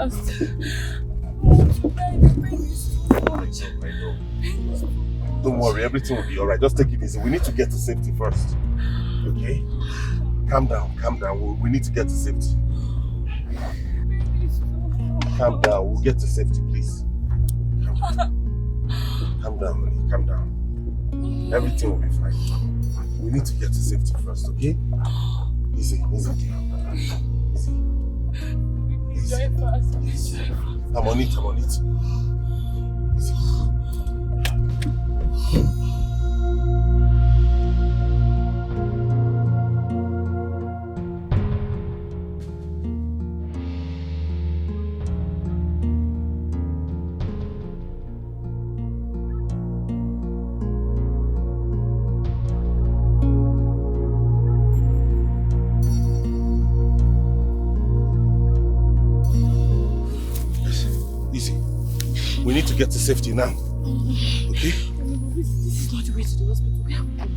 fast. The pain is too much. I know. Don't worry, everything will be alright. Just take it easy. We need to get to safety first. Okay? Calm down. We need to get to safety. Calm down. We'll get to safety, please. Calm down, honey. Calm down. Everything will be fine. We need to get to safety first, okay? Easy. Easy. I'm on it. Easy. We need to get to safety now. Okay? This is not the way to the hospital.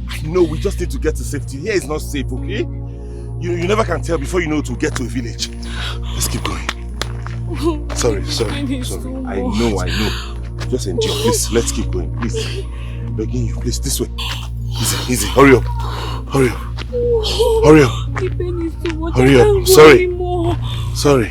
I know, we just need to get to safety. Here is not safe, okay? You never can tell before you know to get to a village. Let's keep going. Sorry. I know. Just endure. Please, let's keep going. Please. Begging you, please, this way. Easy. Hurry up. The pain is too much. Hurry up. Sorry.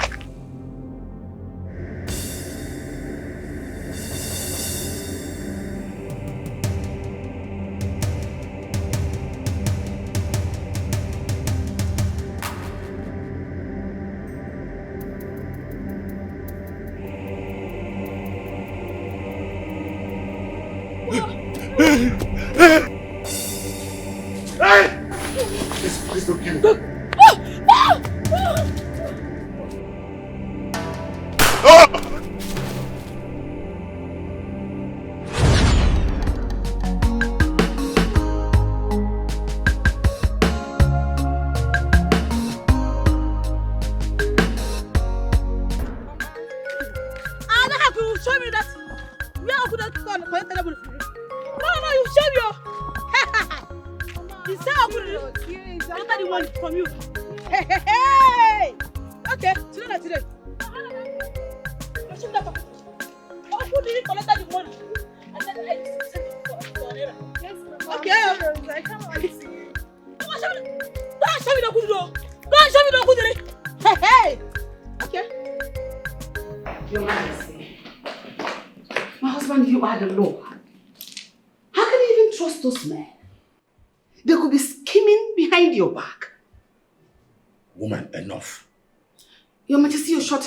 Please don't kill me.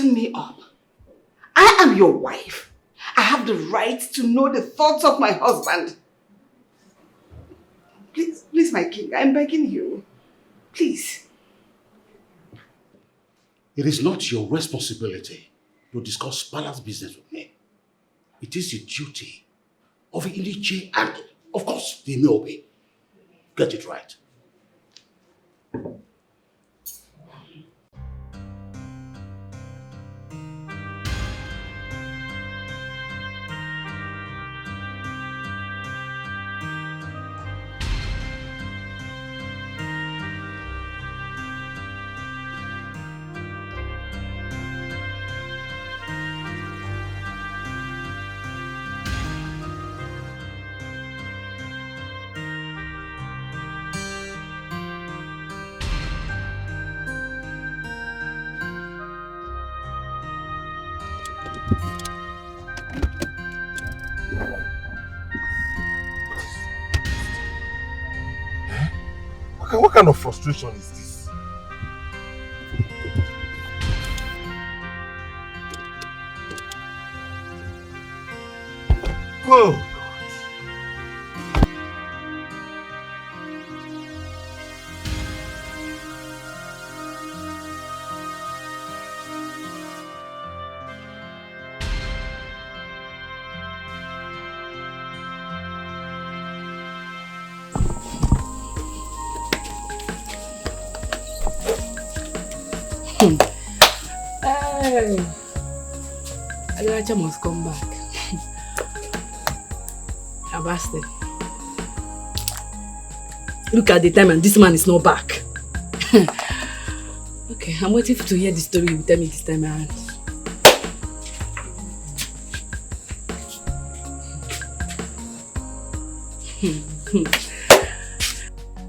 Me up. I am your wife. I have the right to know the thoughts of my husband. Please, my king, I'm begging you. Please. It is not your responsibility to discuss palace business with me. It is the duty of Ini and, of course, the Inobe. Get it right. What kind of frustration is this? Oh! Hey, Agaracha must come back. Abaste. Look at the time and this man is not back. Okay, I'm waiting to hear the story you tell me this time around.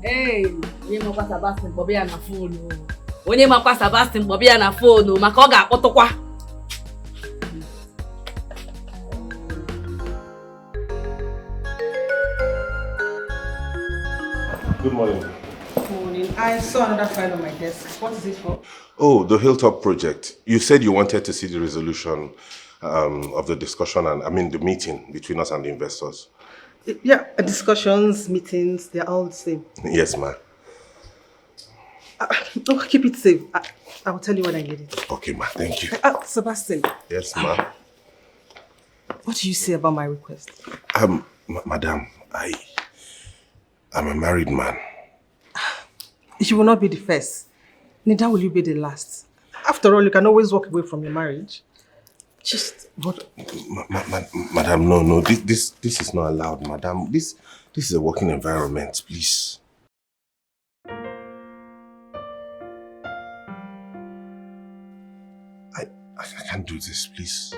Hey, onye makwa Sebastian kpọbịa ya na phone. Onye makwa Sebastian kpọbịa ya na phone maka ọ ga-akpọtụkwa. Good morning. Good morning. I saw another file on my desk. What is it for? Oh, the Hilltop project. You said you wanted to see the resolution of the discussion and, the meeting between us and the investors. Yeah, discussions, meetings, they're all the same. Yes, ma'am. Keep it safe. I will tell you when I get it. Okay, ma'am. Thank you. Sebastian. Yes, ma'am. What do you say about my request? Madam, I'm a married man. You will not be the first. Neither will you be the last. After all, you can always walk away from your marriage. Just what? Madam, no. This is not allowed, madam. This is a working environment, please. I can't do this, please.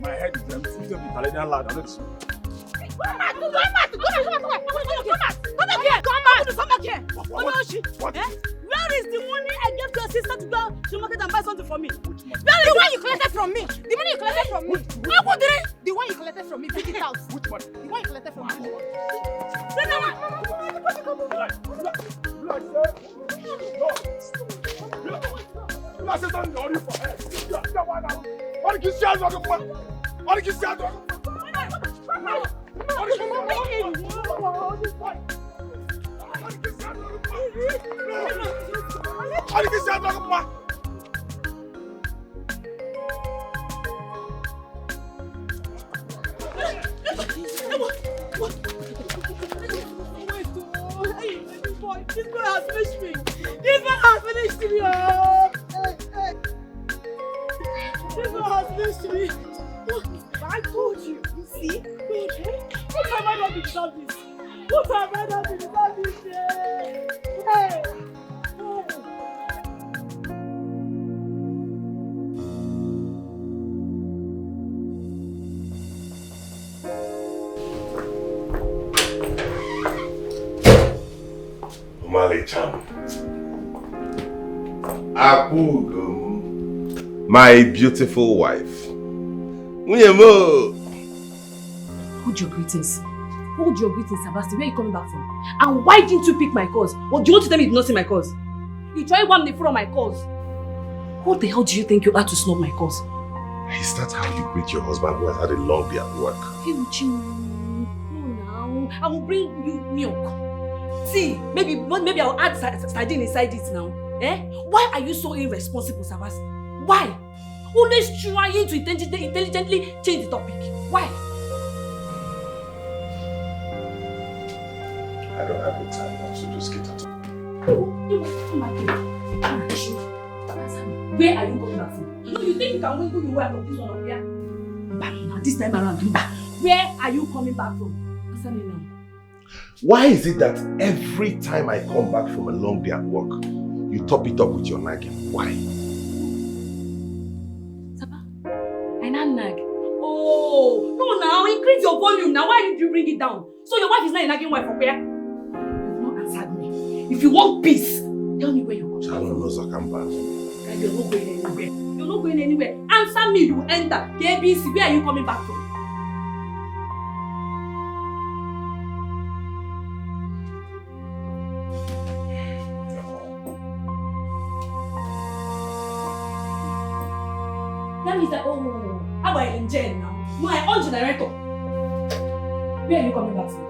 My head is empty. It's going to be Italian loud. I don't see. Come back here! What? Where is the money I gave to your sister to go to market and buy something for me? Which money? The one you collected from me. The money you collected from me. The one you collected from me. Bring it out. Which money? The one you collected from me. This boy has finished me. This man has finished me. This one has finished me. I told you. You see? What have I done to deserve this? What have I done to deserve this? Hey! My beautiful wife. Hold your greetings. Hold your greetings, Sebastian. Where are you coming back from? And why didn't you pick my calls? Or do you want to tell me you did not see my calls? You try to the phone on my calls. Who the hell do you think you are to snub my calls? Is that how you greet your husband who has had a long day at work? Hey, Uche, no now. I will bring you milk. See, maybe I'll add sardine inside it now. Eh? Why are you so irresponsible, Sebastian? Why? Always trying to intelligently change the topic. Why? I don't have the time now, so just get out. Where are you coming back from? No, you think you can win who you were from this one up here? Now this time around, where are you coming back from? Answer me now. Why is it that every time I come back from a long day at work, you top it up with your nagging? Why? Saba, I not nag. Oh, no now, increase your volume now. Why did you bring it down? So your wife is not a nagging wife up here? You've not answered me. If you want peace, tell me where you're going. I don't know, Zakamba. You're not going anywhere. You're not going anywhere. Answer me, you enter. The ABC, where are you coming back from? That means that, oh, how about in jail now? No, I on generator. Where are you coming back from?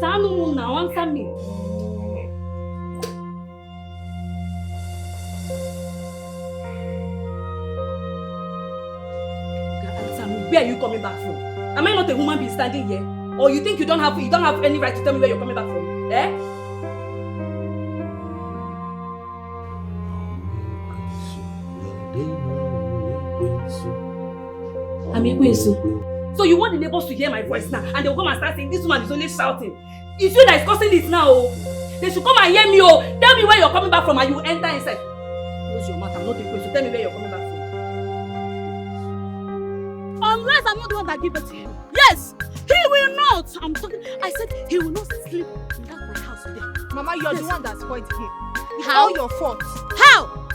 Sanu now, answer me. where are you coming back from? Am I not a human being standing here? Or you think you don't have any right to tell me where you're coming back from? Eh? So you want the neighbors to hear my voice now and they'll come and start saying this woman is only shouting. It's you that is causing this now. Oh. They should come and hear me. Oh. Tell me where you're coming back from and you enter inside. Close your mouth. I'm not a queen, so tell me where you're coming back from. Unless I'm not the one that gave it to him. Yes! He will not! I'm talking. I said he will not sleep in that my house today. Mama, you're the one that spoiled him. It's How? all your fault. How?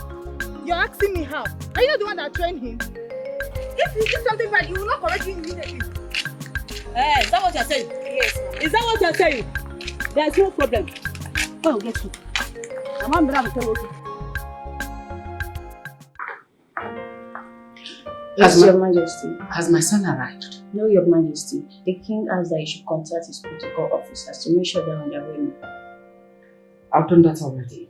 You're asking me how. Are you not the one that trained him? If you do something bad, you will not correct him immediately. Hey, is that what you're saying? Yes, ma'am. Is that what you're saying? There's no problem. Go and get you. I'm going to tell you. Yes, Your Majesty. Has my son arrived? No, Your Majesty. The king asked that you should contact his protocol officers to make sure they're on their way. I've done that already.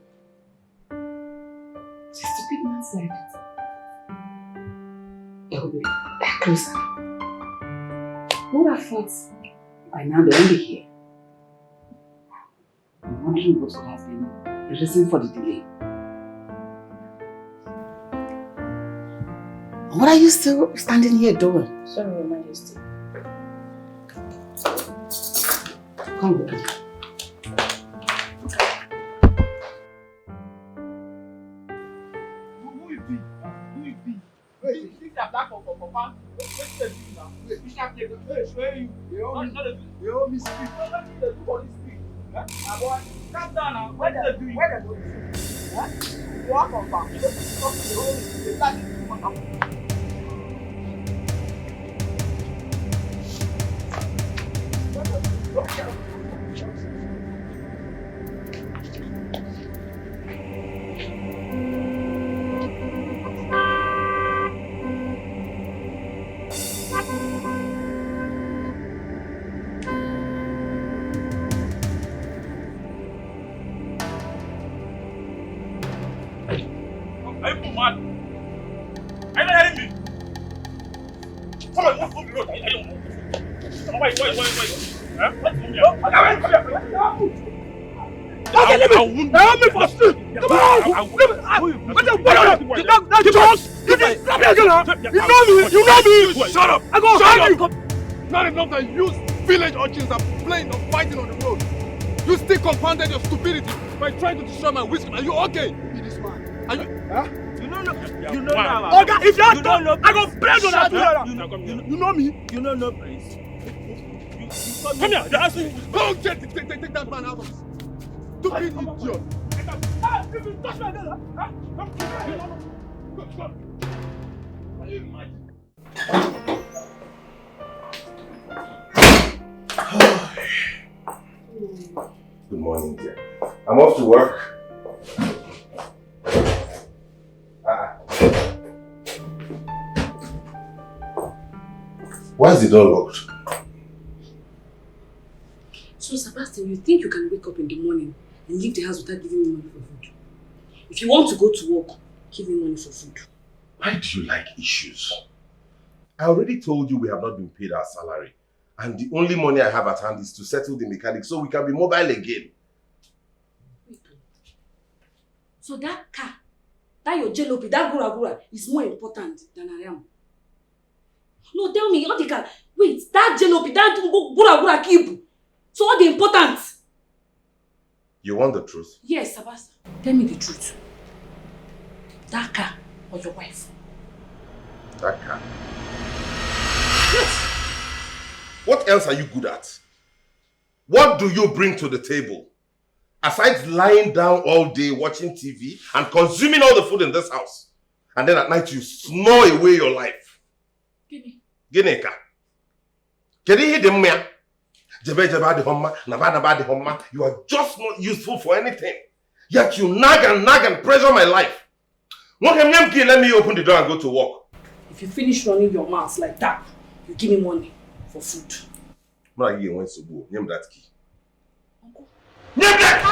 It's a stupid man said it. It will be closer. Who would have thought by now they'll be here? I'm wondering what would have been the reason for the delay. What are you still standing here doing? Sorry, Your Majesty. Come with me. Calm down now. What are they doing? What are they doing? Walk on back. Shut up! I go shut you! Not enough that you village urchins are playing or fighting on the road. You still compounded your stupidity by trying to destroy my whiskey. Are you okay? Be this man. Are you? Huh? You know now. Okay, if you don't know, I go break on that. You know me. You know no place. Come here. They're asking you. Go take that man out of this. Stupid idiot. If you touch my girl, huh? Come. Are you mad? Good morning, dear. I'm off to work. Why is the door locked? So, Sebastian, you think you can wake up in the morning and leave the house without giving me money for food? If you want to go to work, give me money for food. Why do you like issues? I already told you we have not been paid our salary. And the only money I have at hand is to settle the mechanic so we can be mobile again. Wait. So that car, that your jalopy, that gura is more important than I am. No, tell me, all the car. Wait, that jalopy, that gura keep. So what the important? You want the truth? Yes, Sebastian. Tell me the truth. That car or your wife? That car. Yes. What else are you good at? What do you bring to the table? Aside lying down all day watching TV and consuming all the food in this house. And then at night you snore away your life. Gini ka. Kedi hide mmea. Jebe di homma, naba di homma. You are just not useful for anything. Yet you nag and pressure my life. Let me open the door and go to work. If you finish running your mouth like that, you give me money for food. I'm going to go. Name that key. Uncle. Name that!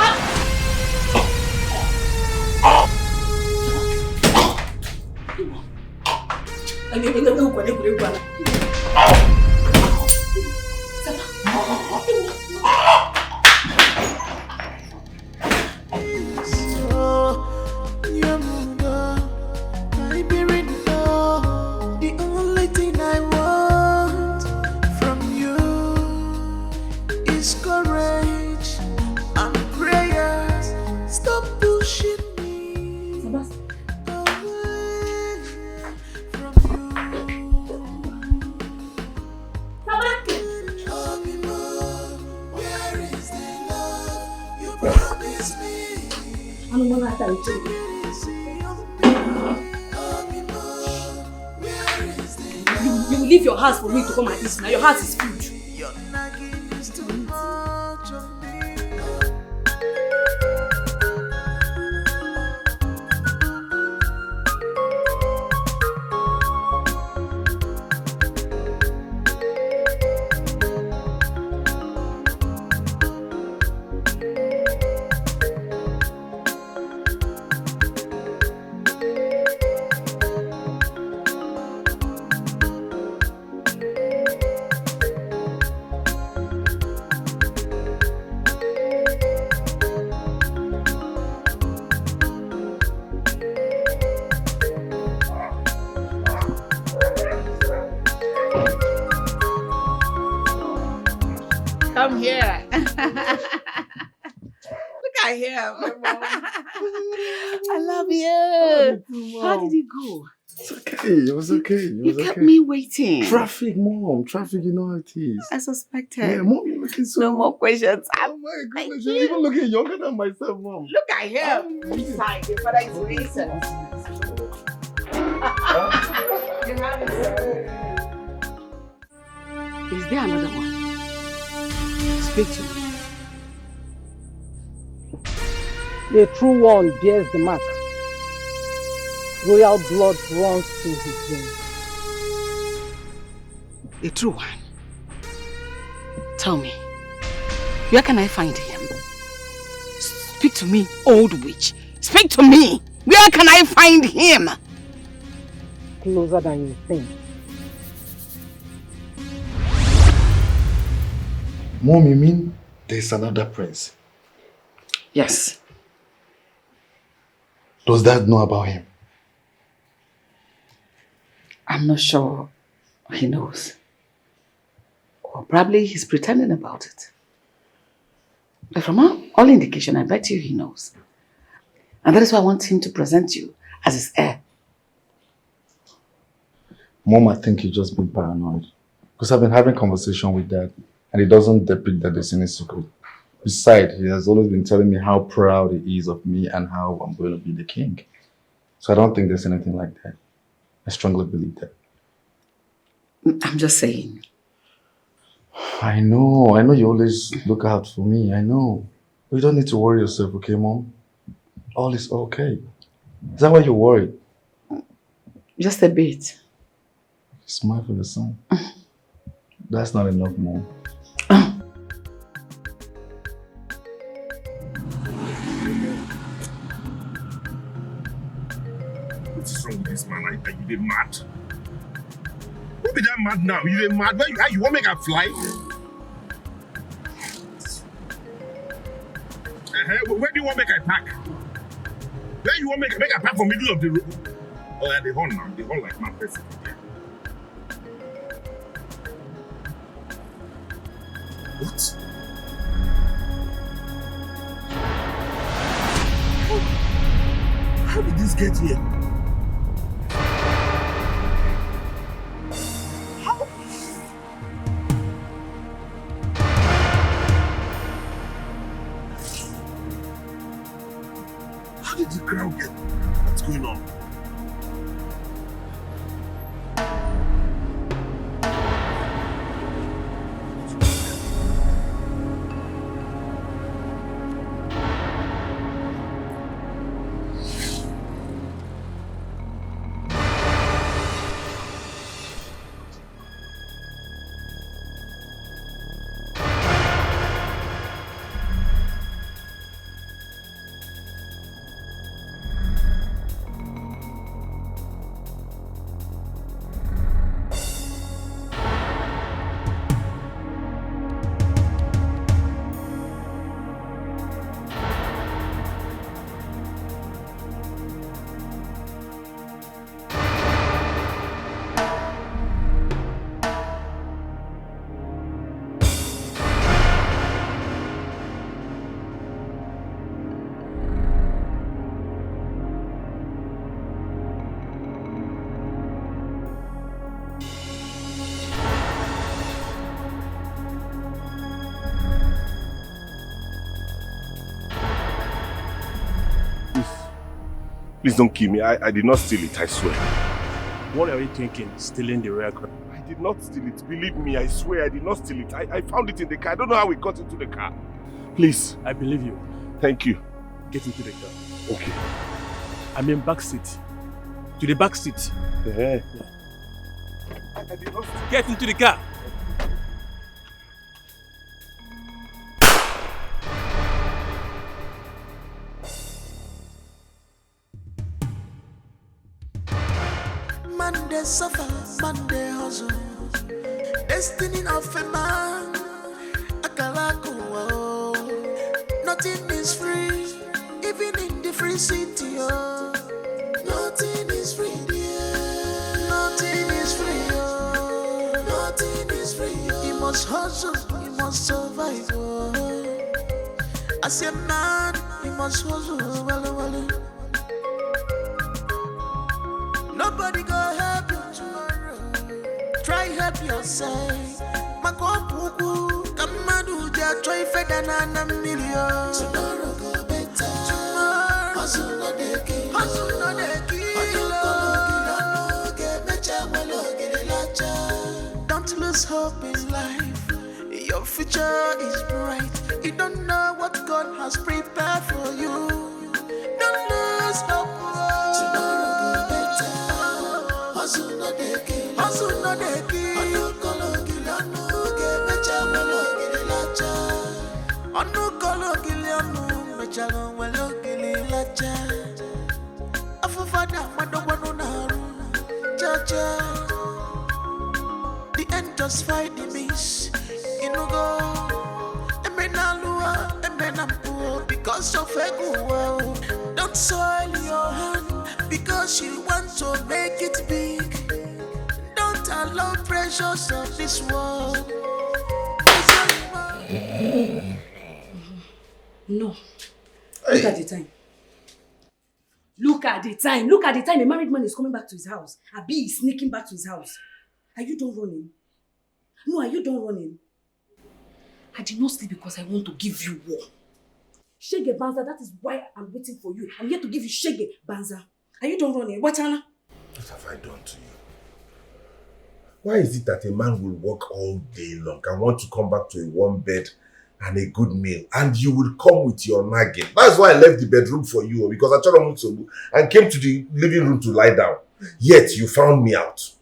You will leave your house for me to come and eat now. Your house is food. Come here. Look at him. I love you. How did it go? It's okay. It was okay. You kept me waiting. Traffic, Mom. Traffic, you know how it is. I suspected. Yeah, Mom, you're looking so... No more questions. Oh my goodness, you're even looking younger than myself, Mom. Look at him. Besides, your father is racist. You have it, sir. Is there another one? Speak to me. The true one bears the mark. Royal blood runs through his veins. The true one. Tell me, where can I find him? Speak to me, old witch. Speak to me. Where can I find him? Closer than you think. Mom, you mean there's another prince? Yes. Does Dad know about him? I'm not sure he knows. Or probably he's pretending about it. But from all indication, I bet you he knows. And that is why I want him to present you as his heir. Mom, I think you've just been paranoid. Because I've been having conversation with Dad, and he doesn't depict that there's any secret. Besides, he has always been telling me how proud he is of me and how I'm going to be the king. So I don't think there's anything like that. I strongly believe that. I'm just saying. I know you always look out for me, I know. But you don't need to worry yourself, okay, Mom? All is okay. Is that why you're worried? Just a bit. Smile for the son. That's not enough, Mom. What's wrong with this man? Are you mad? Who be that mad now? You mad? Where you want to make her fly? Where do you want to make her pack? Where you want to make her pack from middle of the road? Oh yeah, the horn now. The horn like mad person. What? How did this get here? How did the crowd get? What's going on? Please don't kill me. I did not steal it, I swear. What are you thinking, stealing the rare crop? I did not steal it. Believe me, I swear I did not steal it. I found it in the car. I don't know how we got into the car. Please. I believe you. Thank you. Get into the car. Okay. I'm in back seat. To the back seat. Yeah. I did not steal. Get into the car. Man they suffer, man they hustle. Destiny of a man, Akalaku. Nothing is free, even in the free city. Oh. Nothing is free, yeah. Nothing is free, oh. Nothing is free. Oh. You must hustle, you must survive. Oh. As a man, you must hustle. Well. Nobody go help you tomorrow. Try help yourself. Makopuku, Kamaduja, try Fedanana million. Tomorrow go better. Tomorrow, hustle no de kill. Hustle no de kill. Don't lose hope in life. Your future is bright. You don't know what God has prepared for you. Don't lose hope. Hustle no de kill. Hustle no de kill. Anu kolo gilianu ke mecha welo gililacha. Anu kolo gilianu mecha welo gililacha. Afufada madogwanu naru. Cha. The end just fight the miss. Inugo. Emenalua, emenampu. Because of ego. Don't soil your hand. Because you want to make it big. Don't allow pressures of this world. No. Look at the time. Look at the time. Look at the time. A married man is coming back to his house. Abi is sneaking back to his house. Are you done running? No, are you done running? I did not sleep because I want to give you war. Shege Banza, that is why I'm waiting for you. I'm here to give you Shege Banza. Are you done running? What, Anna? What have I done to you? Why is it that a man will work all day long and want to come back to a warm bed and a good meal, and you will come with your nagging? That's why I left the bedroom for you, because I tried to and came to the living room to lie down. Yet you found me out.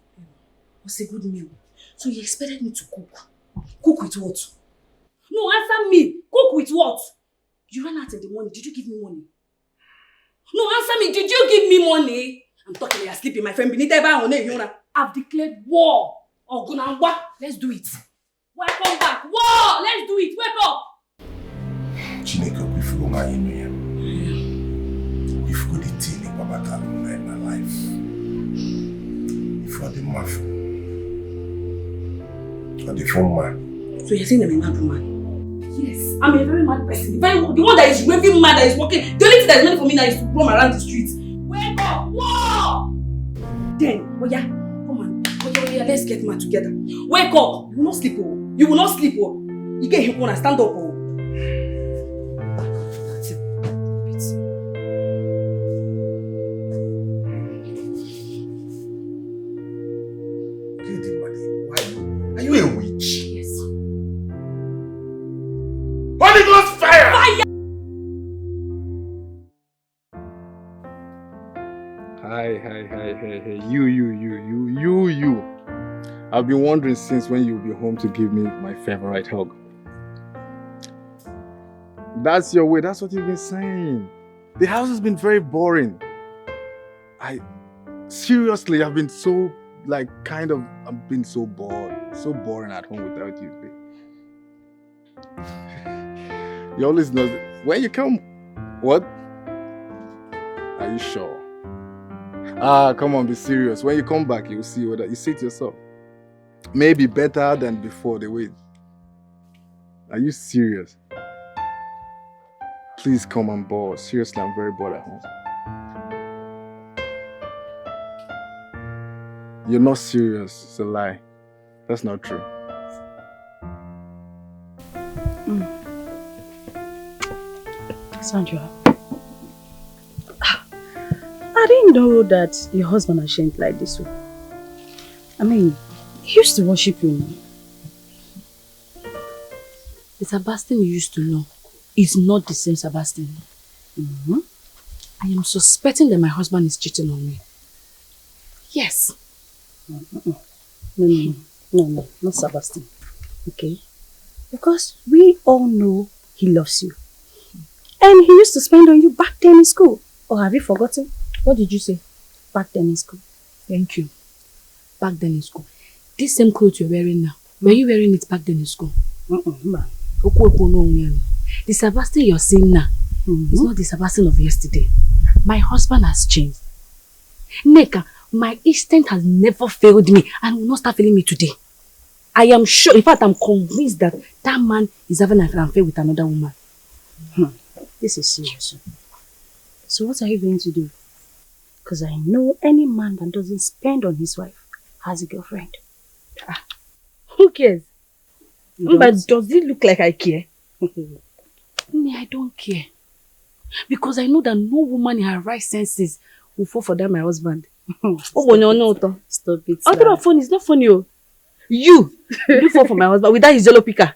What's a good meal? So you expected me to cook? Cook with what? No, answer me. Cook with what? You ran out in the morning. Did you give me money? No, answer me. Did you give me money? I'm talking you're sleeping, my friend. I've declared war. Ogunangwa. Let's do it. Welcome back. War! Let's do it. Wake up. Chineke, if you go my email, if you go the tea in my life, if you are the mafia, or the phone man. So you're saying I'm a mad woman? Yes, I'm a very mad person. The one that is raving mad, that is walking. The only thing that is meant for me now is to roam around the streets. Wake up! War! Then, oh yeah, come on. Oh yeah, let's get mad together. Wake up! You will not sleep, oh. You will not sleep, oh. You get him wanna stand up, oh. That's it. Why? Are you a witch? Yes. Holy Ghost fire! Fire! Hey, you. I've been wondering since when you'll be home to give me my favorite hug. That's your way, that's what you've been saying. The house has been very boring. Seriously, I've been so, I've been so bored. So boring at home without you, babe. You always know that when you come, what? Are you sure? Come on, be serious. When you come back, you'll see whether you see it yourself. Maybe better than before the way. Are you serious? Please come on board. Seriously, I'm very bored at home. You're not serious. It's a lie. That's not true. Sandra. I didn't know that your husband had changed like this. I mean, he used to worship you now. The Sebastian you used to know is not the same Sebastian. I am suspecting that my husband is cheating on me. Yes. No, not Sebastian. Okay? Because we all know he loves you. And he used to spend on you back then in school. Or have you forgotten? What did you say? Back then in school. Thank you. Back then in school. This same clothes you're wearing now, were you wearing it back then in school? The Sebastian you're seeing now is not the Sebastian of yesterday. My husband has changed. Neka, my instinct has never failed me and will not start failing me today. I am sure, in fact, I'm convinced that that man is having an affair with another woman. This is serious. So what are you going to do? Because I know any man that doesn't spend on his wife has a girlfriend. Who cares? But does it look like I care? I don't care. Because I know that no woman in her right senses will fall for that my husband. No. Stop it. I'm not funny. It's not funny. You fall for my husband with that his yellow picker.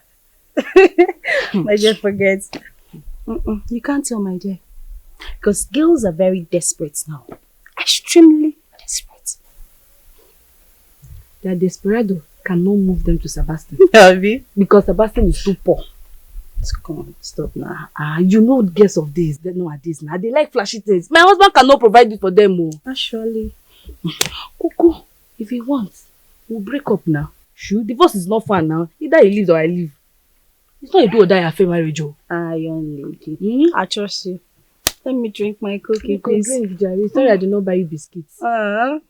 My dear, forget. You can't tell, my dear. Because girls are very desperate now. Extremely desperate. Their desperado cannot move them to Sebastian. Have because Sebastian is too poor. Come on, stop now. You know girls of this, they know at this now. They like flashy things. My husband cannot provide it for them. Actually. Cuckoo, if he wants, we'll break up now. Sure, divorce is not fun now. Either he leaves or I leave. It's not a do or die affair marriage. Young lady. I trust you. Let me drink my cookie, please. Drink, Jerry. Sorry, I did not buy you biscuits. I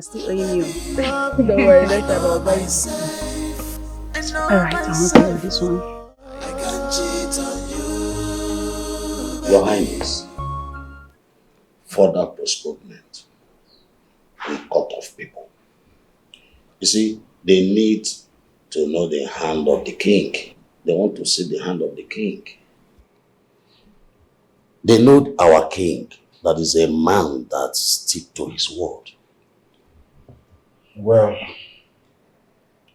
still owe you. Don't worry, next time I'll buy you. Alright, I'm okay with this one. Your Highness, further postponement will cut off people. You see, they need to know the hand of the king. They want to see the hand of the king. They know our king, that is a man that sticks to his word. Well,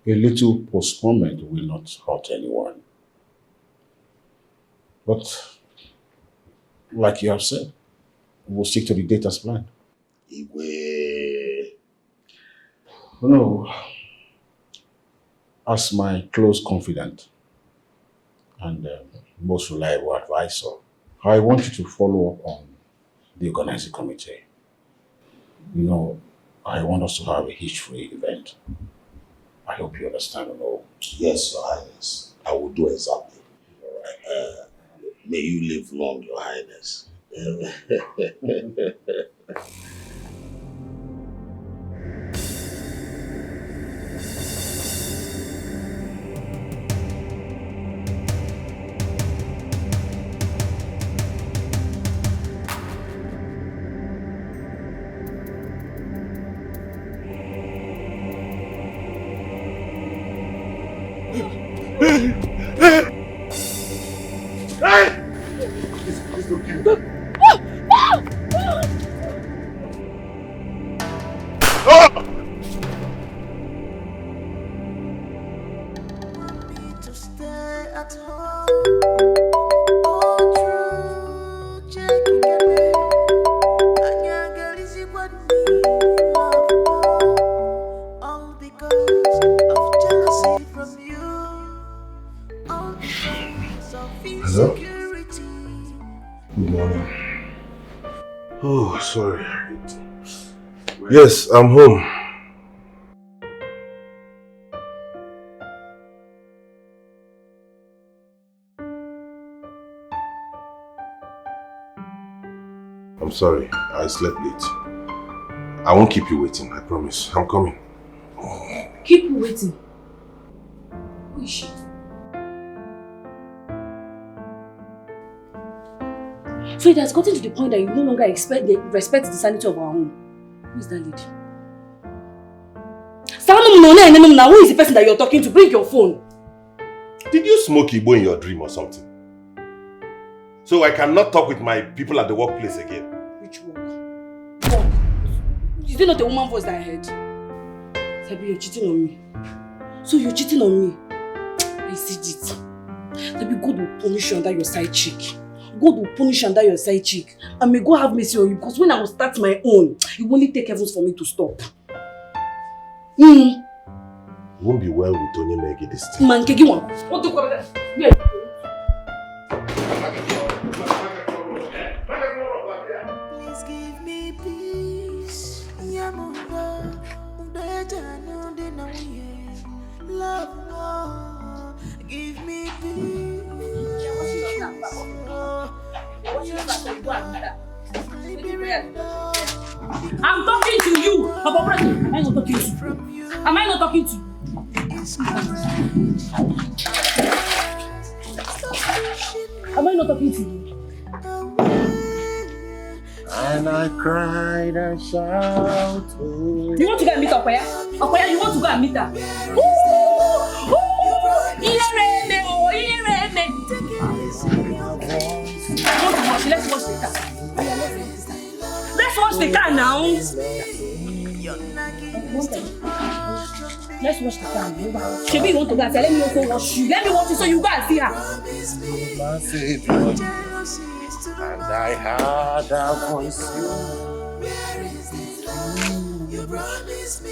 a little postponement will not hurt anyone. But, like you have said, we'll stick to the date as planned. No, as my close confidant and most reliable advisor, I want you to follow up on the organizing committee. You know, I want us to have a hitch-free event. I hope you understand and all. Yes, Your Highness. I will do exactly. May you live long, Your Highness. Hello? Good morning. Oh, sorry. Yes, I'm home. I'm sorry, I slept late. I won't keep you waiting, I promise. I'm coming. Keep you waiting? Who is she? So it has gotten to the point that you no longer respect the sanity of our home. Who is that lady? Who is the person that you're talking to? Bring your phone. Did you smoke Igbo in your dream or something? So I cannot talk with my people at the workplace again. Which work? Work. Did you not a woman voice that I heard? Sabi, you're cheating on me. So you're cheating on me. I see it. Sabi, God will punish you under your side cheek. God will punish you under your side cheek. And may God have mercy on you, because when I will start my own, it will only take heavens for me to stop. It won't be well with Tony Megi this time. Man, Kegi one. What do you call that? Yeah. Please give me peace. Love, give me peace. I'm talking to you. Am I not talking to you? Am I not talking to you? Am I not talking to you? And I cried and shouted. You want to go and meet Okoya? Okoya, you want to go and meet her? Let's watch the car. Let's watch the car now. Let's watch the car now. Shebi, you want to go and say, let me also watch you. Let me watch you so you go and see her. And I heard a voice. You promised me.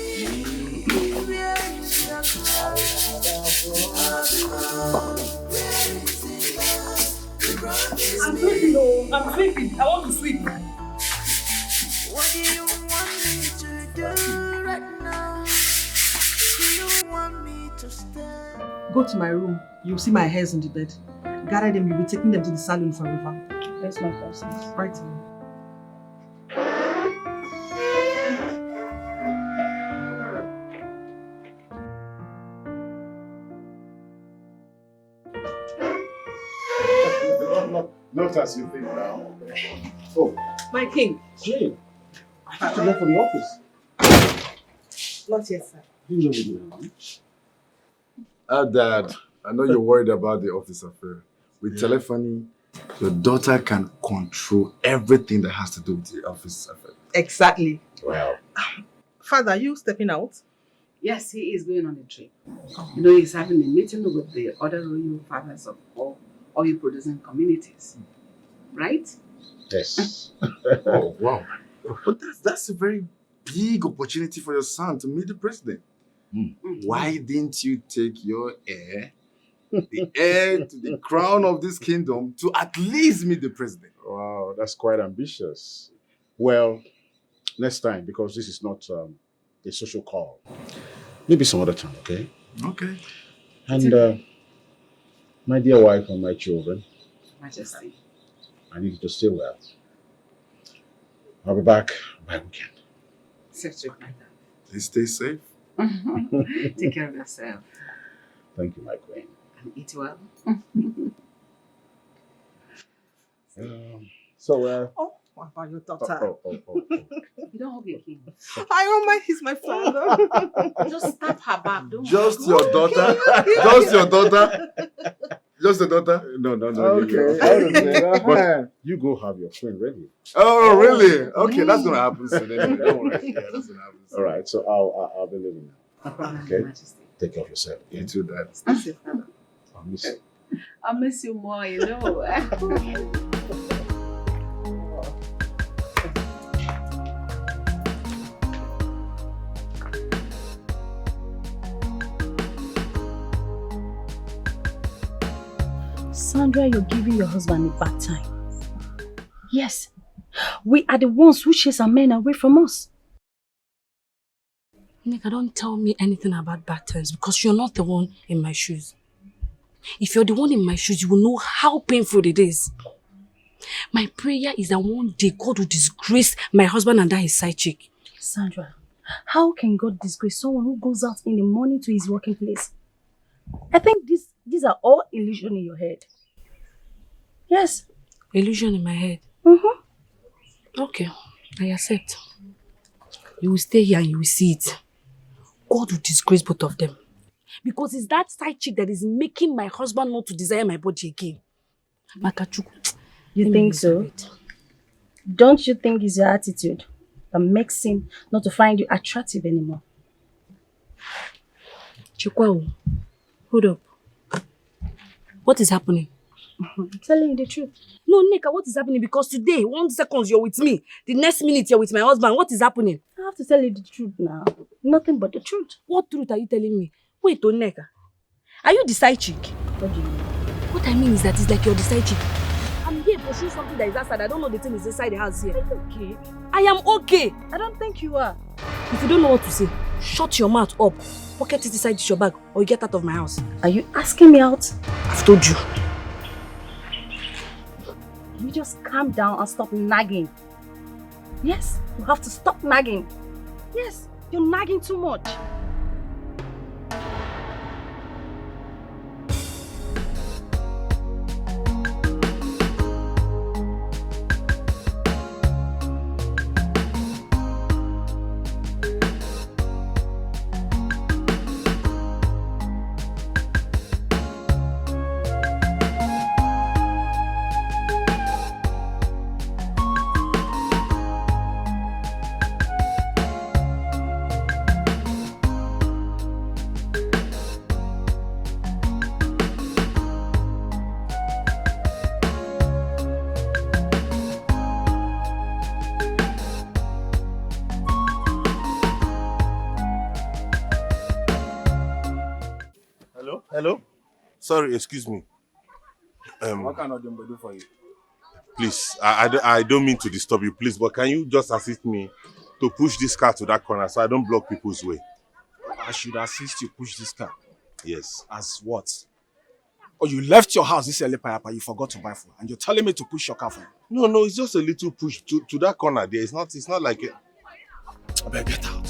I'm sleeping, oh. I'm sleeping. I want to sleep. What do you want me to do right now? Do you want me to stay? Go to my room. You'll see my hairs on the bed. Gather them, you'll be taking them to the salon forever. That's my process. Right away. Not as you think now. Oh, My king. Jane, I have to go for the office. Not yet, sir. You know me now. Dad, I know you're worried about the office affair. With telephony, your daughter can control everything that has to do with the office affair. Exactly. Wow. Father, are you stepping out? Yes, he is going on a trip. You know, he's having a meeting with the other royal fathers of all oil producing communities. Right? Yes. Oh, wow. But that's a very big opportunity for your son to meet the president. Why didn't you take your heir, the heir to the crown of this kingdom, to at least meet the president? Wow, that's quite ambitious. Well, next time, because this is not a social call. Maybe some other time, okay? Okay. And my dear wife and my children, Majesty. I need you to stay well. I'll be back by weekend. Safe trip, my dad. Please stay safe. Take care of yourself. Thank you, my queen. And eat well. What about your daughter? You don't hug your king. I don't mind, he's my father. Just stab her back. Don't Just hug. your daughter? Just your daughter? Just the daughter? No. Okay. But you go have your queen ready. Oh, really? Okay, that's gonna happen soon anyway. Don't worry. Yeah, that's gonna happen soon. All right, so I'll be leaving now. Okay? Majesty. Take care of yourself. You too, Dad. That's your father. I'll miss you. I'll miss you more, you know. Sandra, you're giving your husband a bad time. Yes, we are the ones who chase our men away from us. Nika, don't tell me anything about bad times because you're not the one in my shoes. If you're the one in my shoes, you will know how painful it is. My prayer is that one day God will disgrace my husband and his side chick. Sandra, how can God disgrace someone who goes out in the morning to his working place? I think these are all illusion in your head. Yes. Illusion in my head? Okay, I accept. You will stay here and you will see it. God will disgrace both of them. Because it's that side chick that is making my husband not to desire my body again. Makachuku. You think so? Don't you think it's your attitude? that makes him not to find you attractive anymore. Chikwa, hold up. What is happening? I'm telling you the truth. No, Nneka, what is happening? Because today, 1 second you're with me, the next minute you're with my husband. What is happening? I have to tell you the truth now. Nothing but the truth. What truth are you telling me? Wait, Nneka. Are you the side chick? What do you mean? What I mean is that it's like you're the side chick. I'm here pursuing something that is outside. I don't know the thing is inside the house here. Are you okay? I am okay. I don't think you are. If you don't know what to say, shut your mouth up. Pocket it inside your bag or you get out of my house. Are you asking me out? I've told you. You just calm down and stop nagging. Yes, you have to stop nagging. Yes, you're nagging too much. Hello? Sorry, excuse me. What kind of them do for you? Please, I don't mean to disturb you, please, but can you just assist me to push this car to that corner so I don't block people's way? I should assist you push this car. Yes. As what? Oh, you left your house this early, Papa, you forgot to buy food, and you're telling me to push your car for you? No, it's just a little push to that corner there. It's not like it. I better get out.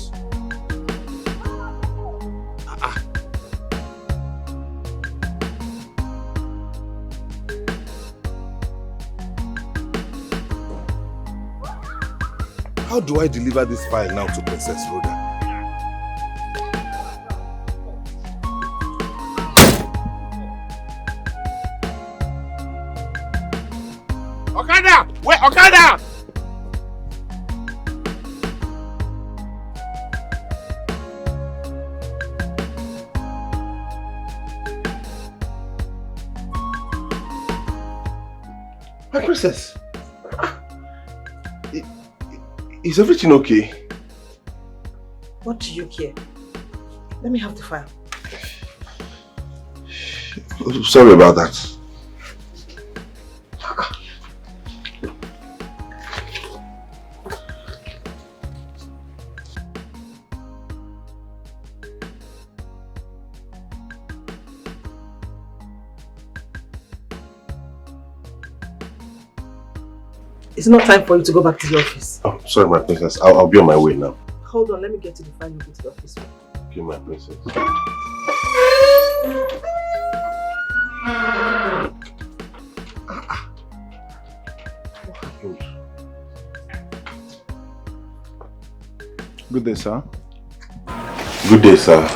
How do I deliver this file now to Princess Rhoda? Okada! Wait, Okada! My princess. Is everything okay? What do you care? Let me have the file. Sorry about that. It's not time for you to go back to the office. Oh, sorry, my princess. I'll be on my way now. Hold on, let me get to the file and go to the office. Okay, my princess. Good day, sir. Good day, sir.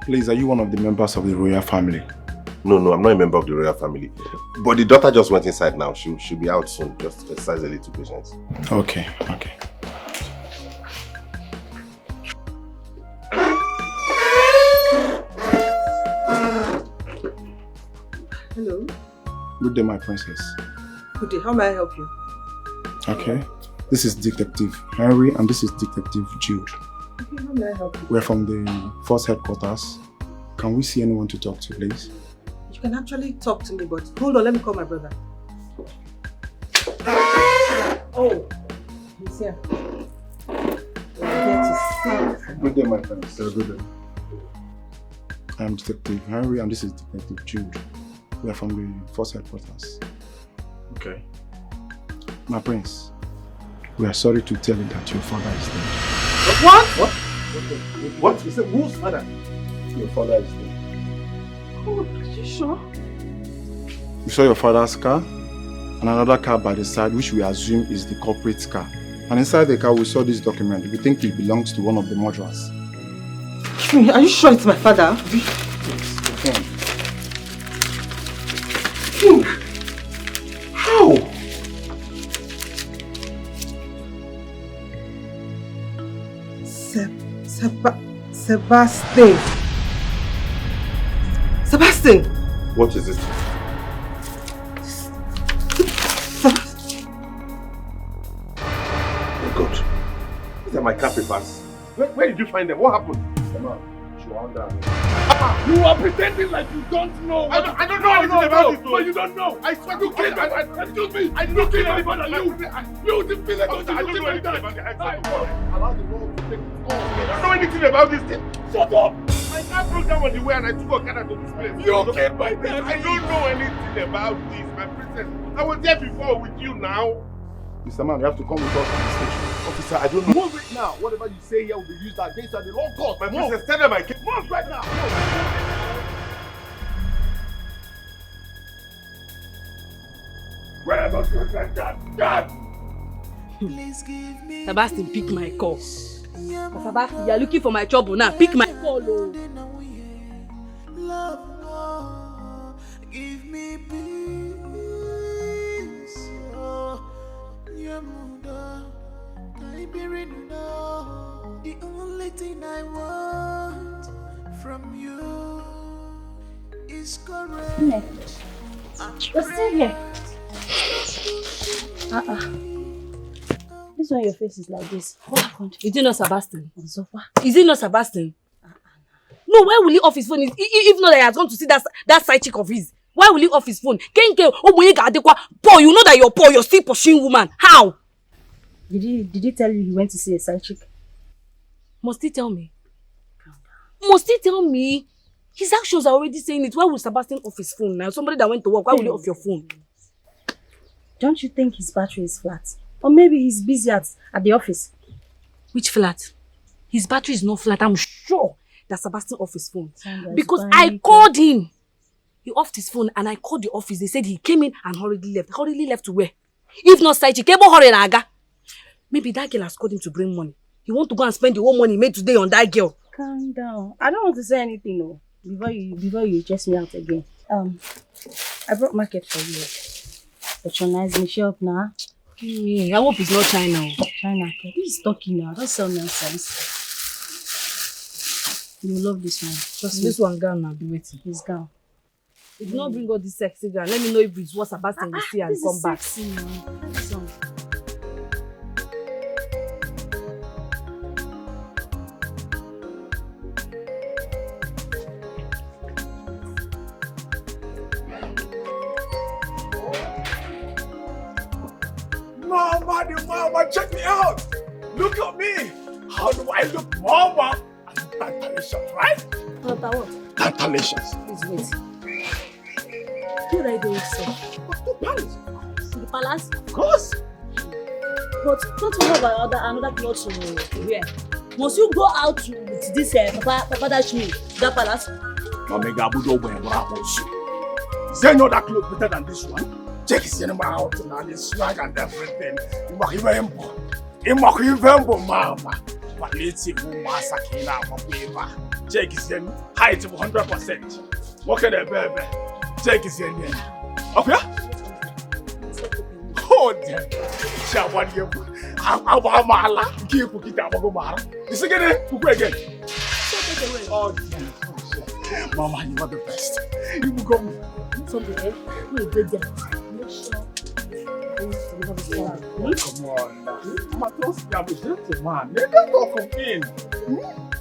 Please, are you one of the members of the royal family? No, I'm not a member of the royal family. But the daughter just went inside now. She'll be out soon. Just exercise a little patience. Okay. Hello. Good day, my princess. Good day. How may I help you? Okay. This is Detective Henry and this is Detective Jude. Okay, how may I help you? We're from the force headquarters. Can we see anyone to talk to, please? You can actually talk to me, but hold on, let me call my brother. Oh, he's here. We're here to see. Good day, my friend. Sir, good day. I'm Detective Henry and this is Detective Jude. We are from the force headquarters. Okay. My prince, we are sorry to tell you that your father is dead. What? What? You said whose father? Your father is dead. Oh, are you sure? We saw your father's car and another car by the side, which we assume is the culprit's car. And inside the car, we saw this document. We think it belongs to one of the murderers. Are you sure it's my father? Yes, Think. How? Sebastian. Sebastian! What is it? Oh God. These are my car papers. Where did you find them? What happened? Come on. You are pretending like you don't know. I don't know anything about this. But you don't know. I swear to God. Excuse me. I don't kill anybody. You the village. I don't know anything about the accident. Allow the world to take it all. I don't know anything about this thing. Shut up. My car broke down on the way and I took Okada to this place. You okay by that? I don't know anything about this, my princess. I was there before with you now. Mr. Man, you have to come with us to the station. Officer, I don't know. Move it now. Whatever you say here will be used against you at the long court. My princess, tell them I can't. Move right now. Where about you? God. Sebastian, pick my call. Sebastian, you are looking for my trouble now. Pick my call. Give me peace. The only thing I want from you is correct. You're still here. This one your face is like this. What happened? Is it not Sebastian? Is it not Sebastian? No, why will he off his phone? If not that he has gone to see that side chick of his. Why will he off his phone? Poor, you know that you're poor, you're still pursuing woman. How? Did he tell you he went to see a side chick? Must he tell me? Must he tell me? His actions are already saying it. Why will Sebastian off his phone now? Somebody that went to work, why will he off your phone? Don't you think his battery is flat? Or maybe he's busy at the office? Which flat? His battery is not flat. I'm sure that Sebastian off his phone. Because I called him. He offed his phone and I called the office. They said he came in and hurriedly left. Hurriedly left to where? If not side chick, maybe that girl has called him to bring money. He want to go and spend the whole money he made today on that girl. Calm down. I don't want to say anything, no. Before you chase me out again. I brought market for you. Patronize me shop now. I hope it's not China. China. This is talking now. Don't sell nonsense. You love this one. Trust This me. one gown now, be waiting. This gown. If you not bring all this sexy gown, let me know if it's what Sebastian will see and this come is back. Sexy, man. This one. Mama, check me out. Look at me. How do I look, Mama? I look tantalicious, right? What? Tantalicious. Please wait. Where are you going, sir? To Paris. To the palace? Of course. But don't you have another plot to wear? Must you go out with this Papa Dash me, that palace? Is there no other clothes better than this one? Check his cinema out and his swag and everything. Mama. But let's see who Masakina for check his height of 100%. What can I baby? Check his okay? Oh, damn. Shawan, you. Mala. Keep it up. Is it again? Oh, damn. Mama, you are the best. You will go. Someday, we'll be there. Come on now. Man. Let them talk of in.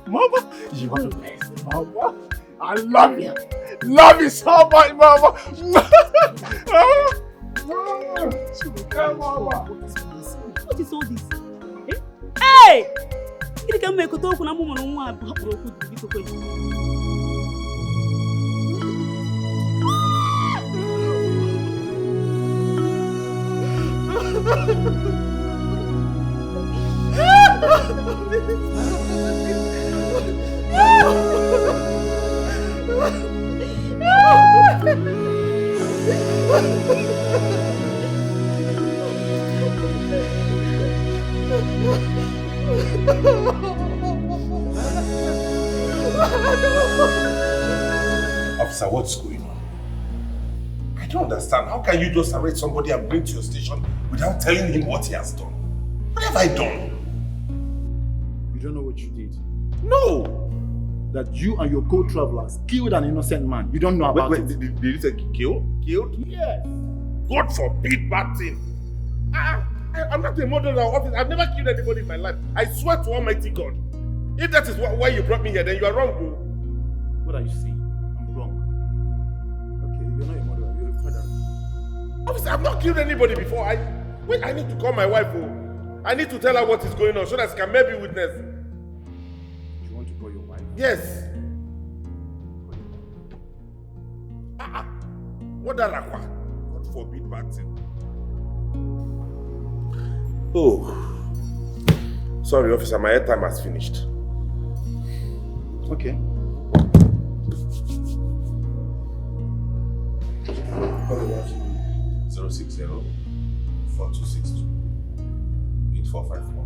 Mama, you are the best. Mama, I love you. Love you so much, Mama. Mama. What is all this? Hey! You can't make a talk when I'm on one. Officer, what's going on? I don't understand. How can you just arrest somebody and bring to your station without telling him what he has done? What have I done? You don't know what you did. No! That you and your co-travelers killed an innocent man. You don't know about it. Did you say kill? Killed? Yes. God forbid bad thing. I'm not a murderer or officer. I've never killed anybody in my life. I swear to Almighty God. If that is why you brought me here, then you are wrong, bro. What are you saying? I'm wrong. Okay, you're not a murderer. You're a father. Officer, I've not killed anybody before. I need to call my wife. I need to tell her what is going on so that she can maybe witness. You want to call your wife? Yes. What that rakwa? God forbid bad thing. Oh. Sorry, officer, my airtime has finished. Okay. Call the watch. 060-4262-8454.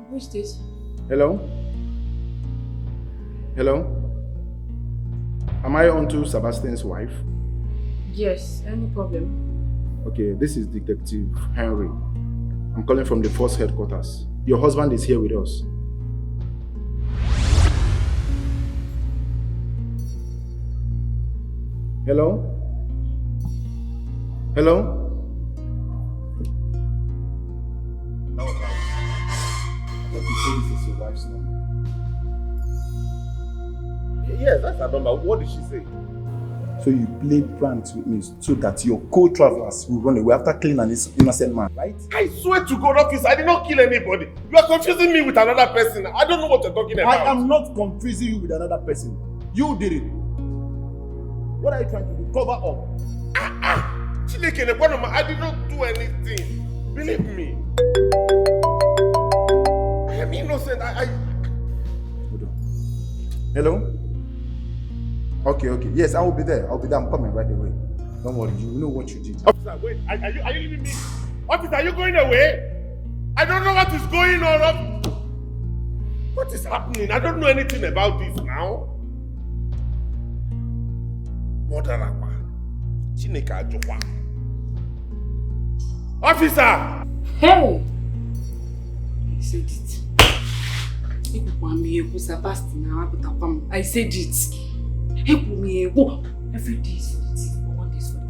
Who is this? Hello? Hello? Am I on to Sebastian's wife? Yes, any problem? Okay, this is Detective Henry. I'm calling from the force headquarters. Your husband is here with us. Hello? Hello? What you say this is your wife's number? Yes, that's her number. What did she say? So you played pranks with me so that your co-travelers will run away after killing an innocent man, right? I swear to God, officer, I did not kill anybody. You are confusing me with another person. I don't know what you're talking about. I am not confusing you with another person. You did it. What are you trying to do? Cover up. Chineke, I did not do anything. Believe me. I am innocent. Hold on. Hello? Okay. Yes, I will be there. I'm coming right away. Don't worry, you know what you did. Officer, wait. Are you leaving me? Officer, are you going away? I don't know what is going on. What is happening? I don't know anything about this now. Modarakwa. Chineke ajokwa. Officer! Hey! I said it. I said it. Every day is for one day is for the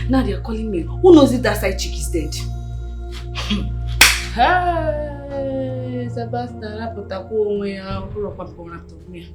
now they are calling me. Who knows if that side chick is dead? Hey, Sebastian, I put a cool way out. Pull up and come up to me.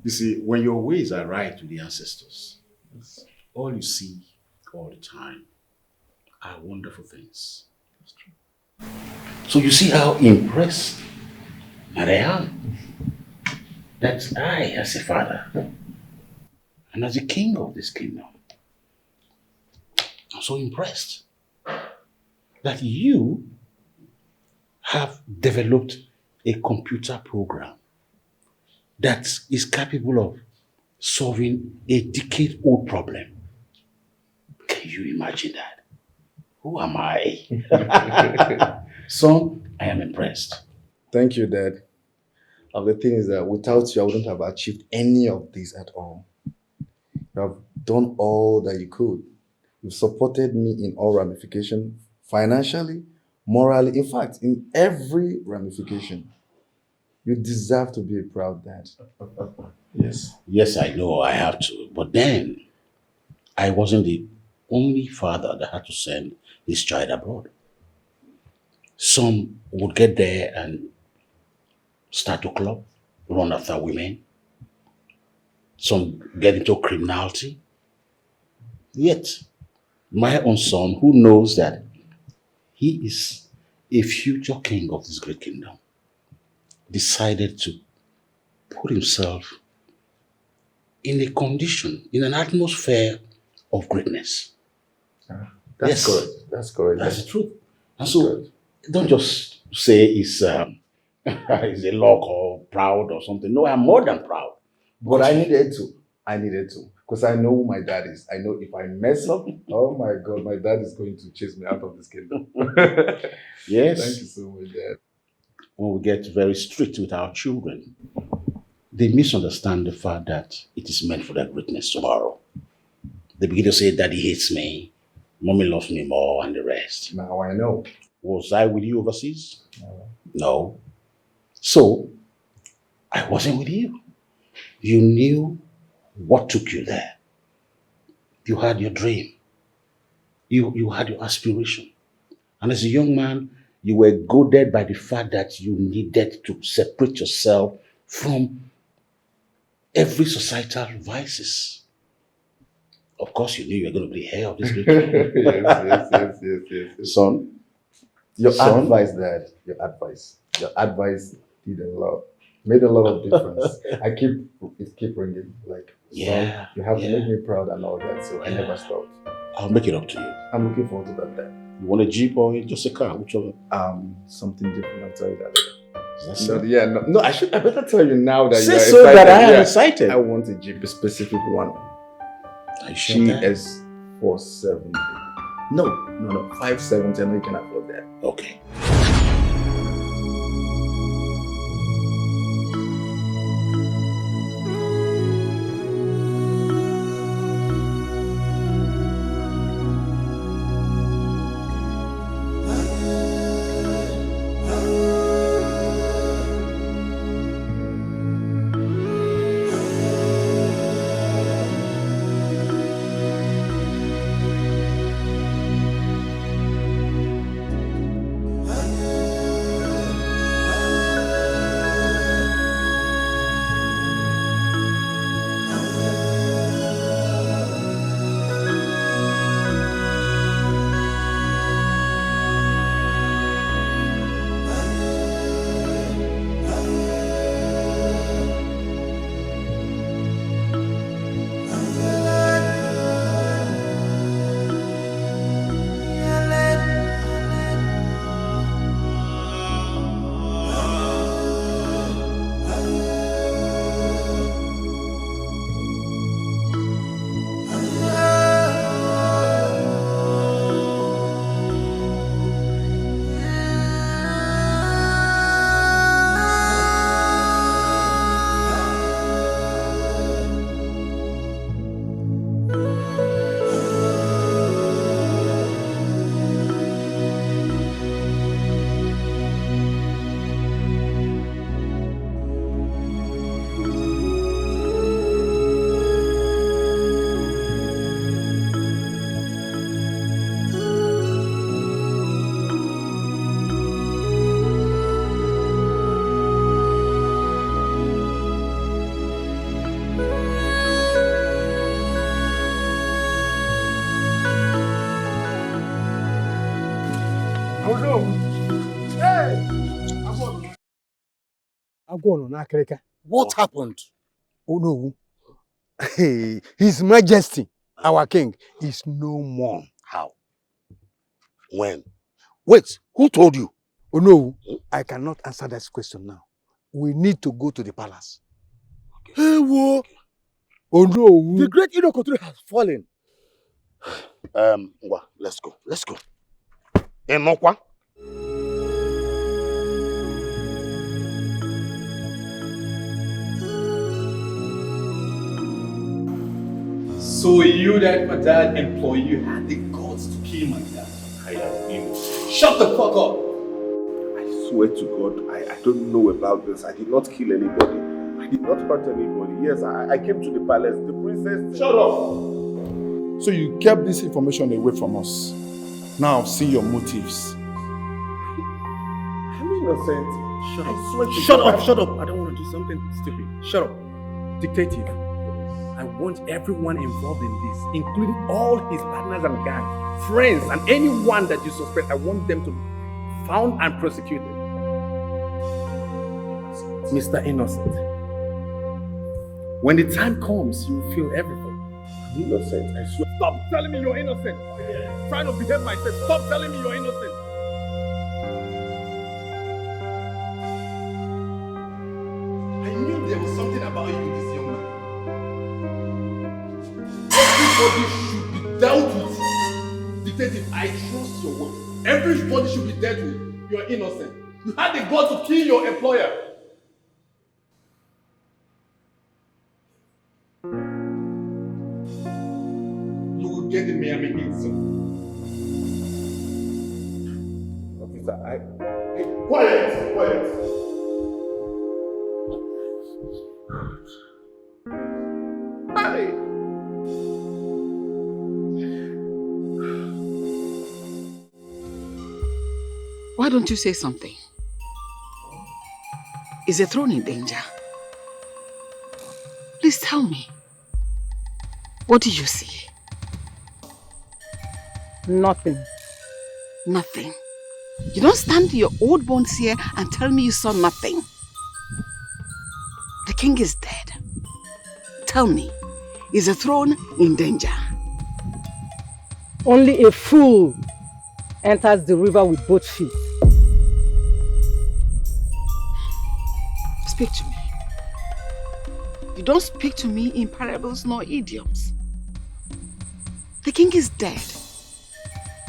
You see, when your ways are right with the ancestors, all you see all the time are wonderful things. That's true. So you see how impressed I am that I, as a father, and as a king of this kingdom, I'm so impressed that you have developed a computer program that is capable of solving a decade-old problem. Can you imagine that? Who am I? Son, I am impressed. Thank you, Dad. the thing is that without you, I wouldn't have achieved any of this at all. You have done all that you could. You've supported me in all ramifications, financially, morally, in fact, in every ramification. You deserve to be a proud dad. Yes. Yes, I know I have to. But then, I wasn't the only father that had to send his child abroad. Some would get there and start to club, run after women. Some get into criminality. Yet, my own son, who knows that he is a future king of this great kingdom, decided to put himself in a condition, in an atmosphere of greatness. That's good. That's good. That's the truth. And so, don't just say it's a luck or proud or something. No, I'm more than proud. But I needed to. Because I know who my dad is. I know if I mess up, oh my God, my dad is going to chase me out of this kingdom. Yes. Thank you so much, Dad. When we get very strict with our children, they misunderstand the fact that it is meant for their greatness tomorrow. They begin to say, Daddy hates me, Mommy loves me more, and the rest. Now I know. Was I with you overseas? No. So, I wasn't with you. You knew what took you there. You had your dream. You had your aspiration. And as a young man, you were goaded by the fact that you needed to separate yourself from every societal vices. Of course, you knew you were going to be the heir of this great yes. Son? Your advice, Dad. Your advice did a lot. Made a lot of difference. It keep ringing. Like, yeah, son, you have to make me proud and all that. So I never stopped. I'll make it up to you. I'm looking forward to that, Dad. You want a Jeep or just a car? Whichever. Something different. I'll tell you that later. So? No, I better tell you now that Say you're so excited. that I am excited. I want a Jeep, a specific one. Are you sure that? GS 470. No, 570. I know you can afford that. Okay. What happened? Oh no. Hey, His Majesty, our king, is no more. How? When? Wait, who told you? Oh no, I cannot answer that question now. We need to go to the palace. Hey, what? Oh no. The great Edo has fallen. Let's go. Enokwa. So you, that my dad employee, you had the guts to kill my dad. I am. Shut the fuck up! I swear to God, I don't know about this. I did not kill anybody. I did not hurt anybody. Yes, I came to the palace. The princess... Shut up! So you kept this information away from us. Now see your motives. I'm innocent. Shut I up. swear to Shut God. up, shut up. I don't want to do something stupid. Shut up. Detective, I want everyone involved in this, including all his partners and gang, friends, and anyone that you suspect, I want them to be found and prosecuted. Mr. Innocent, when the time comes, you will feel everything. I'm innocent, I swear. Stop telling me you're innocent. I'm trying to behave myself. Stop telling me you're innocent. I knew there was something about you with this young man. Everybody should be dealt with. Detective, I trust your word. Everybody should be dealt with. You're innocent. You had the guts to kill your employer. You will get the Miami Heat soon. Officer, Hey, quiet! Hey! Why don't you say something? Is the throne in danger? Please tell me. What do you see? Nothing. Nothing. You don't stand to your old bones here and tell me you saw nothing. The king is dead. Tell me, is the throne in danger? Only a fool enters the river with both feet. Speak to me. You don't speak to me in parables nor idioms. The king is dead.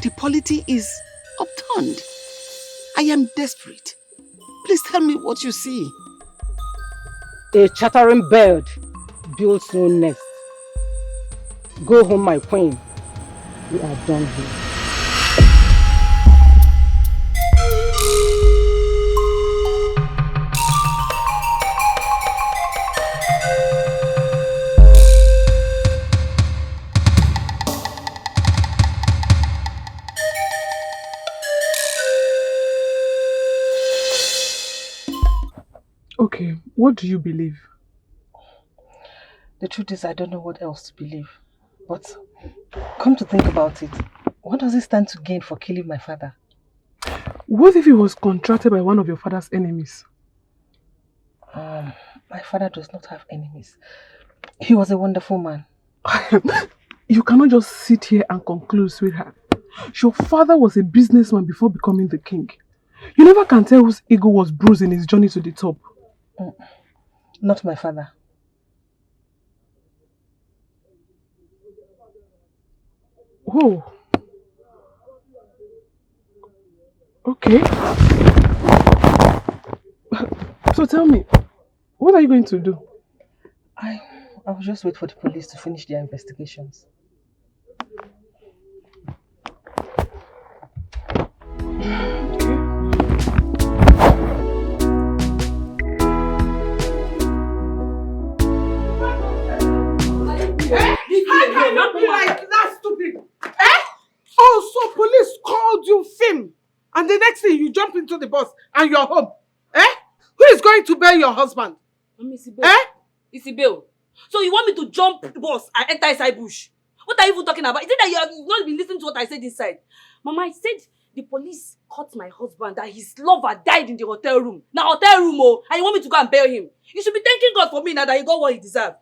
The polity is upturned. I am desperate. Please tell me what you see. A chattering bird builds no nest. Go home, my queen. We are done here. Okay, what do you believe? The truth is, I don't know what else to believe. But come to think about it, what does it stand to gain for killing my father? What if he was contracted by one of your father's enemies? My father does not have enemies. He was a wonderful man. You cannot just sit here and conclude, sweetheart. Your father was a businessman before becoming the king. You never can tell whose ego was bruised in his journey to the top. Not my father. Oh. Okay. So tell me, what are you going to do? I will just wait for the police to finish their investigations. How can you be like that stupid? Oh, so police called you film, and the next thing you jump into the bus and you're home. Who is going to bail your husband? Isabel. So you want me to jump the bus and enter inside bush? What are you even talking about? Is it that you have not been listening to what I said inside? Mama, I said the police caught my husband, that his lover died in the hotel room. Now hotel room, and you want me to go and bail him? You should be thanking God for me now that he got what he deserved.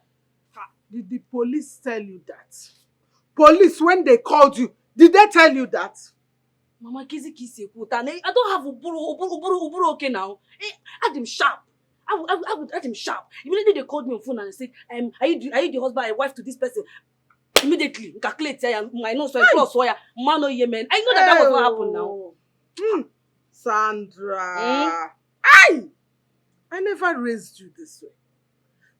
Did the police tell you that? Police, when they called you, did they tell you that? Mama, I don't have uburu okay now. Add him sharp. I would add him sharp. Immediately they called me on phone and said, are you the husband and wife to this person? Immediately, calculate my nose plus wire, man or Yemen. I know that was what happened now. Sandra. I never raised you this way.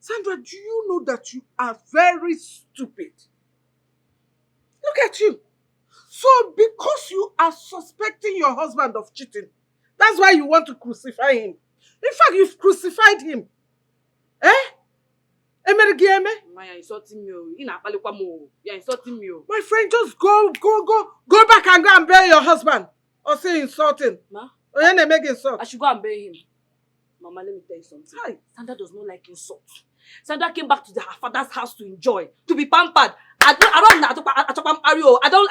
Sandra, do you know that you are very stupid? Look at you. So because you are suspecting your husband of cheating, that's why you want to crucify him. In fact, you've crucified him. Eh? You're insulting me. You're insulting me. My friend, just go back and go and bury your husband. Or say insulting. Ma? Or you make insult. I should go and bury him. Mama, let me tell you something. Hi. Sandra does not like insult. Sandra came back to her father's house to enjoy, to be pampered. I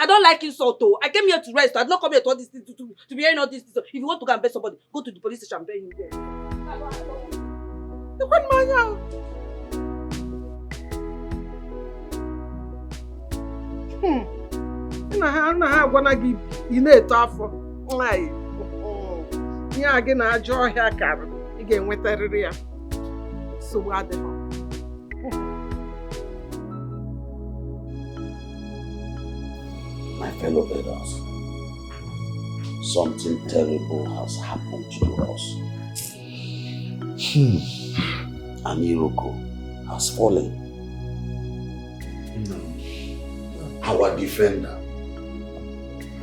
don't like insult though. I came here to rest. I did not come here to all this thing, to be hearing all this. If you want to go and bury somebody, go to the police station and bury him there. Nna ha agwana gị ị na-eto afọ ihe a gị na-ajọ ọhịa kara ị ga-enwetarịrị ya nsogbu adịghị. My fellow brothers, something terrible has happened to us. An Iroko has fallen. Our defender,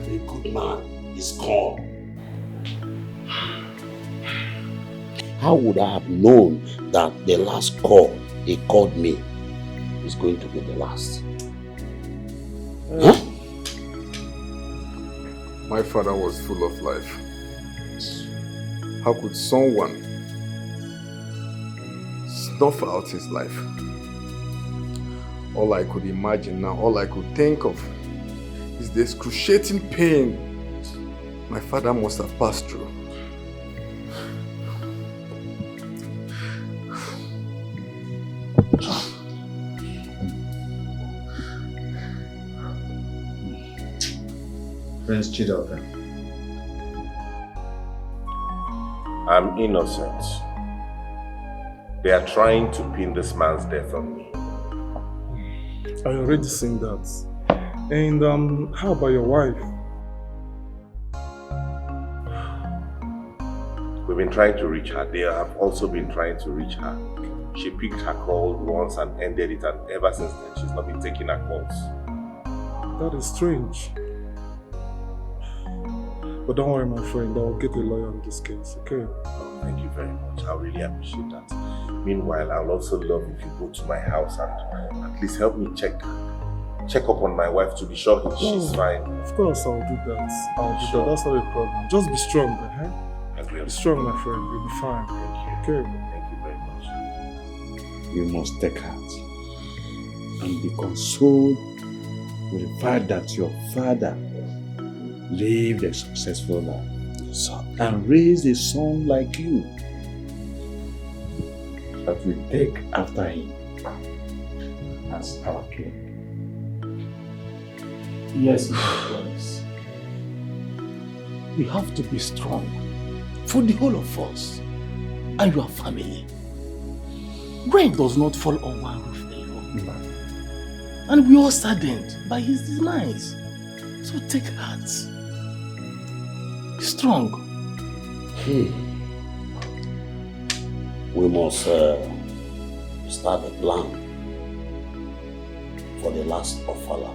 a good man, is gone. How would I have known that the last call he called me is going to be the last? Huh? My father was full of life. How could someone snuff out his life? All I could imagine now, all I could think of is the excruciating pain my father must have passed through. Prince Chidoka. I'm innocent. They are trying to pin this man's death on me. I already seen that. And how about your wife? We've been trying to reach her. They have also been trying to reach her. She picked her call once and ended it, and ever since then she's not been taking her calls. That is strange. But don't worry, my friend, I'll get a lawyer on this case, okay? Oh, thank you very much. I really appreciate that. Meanwhile, I'll also love if you go to my house and at least help me check up on my wife to be sure she's fine. Of course, I'll do that. I'll do that. That's not a problem. Just be strong, eh? Be strong, my friend. You'll be fine. Thank you. Okay. Thank you very much. You must take heart and be consoled with the fact that your father lived a successful life and raised a son like you that will take after him as our king. Yes, my brothers. We have to be strong for the whole of us and your family. Rain does not fall on one roof alone. And we are saddened by his demise. So take heart. Be strong. We must start a plan for the last ofala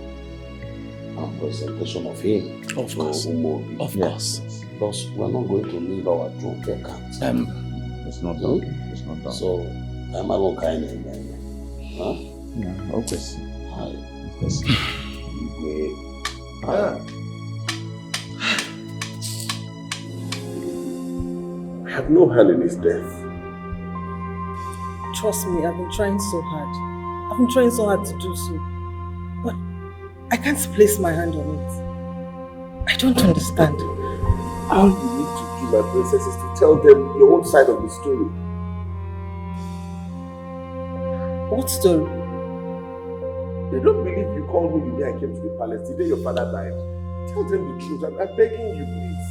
and presentation of him. Of course. Of course. Because we're not going to leave our throne vacant. It's not done. It's not done. So, I'm not going to huh? Yeah, okay. Hi. I have no hand in his death. Trust me, I've been trying so hard. I've been trying so hard to do so. But I can't place my hand on it. I don't understand. All you need to do, my princess, is to tell them your own side of the story. What story? They don't believe you called me the day I came to the palace, the day your father died. Tell them the truth. I'm begging you, please.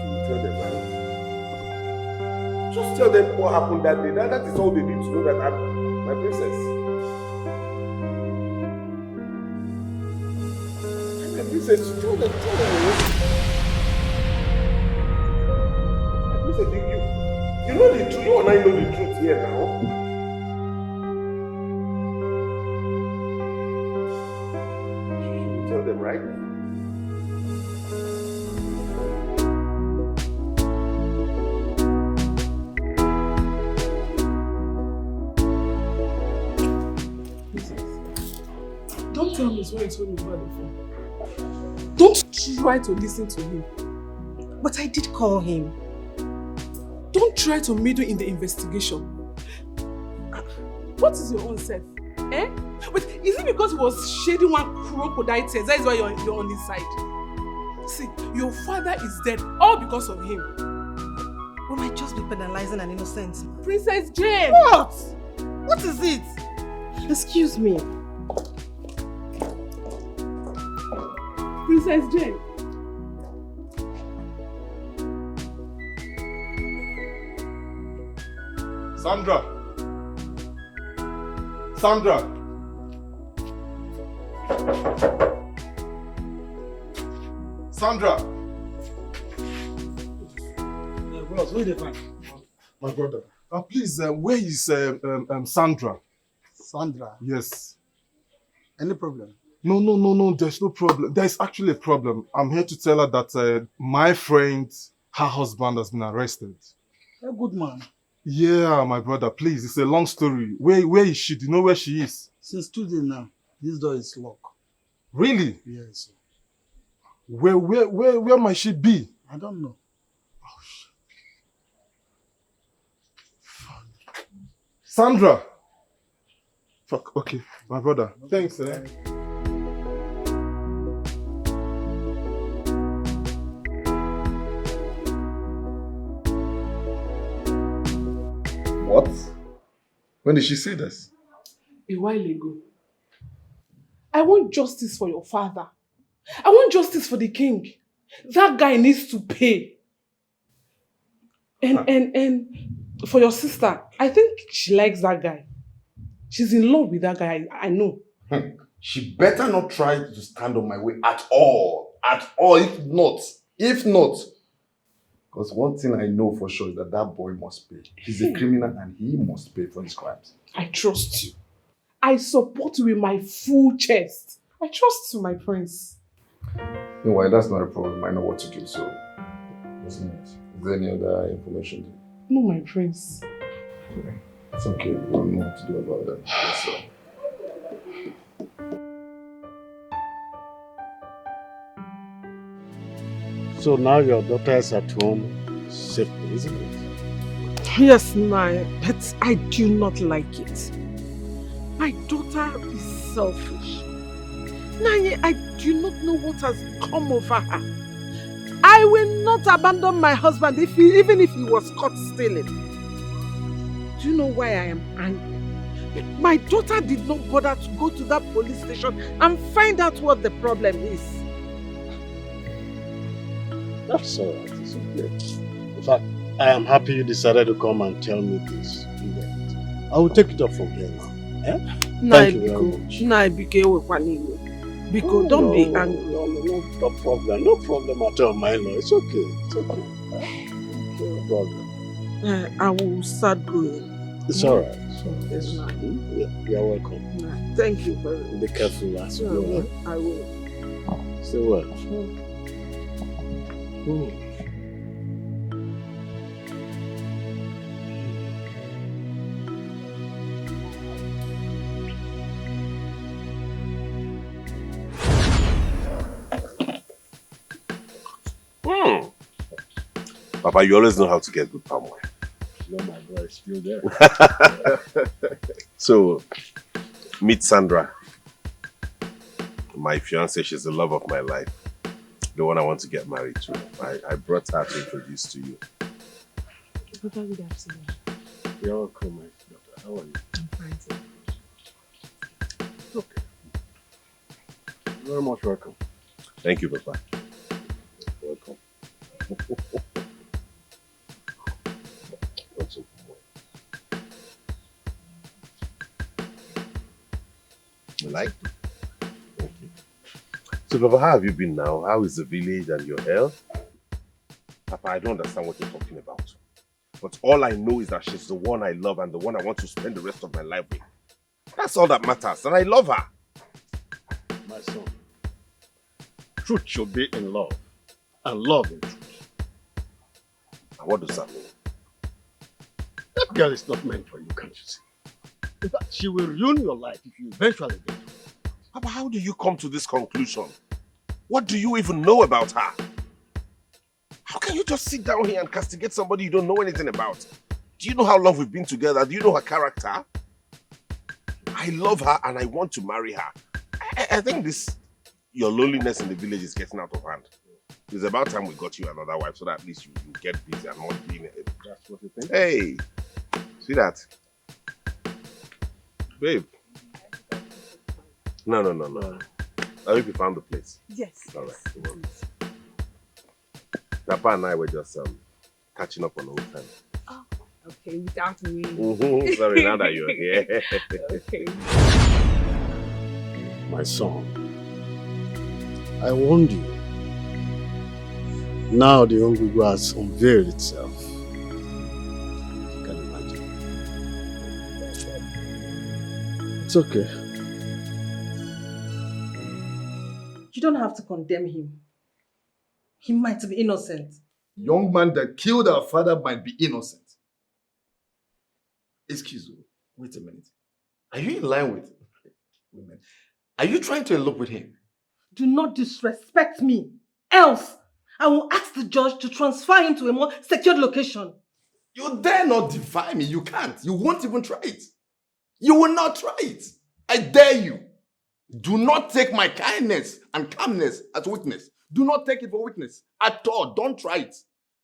You will tell them now. Just tell them what happened that day. That is all they need to know, that I'm my princess. My princess, tell them. My princess, you know the truth. You and I know the truth here now. them, right? Don't tell me it's when you told me about the phone. Don't try to listen to him. But I did call him. Don't try to meddle in the investigation. What is your own self? Eh? But is it because he was shedding one crocodile tears? That is why you're on his side. See, your father is dead all because of him. We might just be penalizing an innocent. Princess Jane! What? What is it? Excuse me. Princess Jane. Sandra! Sandra! Sandra! Yeah, bros, where they find? My brother. Please, where is Sandra? Sandra? Yes. Any problem? No, there's no problem. There's actually a problem. I'm here to tell her that my friend, her husband has been arrested. A good man. Yeah, my brother, please, it's a long story. Where is she? Do you know where she is? Since 2 days now, this door is locked. Really? Yes. Where might she be? I don't know. Sandra! Fuck, okay, my brother. Thanks, eh? What? When did she say this? A while ago. I want justice for your father. I want justice for the king. That guy needs to pay. And for your sister, I think she likes that guy. She's in love with that guy, I know. She better not try to stand on my way at all. At all, if not. Because one thing I know for sure is that that boy must pay. He's a criminal and he must pay for his crimes. I trust you. I support you with my full chest. I trust you, my prince. Anyway, that's not a problem. I know what to do, so isn't it? Is there any other information? No, my prince. Okay. It's okay. We don't know what to do about that. Yes, sir. So now your daughter is at home safely, isn't it? Yes, Nai, but I do not like it. My daughter is selfish. Nai, I do not know what has come over her. I will not abandon my husband even if he was caught stealing. Do you know why I am angry? My daughter did not bother to go to that police station and find out what the problem is. That's all right, it's okay. In fact, I am happy you decided to come and tell me this event. I will take it up from here now. Eh? Thank you very much. Biko, don't be angry. No problem. No problem at all, my lord. It's okay. It's okay. No problem. I will start going. It's all right. Yes, You're welcome. Thank you very much. Be careful as you go. I will. Stay well. Papa, you always know how to get good palm wine. No, my boy is still there. So, meet Sandra. My fiancée, she's the love of my life. The one I want to get married to. I brought her to introduce to you. Good afternoon. You're welcome, my daughter. How are you? I'm fine, sir. It's okay. You're very much welcome. Thank you, Papa. Welcome. What's up? You like it? Thank you. So, Papa, how have you been now? How is the village and your health? Papa, I don't understand what you're talking about. But all I know is that she's the one I love and the one I want to spend the rest of my life with. That's all that matters, and I love her. My son, truth should be in love, and love in truth. And what does that mean? That girl is not meant for you, can't you see? In fact, she will ruin your life if you eventually get her. Papa, how do you come to this conclusion? What do you even know about her? How can you just sit down here and castigate somebody you don't know anything about? Do you know how long we've been together? Do you know her character? I love her and I want to marry her. I think your loneliness in the village is getting out of hand. It's about time we got you another wife so that at least you get busy and not being... That's what you think? Hey, see that? Babe. No. I hope you found the place. Yes. All right. Papa and I were just catching up on old times. Oh, okay, without me. Sorry, now that you're here. Okay. My son, I warned you. Now the Ongugu has unveiled itself. You can imagine. It's okay. You don't have to condemn him. He might be innocent. Young man that killed our father might be innocent. Excuse me. Wait a minute. Are you in line with women? Are you trying to elope with him? Do not disrespect me. Else, I will ask the judge to transfer him to a more secured location. You dare not defy me. You can't. You won't even try it. You will not try it. I dare you. Do not take my kindness and calmness as weakness. Do not take it for weakness at all. Don't try it.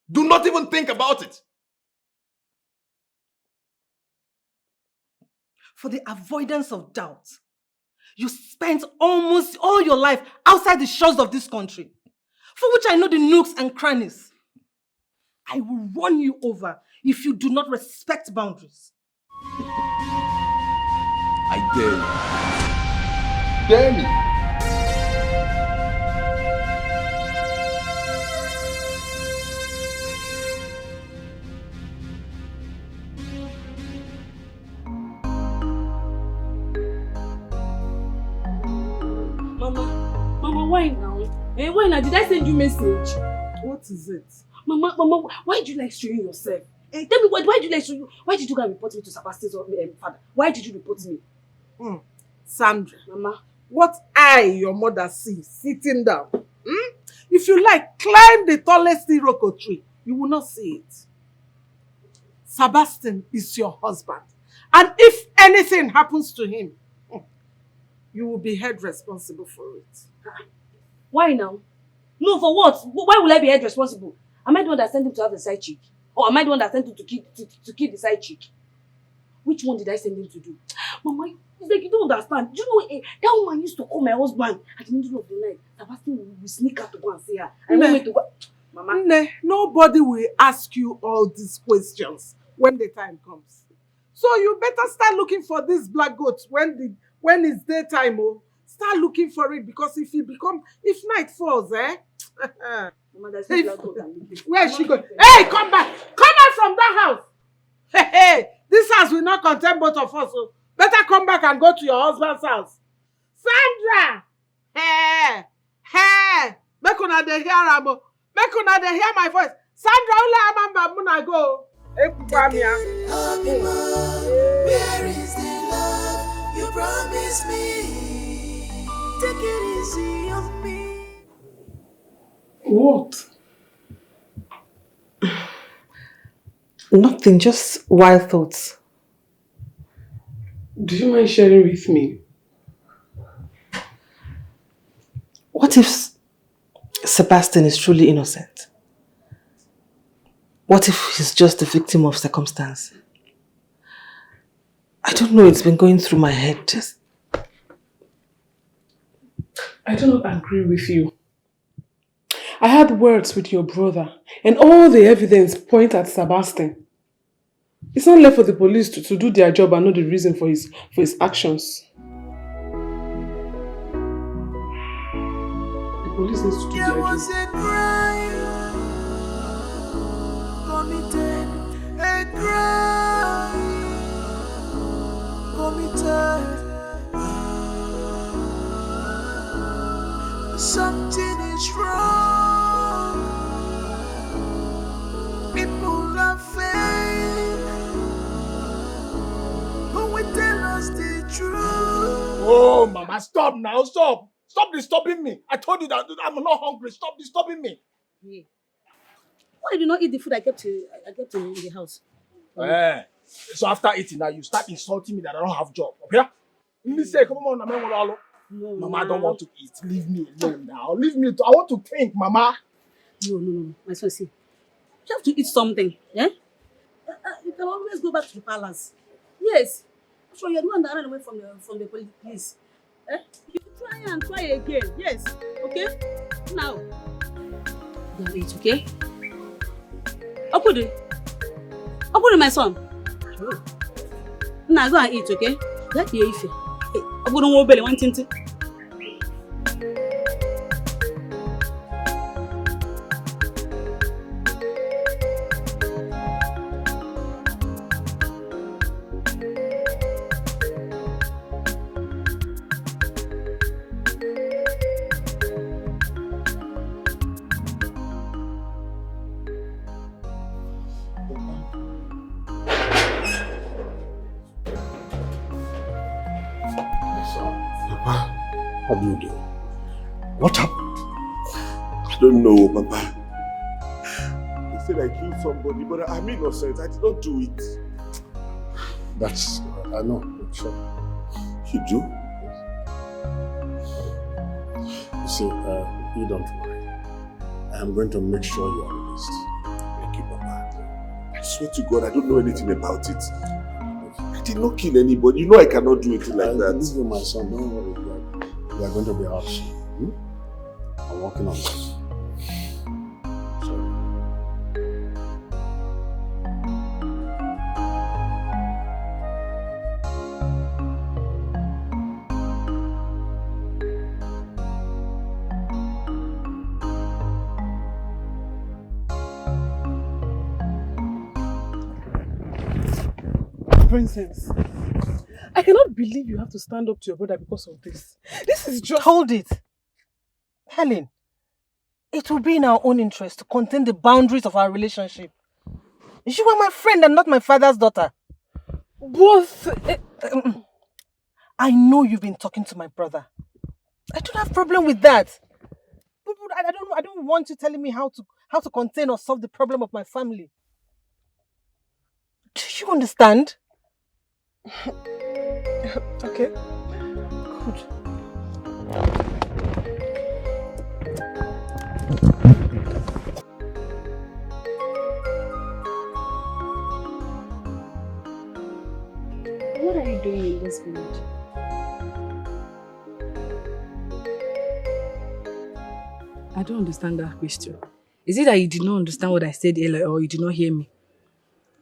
Do not even think about it. For the avoidance of doubt, you spent almost all your life outside the shores of this country, for which I know the nooks and crannies. I will run you over if you do not respect boundaries. I dare you. Dare me. Mama, why now? Why now? Did I send you a message? What is it? Mama, why do you like showing yourself? Tell me, why do you like showing? Why did you go and report me to Sebastian's father? Why did you report me? Sandra, Mama, what your mother, see sitting down. If you like, climb the tallest iroko tree. You will not see it. Sebastian is your husband. And if anything happens to him, you will be held responsible for it. Why now? No, for what? Why will I be held responsible? Am I the one that sent him to have a side chick? Or am I the one that sent him to kill the side chick? Which one did I send him to do? Mama, it's like you don't understand. You know, that woman used to call my husband at the middle of the night. Sebastian will sneak out to go and see her. I want me to go. Mama. Nobody will ask you all these questions when the time comes. So you better start looking for these black goats when it's daytime. Start looking for it, because if night falls, Mama, there's no black goat. Where is she going? Hey, come back! Come out from that house! Hey, this house will not contain both of us. So better come back and go to your husband's house. Sandra! Hey! Make una dey hear am. Make una dey hear my voice. Sandra, ule amamba muna go. Where is the love you promised me? Take it easy on me. What? Nothing, just wild thoughts. Do you mind sharing with me? What if Sebastian is truly innocent? What if he's just a victim of circumstance? I don't know, it's been going through my head. I do not agree with you. I had words with your brother, and all the evidence point at Sebastian. It's not left for the police to do their job and know the reason for his actions. The police needs to do their job. There was a crime committed, a crime committed. Something is wrong. People are fake. Who will tell us the truth? Oh, Mama, stop now, stop. Stop disturbing me. I told you that I'm not hungry. Stop disturbing me. Yeah. Why did you not eat the food I kept in the house? So after eating now, you start insulting me that I don't have job. Okay? You say, come on, Mama, I don't want to eat. Leave me alone now. Leave me. I want to think, Mama. No. My son, see. You have to eat something. Yeah? You can always go back to the palace. Yes. So you're the one that ran away from the police. Eh? You try and try again. Yes. Okay? Now. Go and eat, okay? Open it, my son. Now go and eat, okay? That be if I'm gonna go belly one tinty. How do you do? What happened? I don't know, Papa. They said I killed somebody, but I'm innocent. I did not do it. That's, I know, sure. You do? You see, you don't worry. I am going to make sure you are released. Thank you, Papa. I swear to God, I don't know anything about it. I did not kill anybody. You know I cannot do anything like that. Believe you, my son, don't worry. We are going to be out soon. I'm working on this. Princess, I cannot believe you have to stand up to your brother because of this. This is just... Hold it. Helen, it will be in our own interest to contain the boundaries of our relationship. You are my friend and not my father's daughter. Both... I know you've been talking to my brother. I don't have a problem with that. But I don't want you telling me how to contain or solve the problem of my family. Do you understand? Okay. Good. What are you doing in this village? I don't understand that question. Is it that you did not understand what I said earlier or you did not hear me?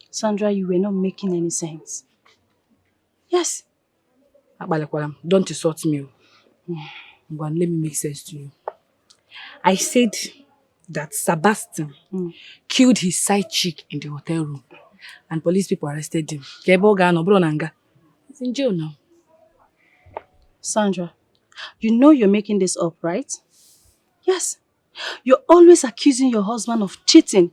Sandra, you were not making any sense. Yes. Don't insult me. Let me make sense to you. I said that Sebastian killed his side chick in the hotel room and police people arrested him. He's in jail now. Sandra, you know you're making this up, right? Yes. You're always accusing your husband of cheating.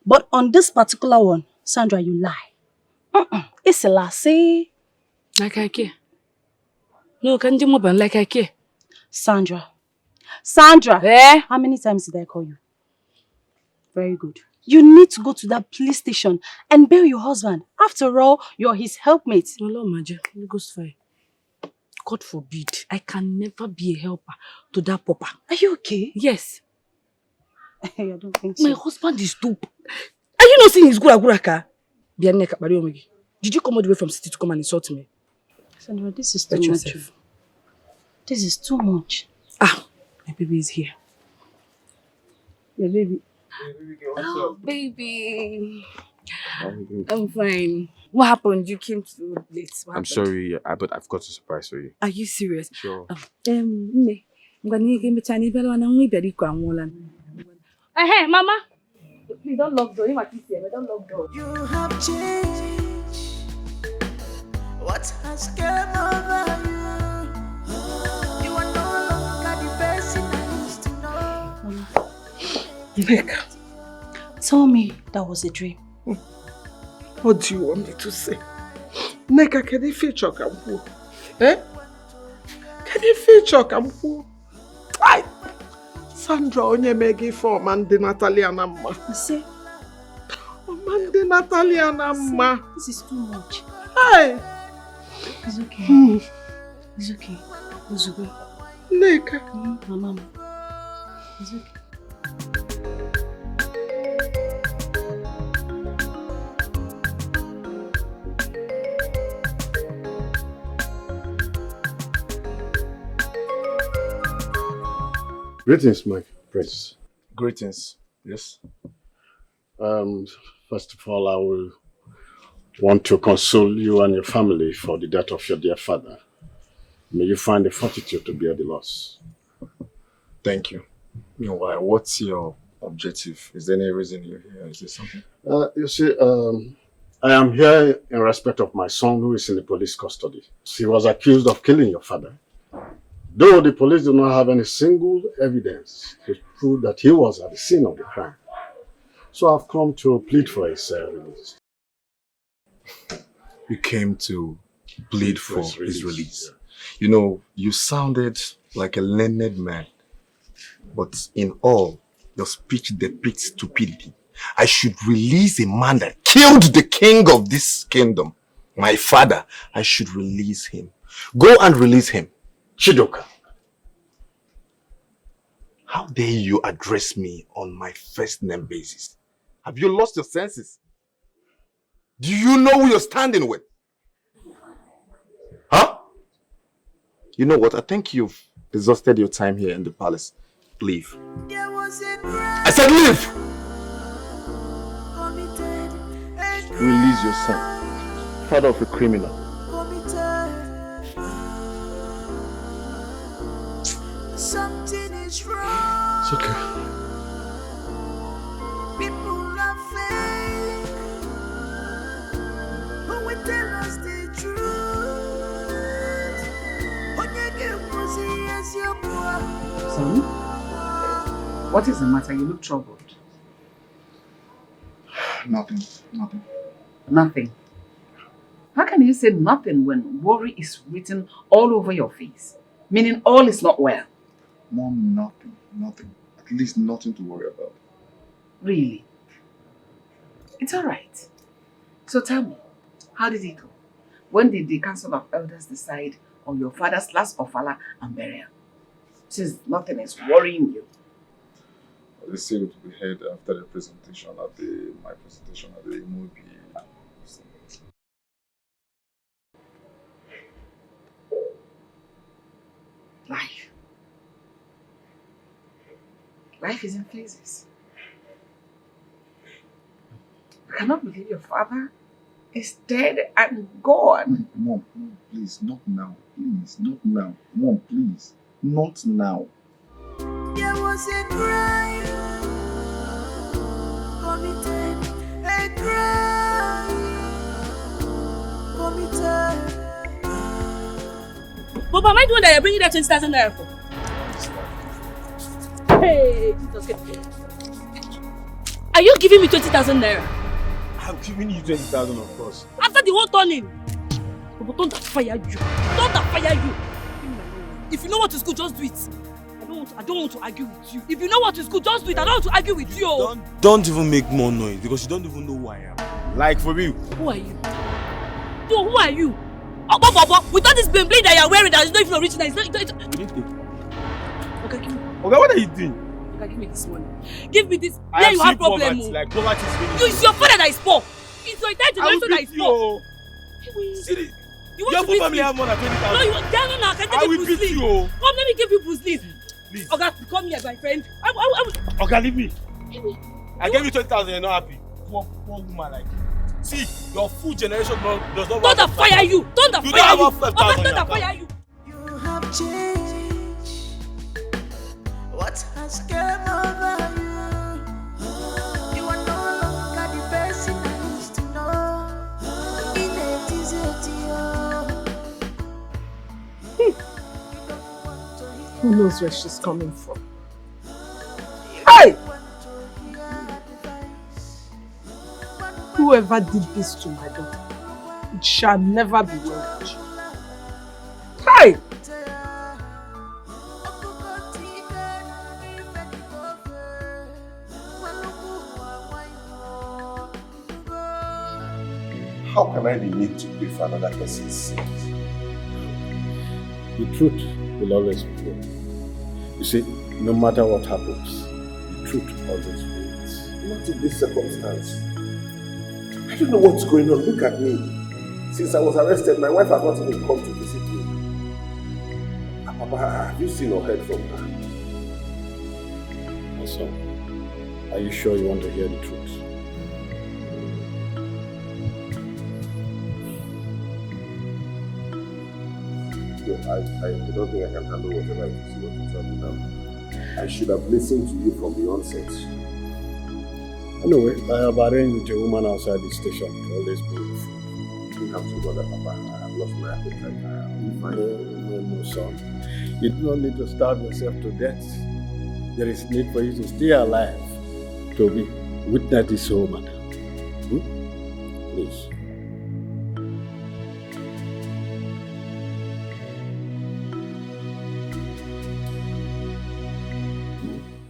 But on this particular one, Sandra, you lie. It's a lie, see? Like I care. No, can't you move on like I care? Sandra. Sandra! Eh? How many times did I call you? Very good. You need to go to that police station and bail your husband. After all, you're his helpmate. No, Maja. Goes fine. God forbid. I can never be a helper to that papa. Are you okay? Yes. I don't think so. My husband is dope. Are you not seeing his guraka? Did you come all the way from city to come and insult me? Sandra, this is too much. This is too much. Ah, my baby is here. Your baby. Hey, baby girl, what's up? Baby. I'm fine. What happened? You came too late. I'm sorry, but I've got a surprise for you. Are you serious? Sure. Hey, Mama. Please don't lock door. Don't lock door. You have changed. What has come over you? You are no longer Nneka. Tell me that was a dream. What do you want me to say? Nneka, can you feature Kampu? Eh? Can you feature Kampu? Ay! Sandra onye megi for Mandi Natalia Namma. You see? Mandi Natalia Namma. This is too much. Hey! It's okay. It's okay. It's okay. Nneka. My mama. It's okay. Greetings, my prince. Greetings. Yes. First of all, I will want to console you and your family for the death of your dear father. May you find the fortitude to bear the loss. Thank you. Meanwhile, what's your objective? Is there any reason you're here? Is there something? You see, I am here in respect of my son who is in the police custody. He was accused of killing your father. Though the police do not have any single evidence to prove that he was at the scene of the crime. So I've come to plead for his release. You came to plead for his release. You know, you sounded like a learned man, but in all, your speech depicts stupidity. I should release a man that killed the king of this kingdom. My father, I should release him. Go and release him. Chidoka, how dare you address me on my first name basis? Have you lost your senses? Do you know who you're standing with? Huh? You know what? I think you've exhausted your time here in the palace. Leave. I said leave! Release your son, father of a criminal. Something is wrong. It's okay. People are fake, but we tell us the truth. Son, what is the matter? You look troubled. Nothing. Nothing. How can you say nothing when worry is written all over your face? Meaning all is not well. Mom, nothing. At least nothing to worry about. Really? It's all right. So tell me, how did it go? When did the Council of Elders decide on your father's last ofala and burial? Since nothing is worrying you. They said it will be held after the presentation at my presentation at the movie. Life. Life is in phases. I cannot believe your father is dead and gone. Mom, please, not now. Please, not now. Mom, please, not now. There was a crime committed, a crime committed. But am I the one that you're bringing that 20,000 naira for? Hey, Jesus. Are you giving me 20,000 naira? I'm giving you 20,000, of course. After the whole turning. But don't fire you. Don't fire you. If you know what is good, just do it. I don't want to argue with you. If you know what is good, just do it. I don't want to argue with you. Don't even make more noise because you don't even know who I am. Like for real. Who are you? Yo, who are you? Oh, Bobo, with all this bling that you're wearing that is not even original. It's not. You didn't take. Okay, give me. Okay, what are you doing? Okay, give me this money. Give me this. I Yeah, you have problem. Poverty, like poverty is really. It's your father that is poor. It's your entire generation that is poor. See, you want your to beat family me? have more than 20,000. No, you want no, I can take you Bruce Lee. Come, let me give you Bruce Lee. Please. Okay, come here, my friend. Okay, leave me. I gave you 20,000, you're not happy. Poor woman like you. See, your full generation does not want to fire you. Don't fire you. Don't fire you. You have changed. What has come over you? You are no longer the person I used to know. Who knows where she's coming from? Hey! whoever did this to my daughter, it shall never be well with you. Hi! How can I be made to pay for another person's sins? The truth will always prevail. You see, no matter what happens, the truth always wins. Not in this circumstance. I don't know what's going on. Look at me. Since I was arrested, my wife has not even come to visit me. Papa, have you seen or heard from her? My son, are you sure you want to hear the truth? No, I don't think I can handle whatever it is you want to tell me now. I should have listened to you from the onset. Anyway, I have arranged with a woman outside the station to always bring you food. You have to bother, Papa. I have lost my appetite. No, son. You do not need to starve yourself to death. There is need for you to stay alive to be witness this whole matter. Please.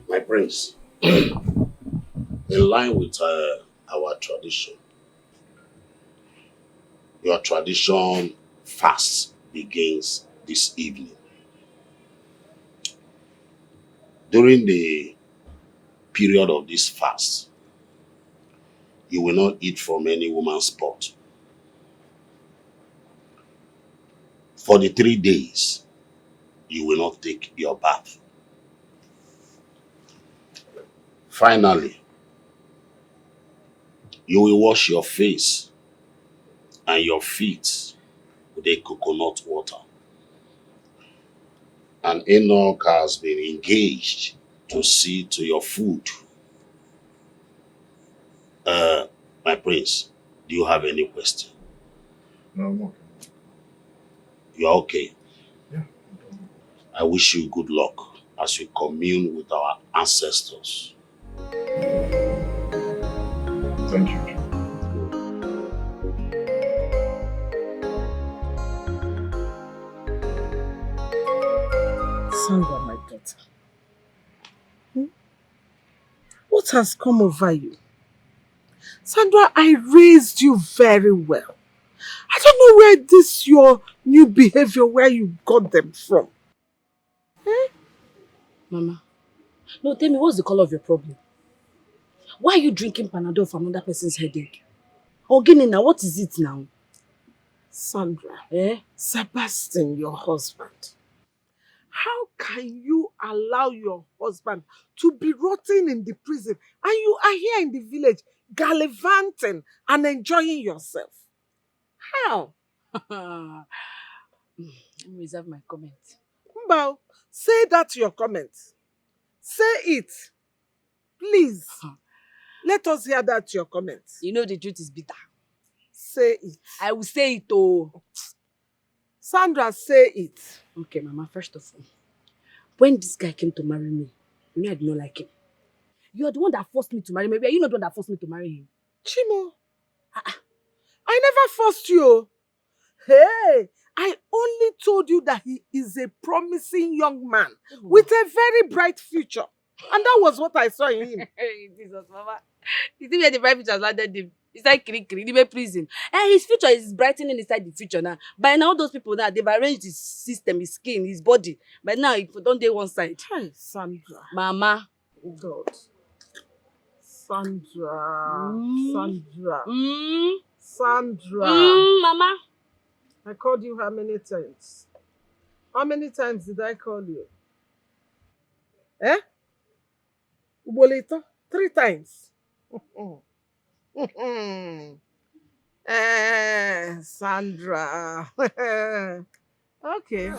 My prince, in line with our tradition, your tradition fast begins this evening. During the period of this fast, you will not eat from any woman's pot. For the 3 days, you will not take your bath. Finally, you will wash your face and your feet with a coconut water. And Enoch has been engaged to see to your food. My prince, do you have any question? No, I'm okay. You're okay? Yeah. I wish you good luck as you commune with our ancestors. Thank you. Sandra, my daughter. What has come over you? Sandra, I raised you very well. I don't know where this your new behavior, where you got them from. Mama, no, tell me, what's the color of your problem? Why are you drinking Panadol for another person's headache? Ogini, now, what is it now? Sandra, Sebastian, your husband. How can you allow your husband to be rotting in the prison and you are here in the village gallivanting and enjoying yourself? How? Let me reserve my comment. Mbao, say that your comment. Say it. Please. Let us hear that your comment. You know the truth is bitter. Say it. I will say it, oh. Sandra, say it. Okay, Mama, first of all, when this guy came to marry me, you know I did not like him. You are the one that forced me to marry him. Maybe are you not the one that forced me to marry him? Chimo, I never forced you. Hey, I only told you that he is a promising young man with a very bright future. And that was what I saw in him. Hey, Jesus, Mama. You see where the bright future has landed him? It's like Kiri prison. And his future is brightening inside the future now. By now, those people now, they've arranged his system, his skin, his body. But now, if we don't do one side. Hey, Sandra. Mama. God. Sandra. Sandra. Sandra. Mama. I called you how many times? How many times did I call you? Ubolito? 3 times. Sandra. Okay.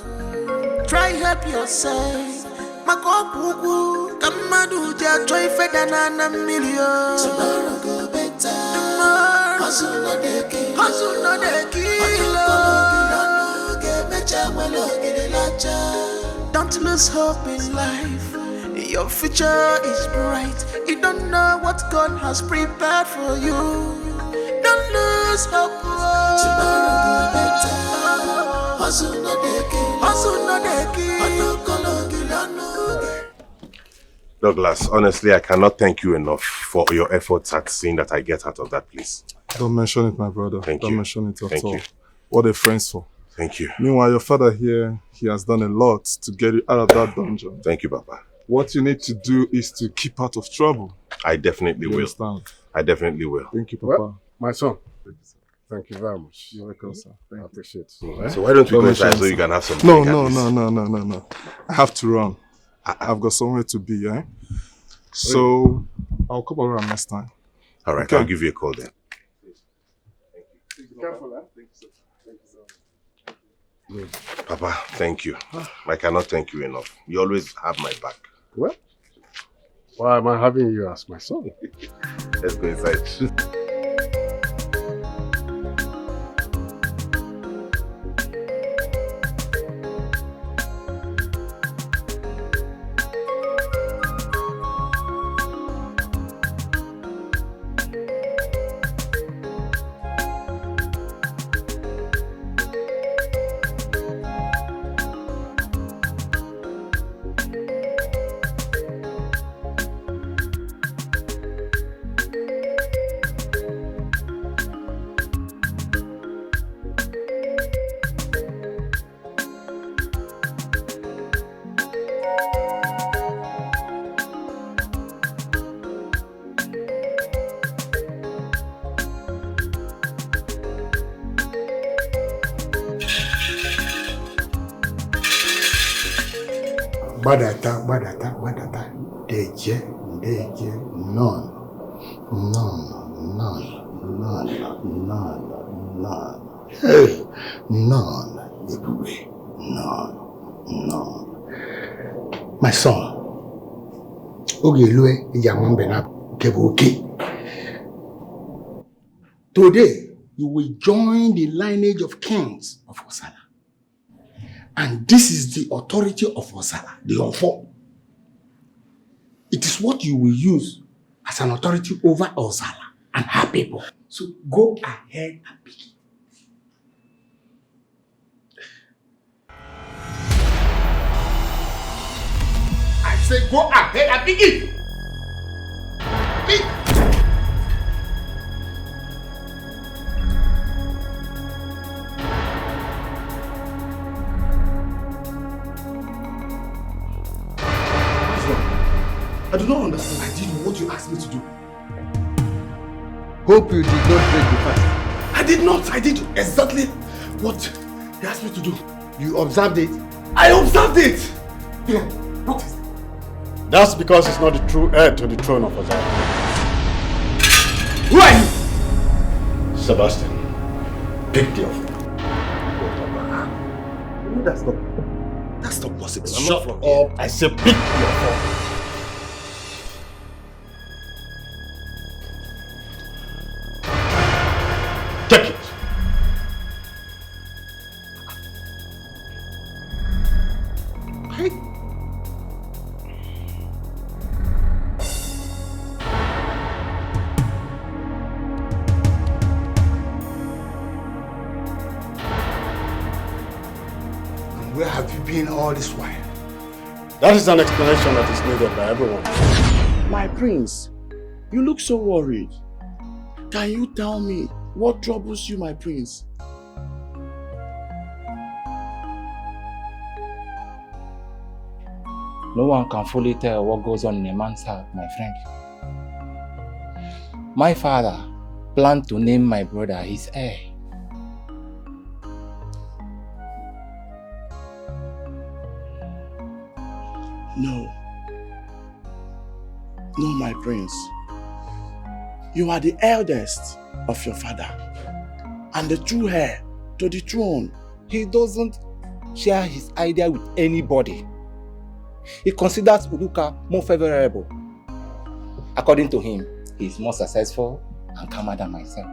Try help yourself. Makopuku kamaduja try fedana na million. Tomorrow go better. Tomorrow hustle no deki. Hustle no deki. Don't lose hope in life. Your future is bright. You don't know what God has prepared for you. don't lose hope. Tomorrow go better. Hustle no dey kill. Hustle no dey kill. Douglas, honestly, I cannot thank you enough for your efforts at seeing that I get out of that place. Don't mention it, my brother. Thank Don't you. mention it at Thank all. you. What are friends for? Thank you. Meanwhile, your father here, he has done a lot to get you out of that dungeon. Thank you, Papa. What you need to do is to keep out of trouble. I definitely will. Understand? I definitely will. Thank you, Papa. Well, my son, thank you very much. You're welcome, sir. I appreciate it. So why don't we go inside so you can have some No, drink at no, least? no. I have to run. I've got somewhere to be, eh? So, I'll come around next time. All right, Okay. I'll give you a call then. Be careful, eh? Thank you, sir. Papa, thank you. I cannot thank you enough. You always have my back. Well, why am I having you as my son? Let's go inside. Badata, Deje, none. Hey, none, Ebube, none. My son, Ogelue Yamambena Kebuki. Today, you will join the lineage of kings of Osala. And this is the authority of Osala, the Ofo. It is what you will use as an authority over Osala and her people. So go ahead and begin. I say go ahead and begin. I do not understand. I did what you asked me to do. Hope you did not break the fast. I did not. I did exactly what he asked me to do. You observed it? I observed it! What is it? That's because he's not the true heir to the throne of Osala. Who are you? Sebastian, pick the offer. No, that's not possible. Shut up. I say pick the offer. Take it. And where have you been all this while? That is an explanation that is needed by everyone. My prince, you look so worried. Can you tell me what troubles you, my prince? No one can fully tell what goes on in a man's heart, my friend. My father planned to name my brother his heir. No. No, my prince. You are the eldest of your father and the true heir to the throne. He doesn't share his idea with anybody. He considers Uduka more favorable. According to him, he is more successful and calmer than myself.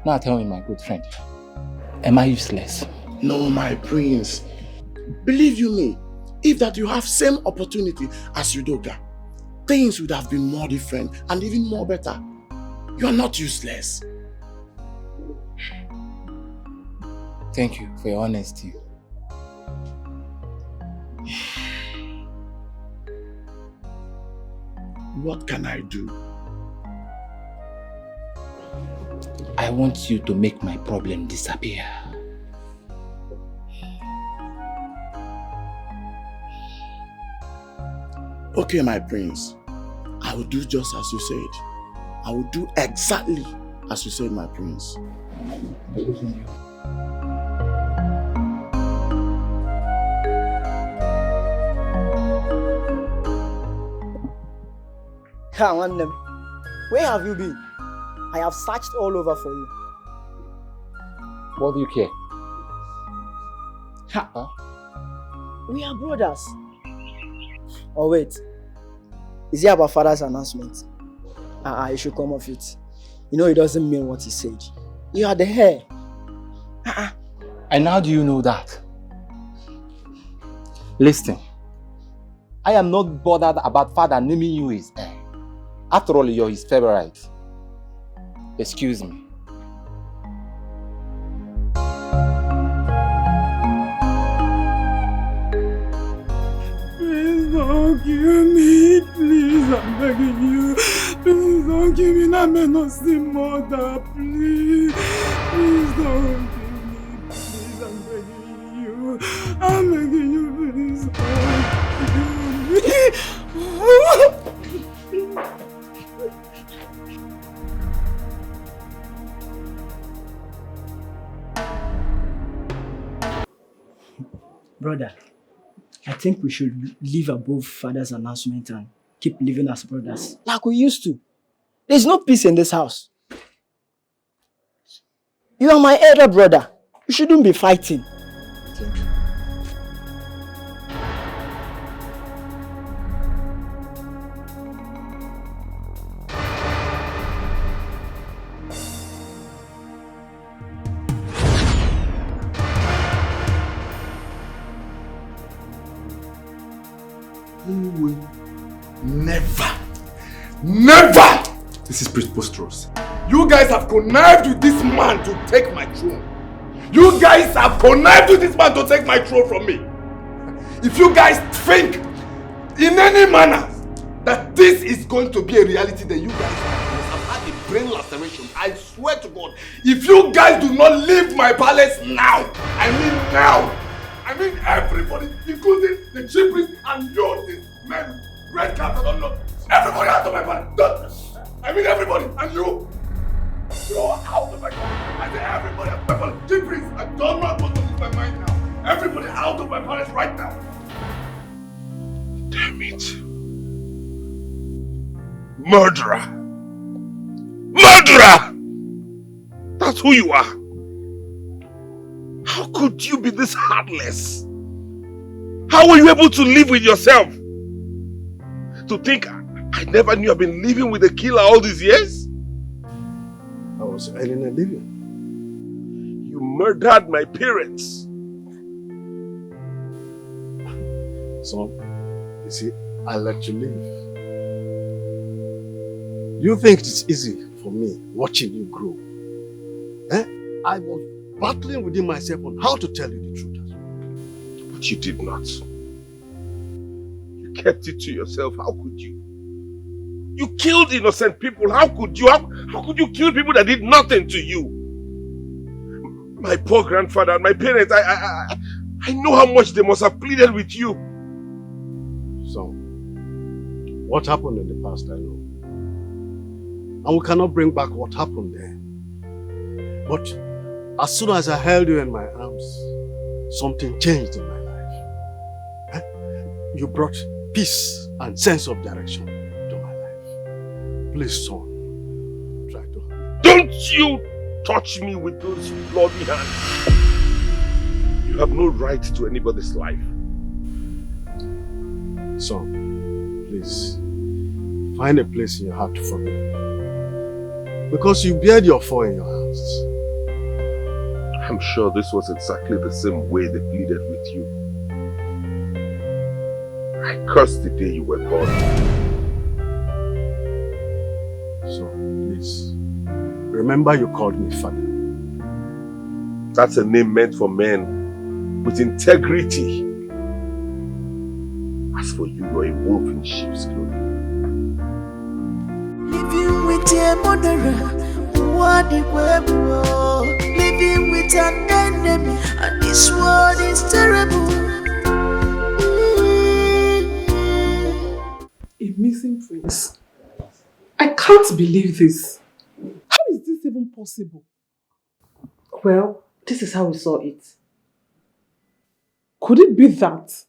Now tell me, my good friend, am I useless? No, my prince. Believe you me, if that you have same opportunity as Chidoka, things would have been more different and even more better. You are not useless. Thank you for your honesty. What can I do? I want you to make my problem disappear. Okay, my prince. I will do just as you said. I will do exactly as you said, my prince. Ha, one them. Where have you been? I have searched all over for you. What do you care? Ha. We are brothers. Oh wait. Is it about father's announcement? You should come off it. You know it doesn't mean what he said. You are the heir. And how do you know that? Listen. I am not bothered about father naming you his heir. After all, you're his favorite. Excuse me. Please don't kill me, please, I'm begging you. Please don't kill me, I may not see mother, please. Please don't kill me, please, I'm begging you. I'm begging you, please don't kill me. Brother, I think we should live above father's announcement and keep living as brothers, like we used to. There's no peace in this house. You are my elder brother. You shouldn't be fighting. Never! This is preposterous. You guys have connived with this man to take my throne. You guys have connived with this man to take my throne from me. If you guys think in any manner that this is going to be a reality, then you guys must have had a brain laceration. I swear to God, if you guys do not leave my palace now, I mean everybody, including the chief priest and you, these men, red caps, I don't know, everybody out of my palace. I mean everybody, and you. You're out of my palace. I say everybody out of my palace. Chief priest, I don't know what to lose my mind now. Everybody out of my palace right now. Damn it. Murderer! Murderer! That's who you are. How could you be this heartless? How were you able to live with yourself? To think I never knew I've been living with a killer all these years? I was earning a living. You murdered my parents. Son, you see, I let you live. You think it's easy for me watching you grow? I was battling within myself on how to tell you the truth. But you did not. You kept it to yourself. How could you? You killed innocent people. How could you? How could you kill people that did nothing to you? My poor grandfather and my parents, I know how much they must have pleaded with you. So, what happened in the past, I know. And we cannot bring back what happened there. But as soon as I held you in my arms, something changed in my life. You brought peace and sense of direction to my life. Please, son, try to help me. Don't you touch me with those bloody hands. You have no right to anybody's life. Son, please, find a place in your heart to forgive me. Because you bared your fall in your hands. I'm sure this was exactly the same way they pleaded with you. I cursed the day you were born. So, please, Remember you called me father. That's a name meant for men with integrity. As for you, you're a wolf in sheep's clothing. Living with a murderer, what the world. Living with an enemy, and this world is terrible. A missing prince. I can't believe this. How is this even possible? Well, this is how we saw it. Could it be that?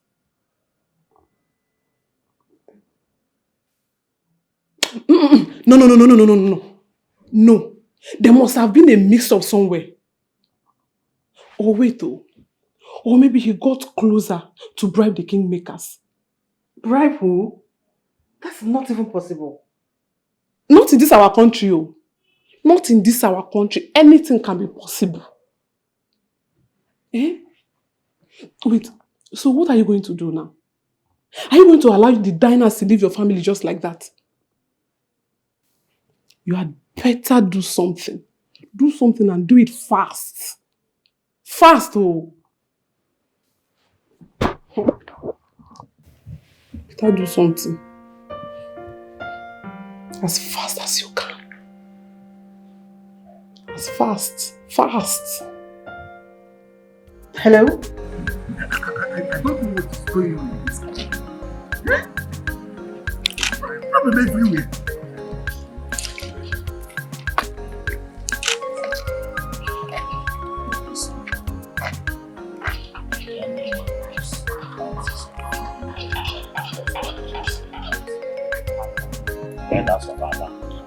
No. No. There must have been a mix-up somewhere. Or wait though. Or maybe he got closer to bribe the kingmakers. Bribe who? That's not even possible. Not in this our country, oh. Not in this our country. Anything can be possible. Eh? Wait, so what are you going to do now? Are you going to allow the diners to leave your family just like that? You had better do something. Do something and do it fast. Fast, oh. Better do something. As fast as you can. As fast. Fast. Hello? I don't know what is going on in this country. Problem everywhere.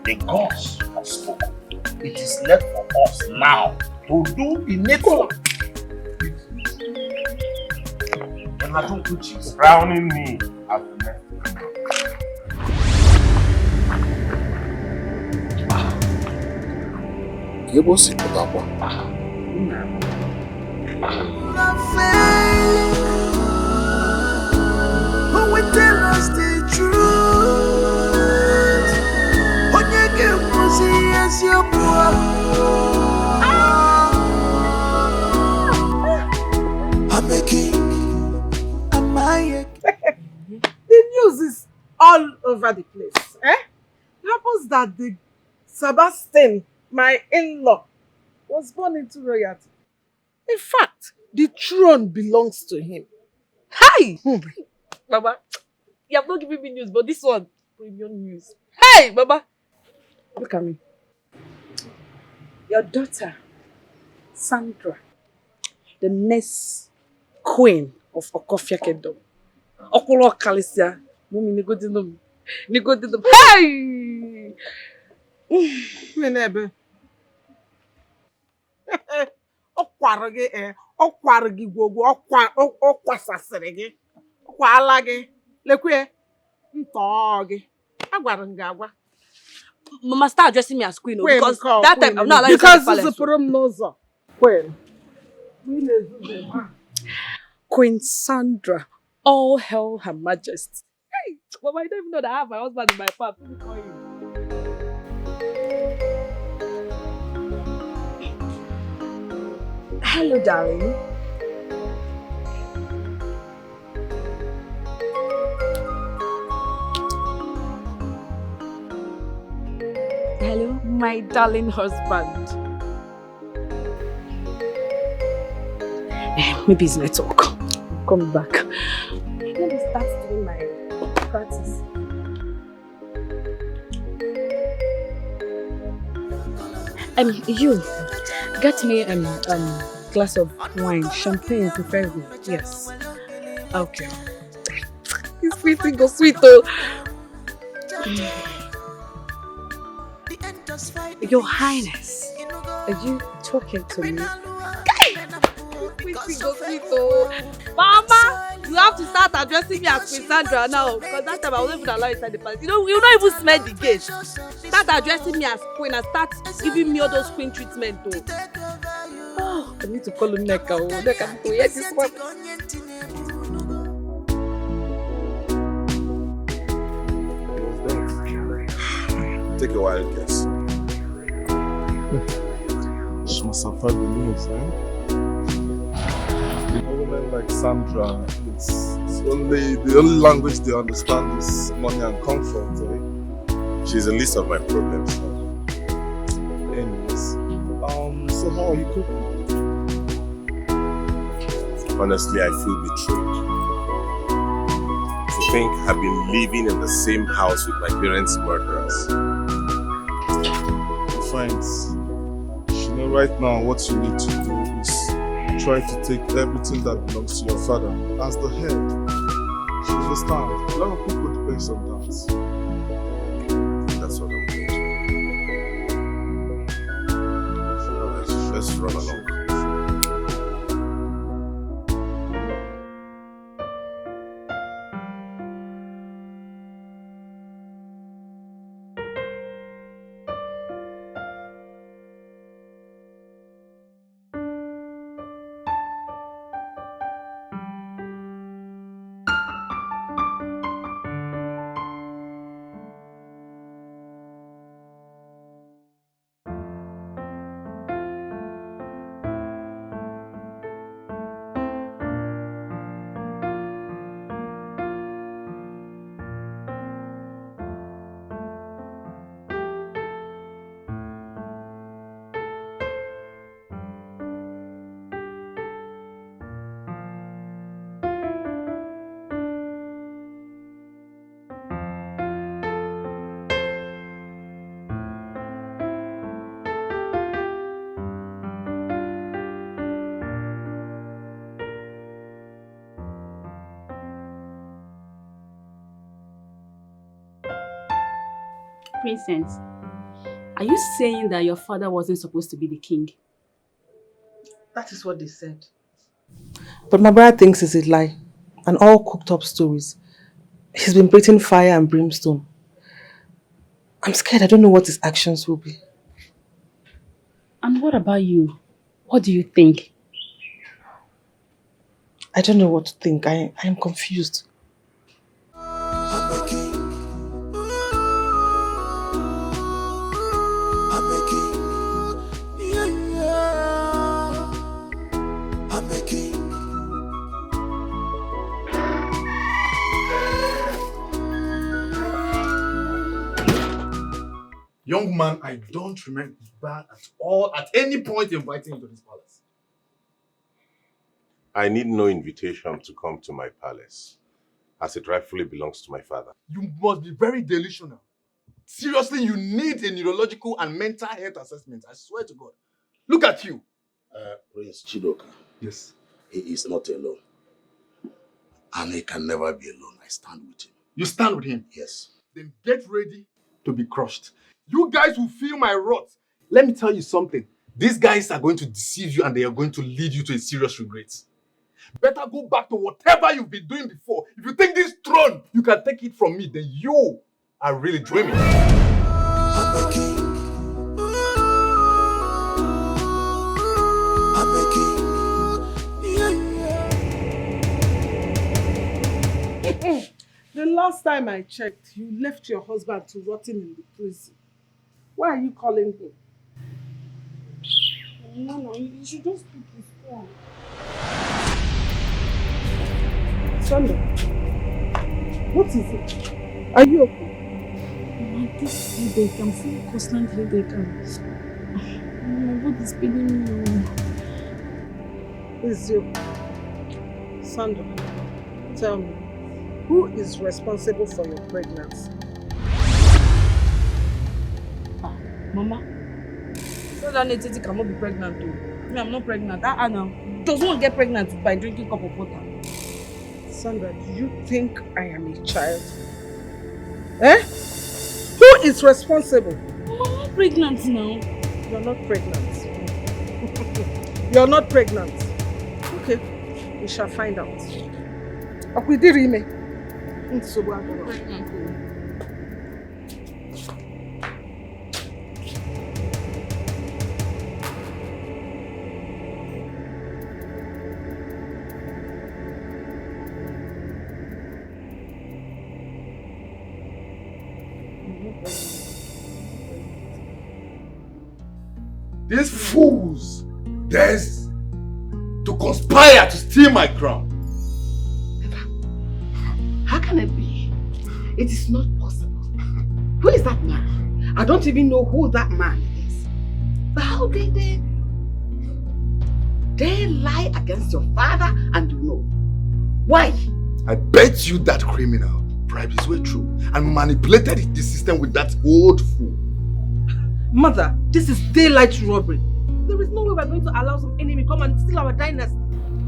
The gods have spoken. It is left for us now to do the needful. Uche is crowning me as the next Who will tell us the truth? I'm a king. Am I a king? The news is all over the place. It happens that the Sebastian, my in-law, was born into royalty. In fact, the throne belongs to him. Hi! Baba, you have not given me news, but this one, premium news. Hey, Baba! Look at me. Your daughter, Sandra, the next queen of Okofia Kingdom. Okolo Kalisia. Mumi nigodinum. Hey! Menebe. Okwara gị gwogwo, ọkwasasịrị gị, ọkwala gị, lekwe ntọọ gị. Agwara m gị agwa. Mama, start addressing me as queen, because that time I'm not allowed because to say the palace. Queen. Queen Sandra, all hail her majesty. Hey, Mama, I don't even know that I have my husband in my past. Let me call him. Hello, darling. Hello, my darling husband. Maybe it's network. I'm coming back. Let me start doing my practice. You get me glass of wine, champagne preferably. Yes. Okay. It's sweet, go sweet though. Your Highness, are you talking to me? Mama, you have to start addressing me as Queen Sandra now, because that time I wasn't even allowed inside the palace. You don't even smell the gate. Start addressing me as queen and start giving me all those queen treatment though. Oh, I need to call him Neka. Neka, yes, this one. Take a wild guess. She must have heard the news, eh? A woman like Sandra, the only language they understand is money and comfort, eh? She's the least of my problems. Anyways, so how are you coping? Honestly, I feel betrayed. To think I've been living in the same house with my parents' murderers. Friends, you know, right now what you need to do is try to take everything that belongs to your father as the head. You understand? A lot of people depend on that. That's what I'm doing. Let's run along. Princess, are you saying that your father wasn't supposed to be the king? That is what they said. But my brother thinks it's a lie and all cooked up stories. He's been breathing fire and brimstone. I'm scared. I don't know what his actions will be. And what about you? What do you think? I don't know what to think. I am confused. Young man, I don't remember at all at any point inviting you to this palace. I need no invitation to come to my palace, as it rightfully belongs to my father. You must be very delusional. Seriously, you need a neurological and mental health assessment. I swear to God. Look at you. Prince Chidoka. Yes. He is not alone. And he can never be alone. I stand with him. You stand with him? Yes. Then get ready to be crushed. You guys will feel my wrath. Let me tell you something. These guys are going to deceive you and they are going to lead you to a serious regret. Better go back to whatever you've been doing before. If you think this throne, you can take it from me, then you are really dreaming. The last time I checked, you left your husband to rot in the prison. Why are you calling him? Mama, you should just pick his phone. Sandra, what is it? Are you okay? Mama, this headache, I'm feeling constant headache. My body's paining me. It's you. Sandra, tell me, who is responsible for your pregnancy? Mama, so that Netiti cannot be pregnant too. Me, I'm not pregnant. Now. Does one get pregnant by drinking a cup of water? Sandra, do you think I am a child? Eh? Who is responsible? Mama, I'm not pregnant now. You're not pregnant. You're not pregnant. Okay, we shall find out. Akwidirime. These fools dares to conspire to steal my crown. How can it be? It is not possible. Who is that man? I don't even know who that man is. But how did they lie against your father and you know? Why? I bet you that criminal bribed his way through and manipulated the system with that old fool. Mother, this is daylight robbery. There is no way we're going to allow some enemy come and steal our dynasty.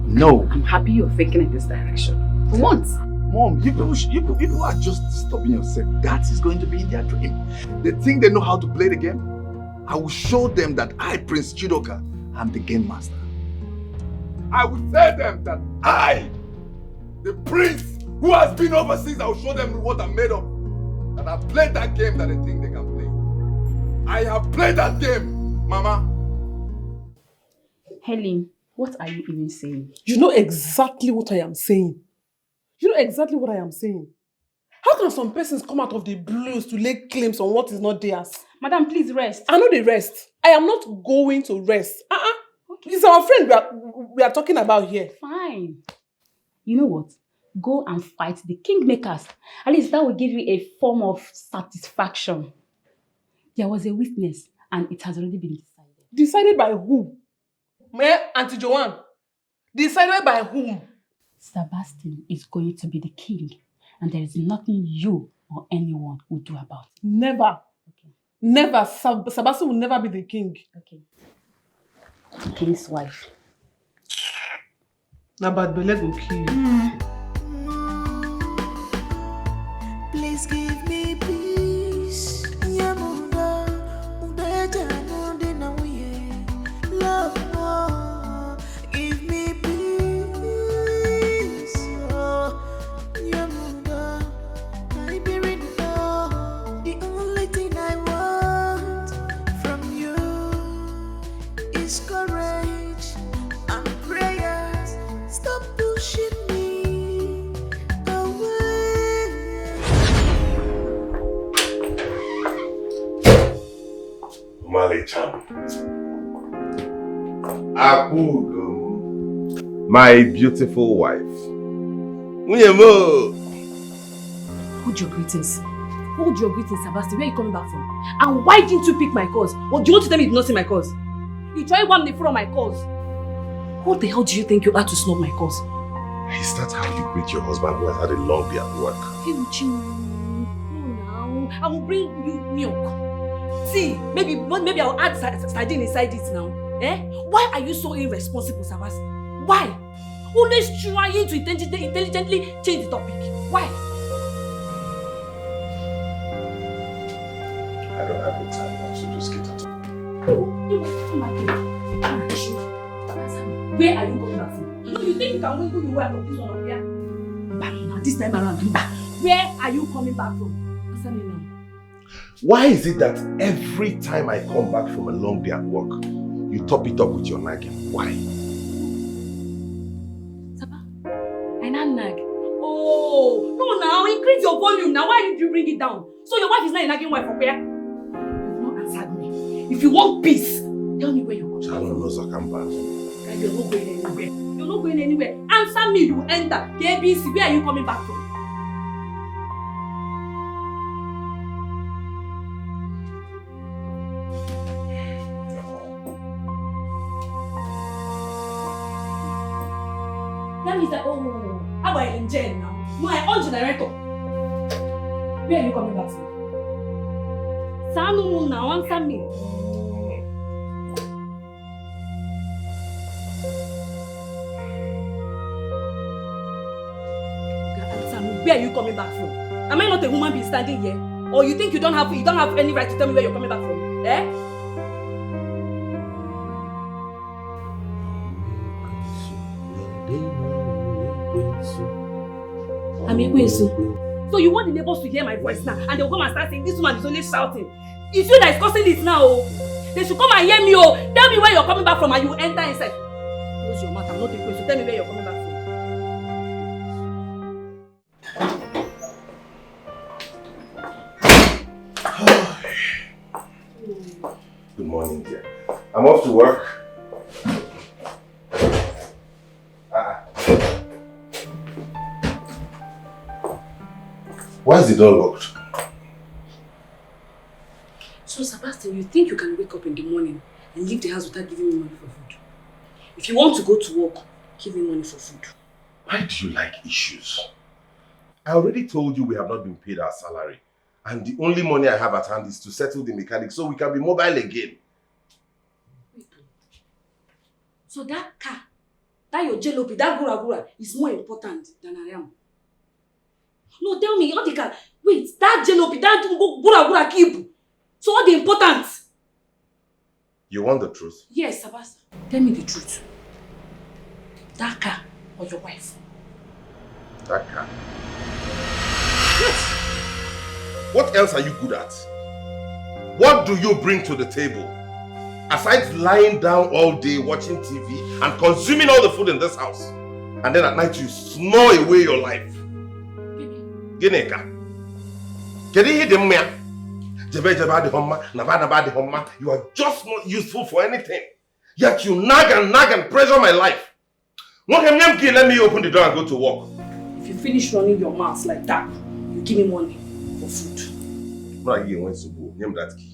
No. I'm happy you're thinking in this direction. For once. Mom, you people are just disturbing yourself. That is going to be in their dream. They think they know how to play the game. I will show them that I, Prince Chidoka, am the game master. I will tell them that I, the prince who has been overseas, I will show them what I'm made of. That I've played that game that they think they can play. I have played that game, Mama. Helen, what are you even saying? You know exactly what I am saying. You know exactly what I am saying. How can some persons come out of the blues to lay claims on what is not theirs? Madam, please rest. I know they rest. I am not going to rest. Okay. It's our friend we are talking about here. Fine. You know what? Go and fight the kingmakers. At least that will give you a form of satisfaction. There was a witness and it has already been decided. Decided by who? Auntie Joanne. Decided by whom? Sebastian is going to be the king, and there is nothing you or anyone will do about it. Never. Okay. Never. Sebastian will never be the king. Okay. King's wife. Now, but Bele will kill you. Please give me peace. Love, give me peace. The only thing I want from you is courage and prayers. Stop pushing me away. Malicham. Apugo. My beautiful wife. Munyemo. Hold your greetings. Hold your greetings, Sebastian. Where are you coming back from? And why didn't you pick my calls? Or do you want to tell me you did not see my calls? You tried one day from my calls. What the hell do you think you are to snub my calls? Is that how you greet your husband who has had a long day at work? Hey, Uche. No, now. I will bring you milk. See, maybe I'll add sardine inside it now. Eh? Why are you so irresponsible, Sebastian? Why? Always trying to intelligently change the topic. Why? I don't have the time now, so just get out. Where are you coming back from? No, you think you can win who you were from this one up here? But now, this time around, where are you coming back from? Answer me now. Why is it that every time I come back from a long day at work, you top it up with your nagging? Why? Saba, I not nag. Oh, no now, increase your volume now. Why did you bring it down? So your wife is not a nagging wife, okay? You've not answered me. If you want peace, tell me where you're going. I don't know, Zakamba. You're not going anywhere. You're not going anywhere. Answer me, you enter. KBC, where are you coming back from? That means that, oh, how about in jail now? My own generator. Where are you coming back from? Sanu now, answer me. Where are you coming back from? Am I not a woman being standing here? Or you think you don't have any right to tell me where you're coming back from? Eh? So you want the neighbors to hear my voice now and they'll come and start saying this woman is only shouting. It's you that is causing this now. Oh. They should come and hear me. Oh. Tell me where you're coming back from and you enter inside. Close your mouth, I'm not a queen, so tell me where you're coming back from. Good morning, dear. I'm off off to work. Why is the door locked? So Sebastian, you think you can wake up in the morning and leave the house without giving me money for food? If you want to go to work, give me money for food. Why do you like issues? I already told you we have not been paid our salary. And the only money I have at hand is to settle the mechanic so we can be mobile again. Wait. So that car, that your jalopy, that gura is more important than I am. No, tell me, all the car. Wait, that jalopy, that gura keep. So what the importance? You want the truth? Yes, Sebastian. Tell me the truth. That car or your wife? That car. Yes. What else are you good at? What do you bring to the table? Aside lying down all day watching TV and consuming all the food in this house. And then at night you snore away your life. Gineka. You are just not useful for anything. Yet you nag and pressure my life. Let me open the door and go to work. If you finish running your mouth like that, you give me money for food. Name that key.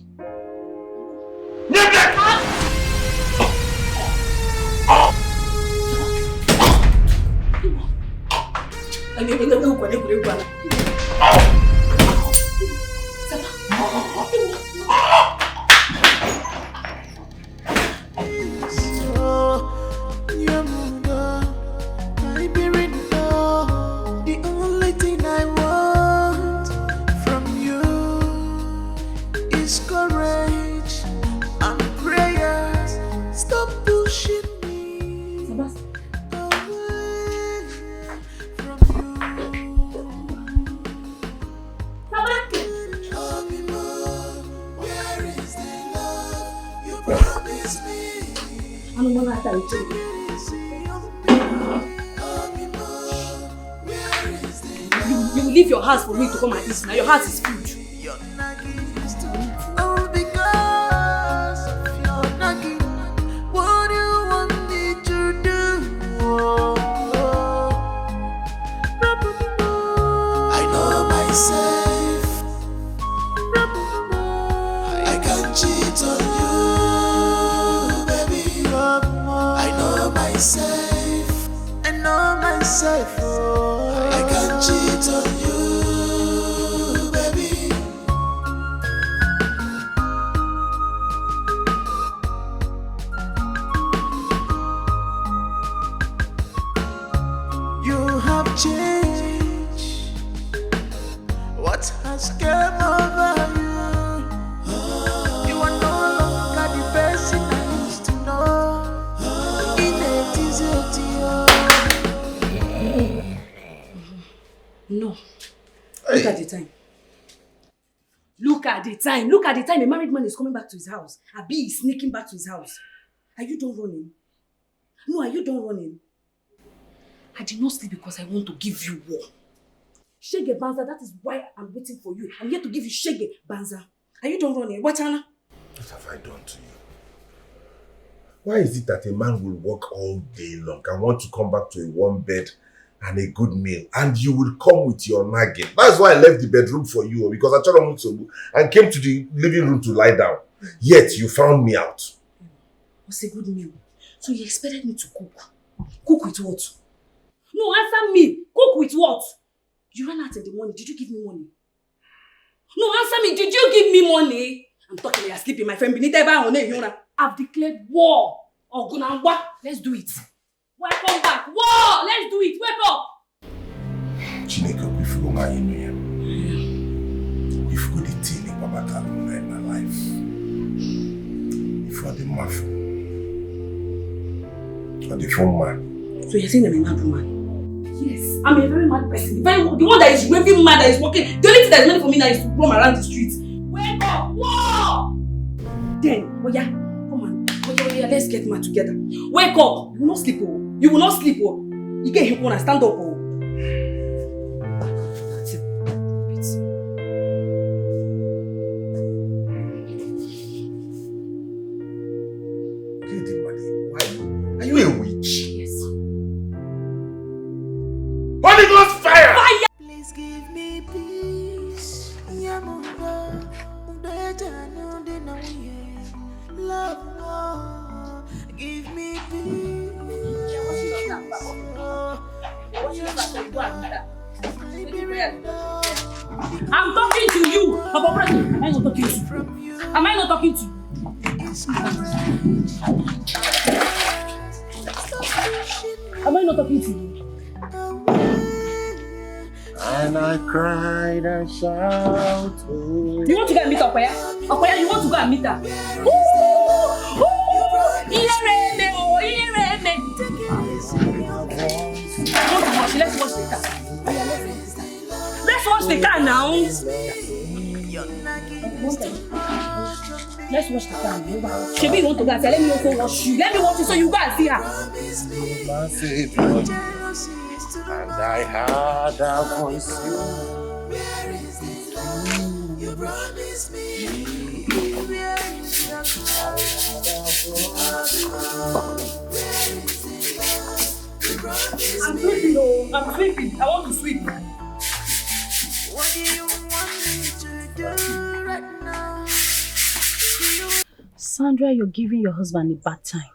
The only thing I want from you is courage and prayers. Stop pushing me away from you. Tell me more, where is the love you promised me? I don't know how to tell you. You will leave your house for me to come and eat now. Your house is food. All because of your nagging. What do you want me to do? I know myself. I can't cheat on you, baby. I know myself. I know myself. I can't cheat on you, baby. You have changed. What has come over you? You are no longer the person I used to know. No. Look at the time. Look at the time. Look at the time. A married man is coming back to his house. Abi is sneaking back to his house. Are you done running? No, are you done running? I did not sleep because I want to give you war. Shege Banza, that is why I'm waiting for you. I'm here to give you Shege Banza. Are you done running? What, Anna? What have I done to you? Why is it that a man will work all day long and want to come back to a warm bed and a good meal, and you will come with your nagging? That's why I left the bedroom for you, because I tried to and came to the living room to lie down. Yet you found me out. What's a good meal? So you expected me to cook? Cook with what? No, answer me. Cook with what? You ran out in the morning. Did you give me money? No, answer me. Did you give me money? I'm talking like you're sleeping, my friend. I've declared war. Let's do it. Welcome back. War! Let's do it. Wake up! Chineke, if you go my email, if you go the tea, Baba Kaluna in my life, if you are the mafia, or the phone man. So you're saying I'm a mad woman? Yes, I'm a very mad person. The one that is raving mad, that is walking. The only thing that is meant for me now is to roam around the streets. Wake up! War! Then, oh yeah, come on. Oh yeah, let's get mad together. Wake up! You will not sleep, oh. You will not sleep, oh. You get him, stand up, oh. That's it. I'm talking to you. Am I not talking to you? Am I not talking to you? Am I not talking to you? And I cried and shouted. You want to go and meet Okoya? Okoya, you want to go and meet her? Let's watch the car. Let's watch the car now. Let's watch the car now. Shebi, you want to go and say, let me also watch you. Let me watch you so you go and see her. And I heard a voice. You promised me. I'm sleeping, oh. I'm sleeping. I want to sleep. What do you want me to do right now? Sandra, you're giving your husband a bad time.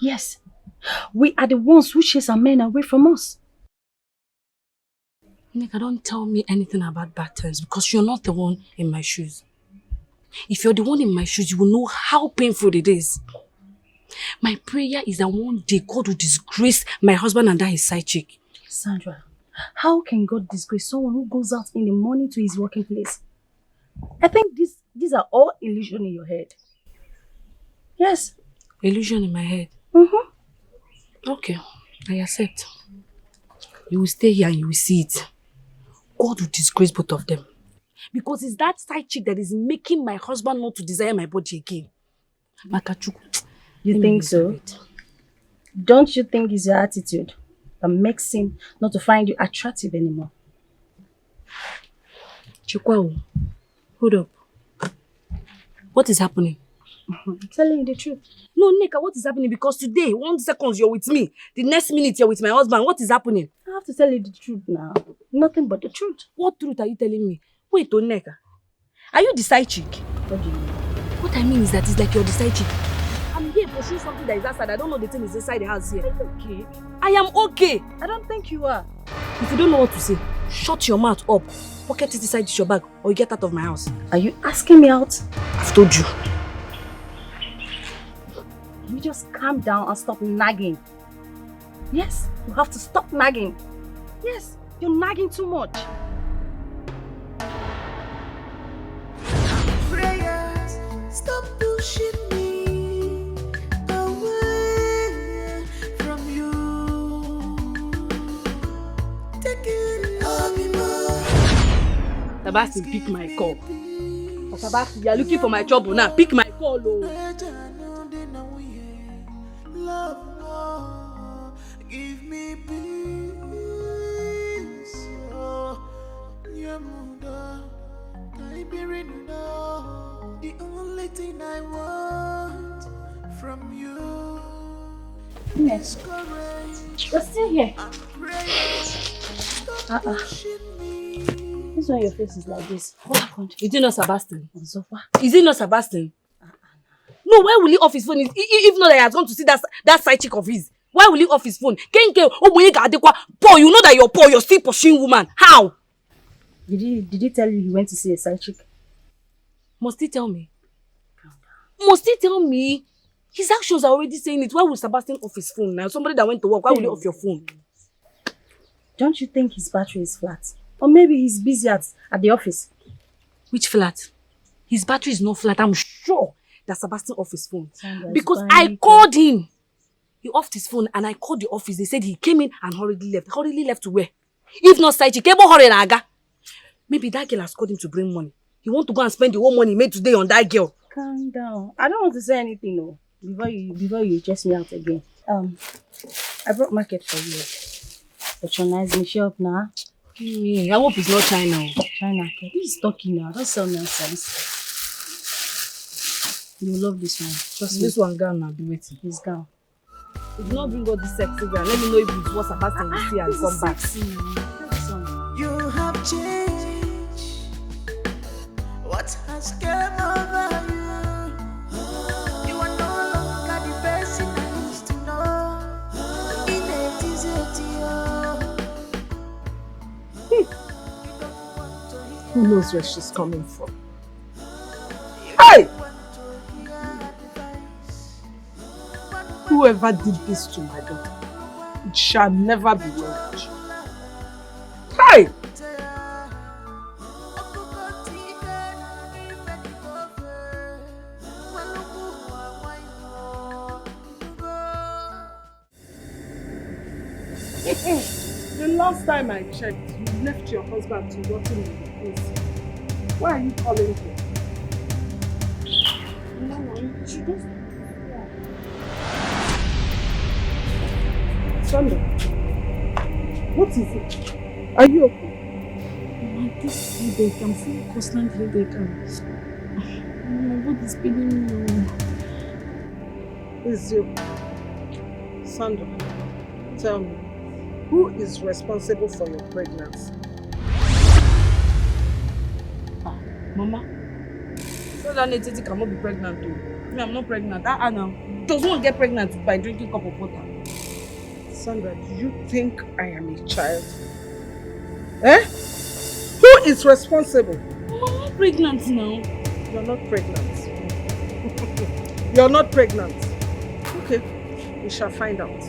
Yes. We are the ones who chase our men away from us. Nika, don't tell me anything about bad times because you're not the one in my shoes. If you're the one in my shoes, you will know how painful it is. My prayer is that one day God will disgrace my husband and that his side chick. Sandra, how can God disgrace someone who goes out in the morning to his working place? I think these are all illusion in your head. Yes. Illusion in my head? Mm-hmm. Okay, I accept. You will stay here and you will see it. God will disgrace both of them. Because it's that side chick that is making my husband not to desire my body again. Makachuku. You think so? Don't you think it's your attitude that makes him not to find you attractive anymore? Chikwawu, hold up. What is happening? I'm telling you the truth. No, Nika, what is happening? Because today, 1 second you're with me. The next minute you're with my husband. What is happening? I have to tell you the truth now. Nothing but the truth. What truth are you telling me? Wait, Nika. Are you the side chick? What do you mean? What I mean is that it's like you're the side chick. I'm here pursuing something that is outside. I don't know the thing is inside the house here. Are you okay? I am okay. I don't think you are. If you don't know what to say, shut your mouth up. Pocket it inside your bag or you get out of my house. Are you asking me out? I've told you. You just calm down and stop nagging. Yes, you have to stop nagging. Yes, you're nagging too much. Prayers, stop pushing me away from you. Take it, love me more. Sebastian, pick my call. Sebastian, you are looking for my trouble now. Pick my call, oh. Love, give me peace. Oh, the only thing I want from you. Yes. You're still here. This is why your face is like this. What happened? Is it not Sebastian? Is it not Sebastian? No, why will he off his phone? If not that he has gone to see that side chick of his. Why will he off his phone? Poor, you know that you're poor, you're still pursuing woman. How? Did he tell you he went to see a side chick? Must he tell me? Must he tell me? His actions are already saying it. Why will Sebastian off his phone now? Somebody that went to work, why will he off your phone? Don't you think his battery is flat? Or maybe he's busy at the office? Which flat? His battery is not flat, I'm sure that Sebastian off his phone. Because I called him. He offed his phone and I called the office. They said he came in and hurriedly left. Hurriedly left to where? If not side chick, maybe that girl has called him to bring money. He want to go and spend the whole money he made today on that girl. Calm down. I don't want to say anything, no. Before you chase me out again. I brought market for you. Patronize me shop now. I hope it's not China. China. This is talking now. Don't sell nonsense. You love this one. Trust This me. one gown now, be waiting. This gown. If you not bring all this sexy girl, let me know if it's what Sebastian will see and come back. You have changed. What has come over you? You are no longer the person I used to know. Who knows where she's coming from? Hey! Whoever did this to my daughter, it shall never be Leonard. Hey! The last time I checked, you left your husband to rot in the place. Why are you calling him? No, she just... Sandra, what is it? Are you okay? Mama, this headache, I'm feeling constant headache. My body's paining me. Is you? Sandra, tell me, who is responsible for your pregnancy? Mama, so that Netiti cannot be pregnant too. Me, I'm not pregnant. Now. Does one get pregnant by drinking a cup of water? Sandra, do you think I am a child? Eh? Who is responsible? Mama, I'm not pregnant now. You're not pregnant. You're not pregnant. Okay, we shall find out.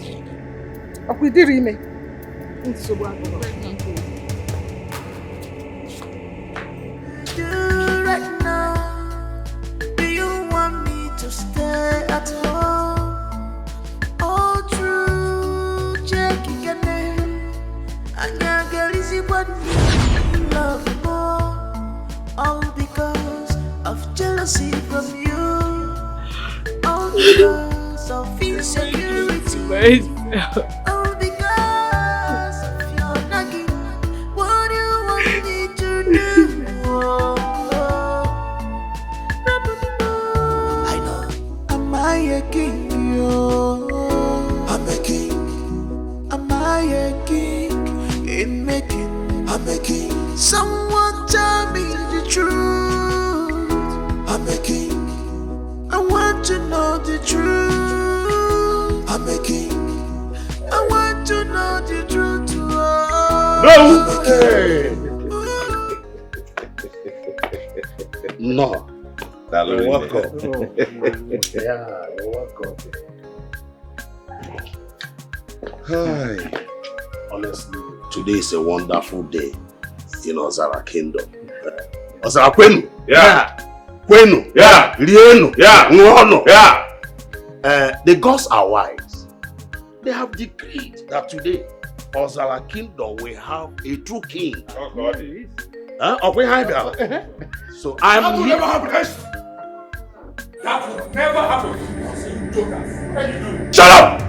Akwidirime. Pregnant too. Right now, do you want me to stay at home? All true, checking your name. I can't get easy, but you love more. All because of jealousy from you. All because of insecurity. All because of your nagging. What do you want me to do? I know. Am I a king? I'm a king. Am I a king? In making, I'm a king. Someone tell me the truth. I'm a king. I want to know the truth. I'm a king. I want to know the truth. No. You're welcome. Yeah, you're welcome. Hi. Honestly, today is a wonderful day in Ozara Kingdom. Ozara Kwenu. Yeah. Kwenu. Yeah. Rienu. Yeah. Nwono. Yeah. The gods are wise. They have decreed that today Ozara Kingdom will have a true king. Oh God. So I'm That will here. never happen. That will never happen. Jokers. What you do? Shut up!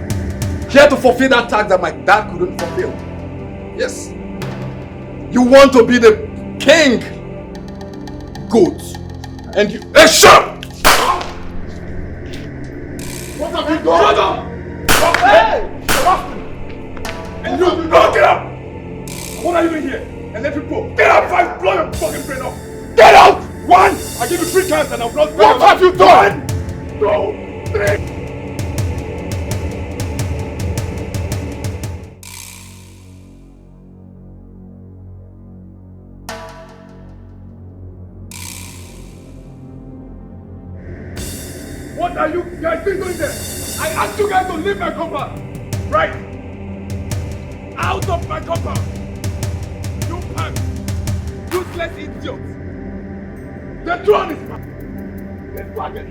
Here to fulfill that task that my dad couldn't fulfill. Yes. You want to be the king. Good. And you... Hey, shut up! What have you done? Shut up! Hey! And you don't get up! What are you doing here? And let me go. Get up! If I blow your fucking brain off. Get out! 1! I give you 3 chances and I've lost. What have you done? 1, 2, 3. What are you guys doing there? I asked you guys to leave my compound. Right? Out of my compound. You punk. Useless idiots. The throne is mine. The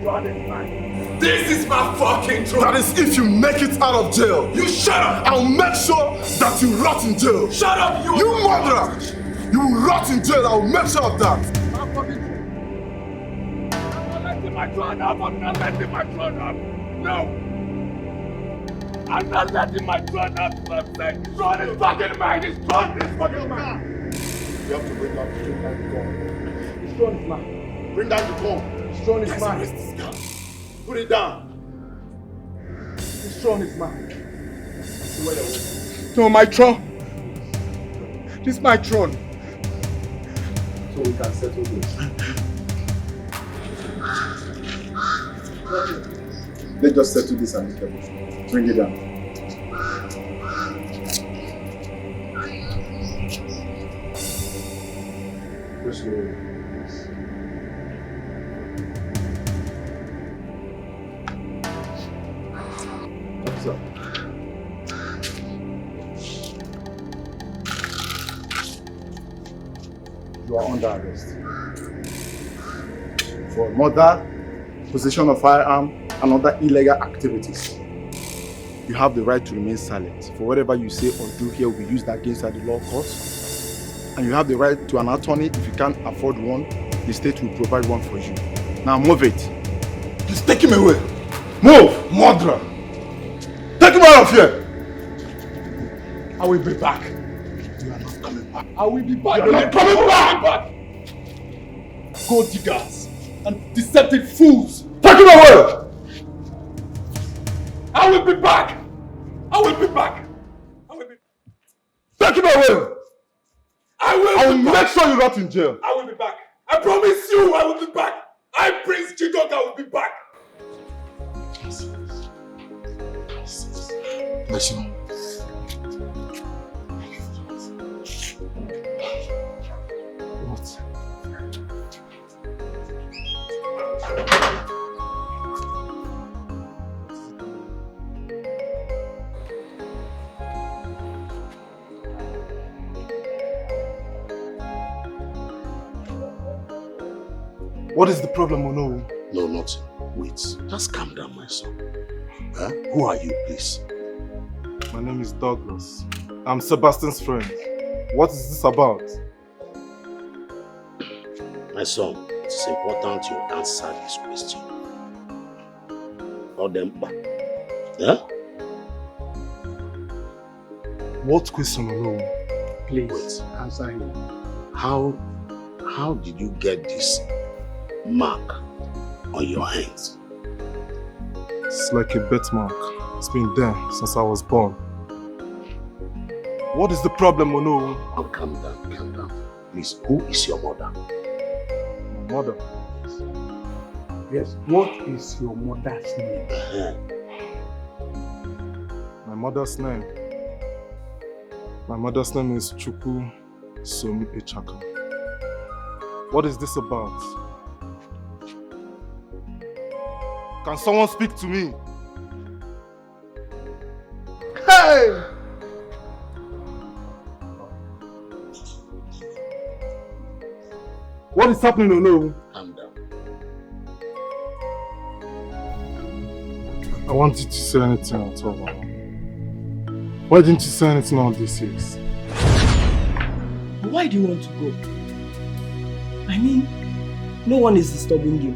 throne is mine. This is my fucking throne. That is if you make it out of jail. You shut up. I'll make sure that you rot in jail. Shut up, you murderer. You will rot in jail. I'll make sure of that. My fucking throne. I'm not letting my throne up. I'm not letting my throne up. No. I'm not letting my throne up. I'm saying the throne is fucking mine. This throne is fucking mine. You have to bring down the gun. This throne is mine. Bring down the gun. This throne is mine. Put it down. This throne is mine. No, my throne. This is my throne. So we can settle this. Let's just settle this amicably. Bring it down. Just go. What's up? You are under arrest for murder, possession of firearm, and other illegal activities. You have the right to remain silent. For whatever you say or do here will be used against you at the law courts. And you have the right to an attorney. If you can't afford one, the state will provide one for you. Now move it. Just take him away. Move, murderer. Take him out of here. I will be back. You are not coming back. I will be back. You are not coming back. Gold diggers and deceptive fools. Take him away. I will be back. I will be back. I will be. Take him away. I will make sure you rot in jail. I will be back. I promise you, I will be back. I, Prince Chidoka, will be back. Listen. What? What is the problem, Ono? No, nothing. Wait. Just calm down, my son. Huh? Who are you, please? My name is Douglas. I'm Sebastian's friend. What is this about? My son, it is important you answer this question. Or them back. Yeah? What question, Ono? Please, answer him. How did you get this mark on your hands? It's like a birthmark. It's been there since I was born. What is the problem, Ono? Oh, calm down, calm down. Please, who is your mother? My mother? Yes, what is your mother's name? My mother's name? My mother's name is Chukwu Somi Echaka. What is this about? Can someone speak to me? Hey! What is happening, Ono? Calm down. I want you to say anything at all, Mama. Why didn't you say anything all these years? Why do you want to go? I mean, no one is disturbing you.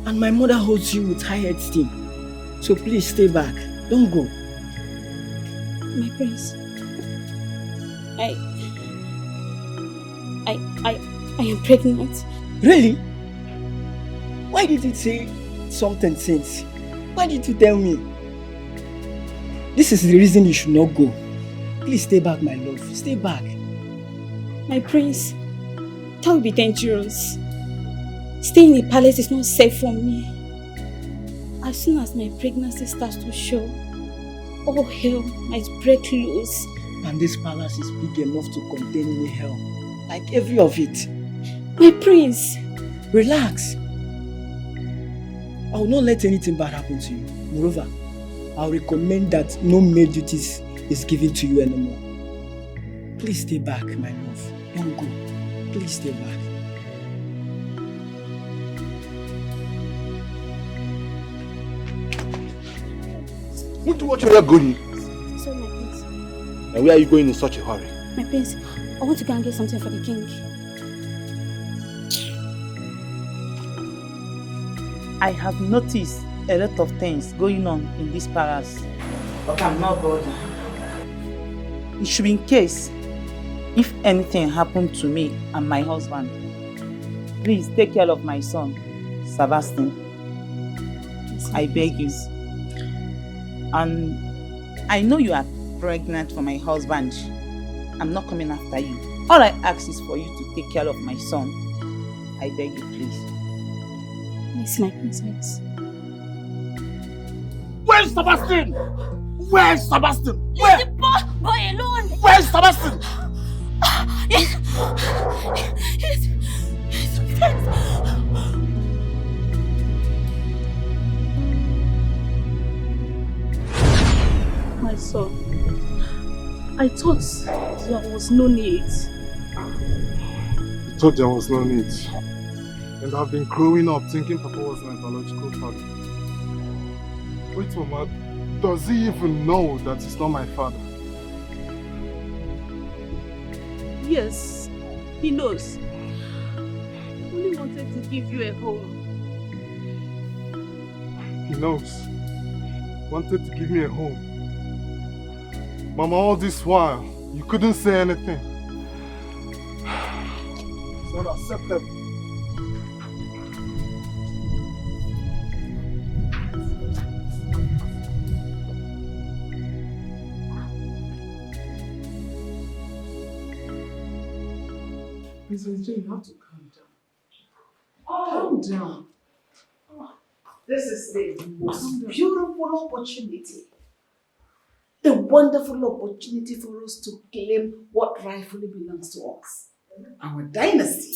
And my mother holds you with high esteem. So please stay back. Don't go. My prince. I am pregnant. Really? Why did you say something since? Why did you tell me? This is the reason you should not go. Please stay back, my love. Stay back. My prince, that would be dangerous. Staying in a palace is not safe for me. As soon as my pregnancy starts to show, all hell might break loose. And this palace is big enough to contain any hell. Like every of it. My prince! Relax. I will not let anything bad happen to you. Moreover, I will recommend that no maid duties is given to you anymore. Please stay back, my love. Don't go. Please stay back. What where are you going? Sorry, my prince. And where are you going in such a hurry? My prince, I want to go and get something for the king. I have noticed a lot of things going on in this palace. But I'm not bothered. It should be in case if anything happened to me and my husband. Please take care of my son, Sebastian. I beg you. And I know you are pregnant for my husband. I'm not coming after you. All I ask is for you to take care of my son. I beg you, please. Yes, my princess. Where's Sebastian? Where's Sebastian? Where? Leave the boy alone. Where's Sebastian? thought there was no need. You thought there was no need. And I've been growing up thinking Papa was my biological father. Wait, Mama, does he even know that he's not my father? Yes, he knows. He only wanted to give you a home. He knows. Wanted to give me a home. Mama, all this while, you couldn't say anything. It's not acceptable. Mrs. J, you have to calm down. Calm down. This is the most beautiful opportunity. A wonderful opportunity for us to claim what rightfully belongs to us. Our dynasty.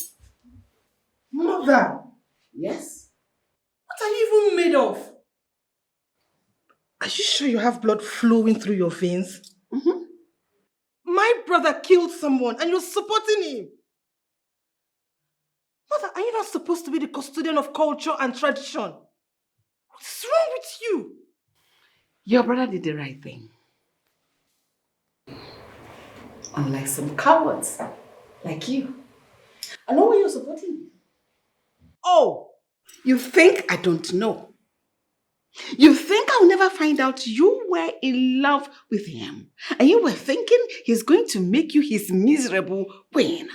Mother! Yes? What are you even made of? Are you sure you have blood flowing through your veins? Mm-hmm. My brother killed someone and you're supporting him. Mother, are you not supposed to be the custodian of culture and tradition? What's wrong with you? Your brother did the right thing. Unlike some cowards like you. I know why you're supporting him. Oh, you think I don't know? You think I'll never find out you were in love with him and you were thinking he's going to make you his miserable queen.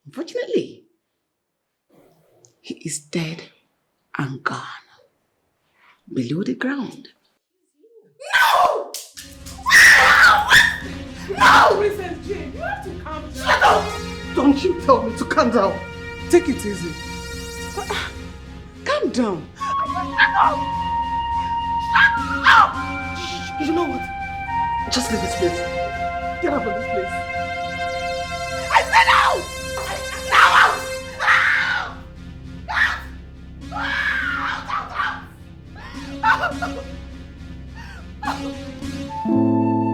Unfortunately, he is dead and gone. Below the ground. No! No! Mrs. Jane, you have to calm down. Shut up! Don't you tell me to calm down. Take it easy. Calm down. Shut up! Shut up! You know what? Just leave this place. Get out of this place. I said no!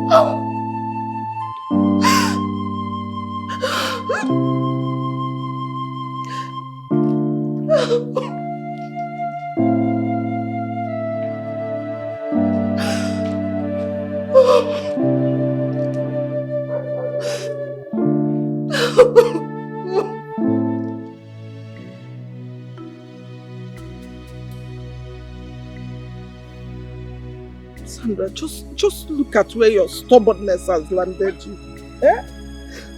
No! Sandra, just look at where your stubbornness has landed you. Eh?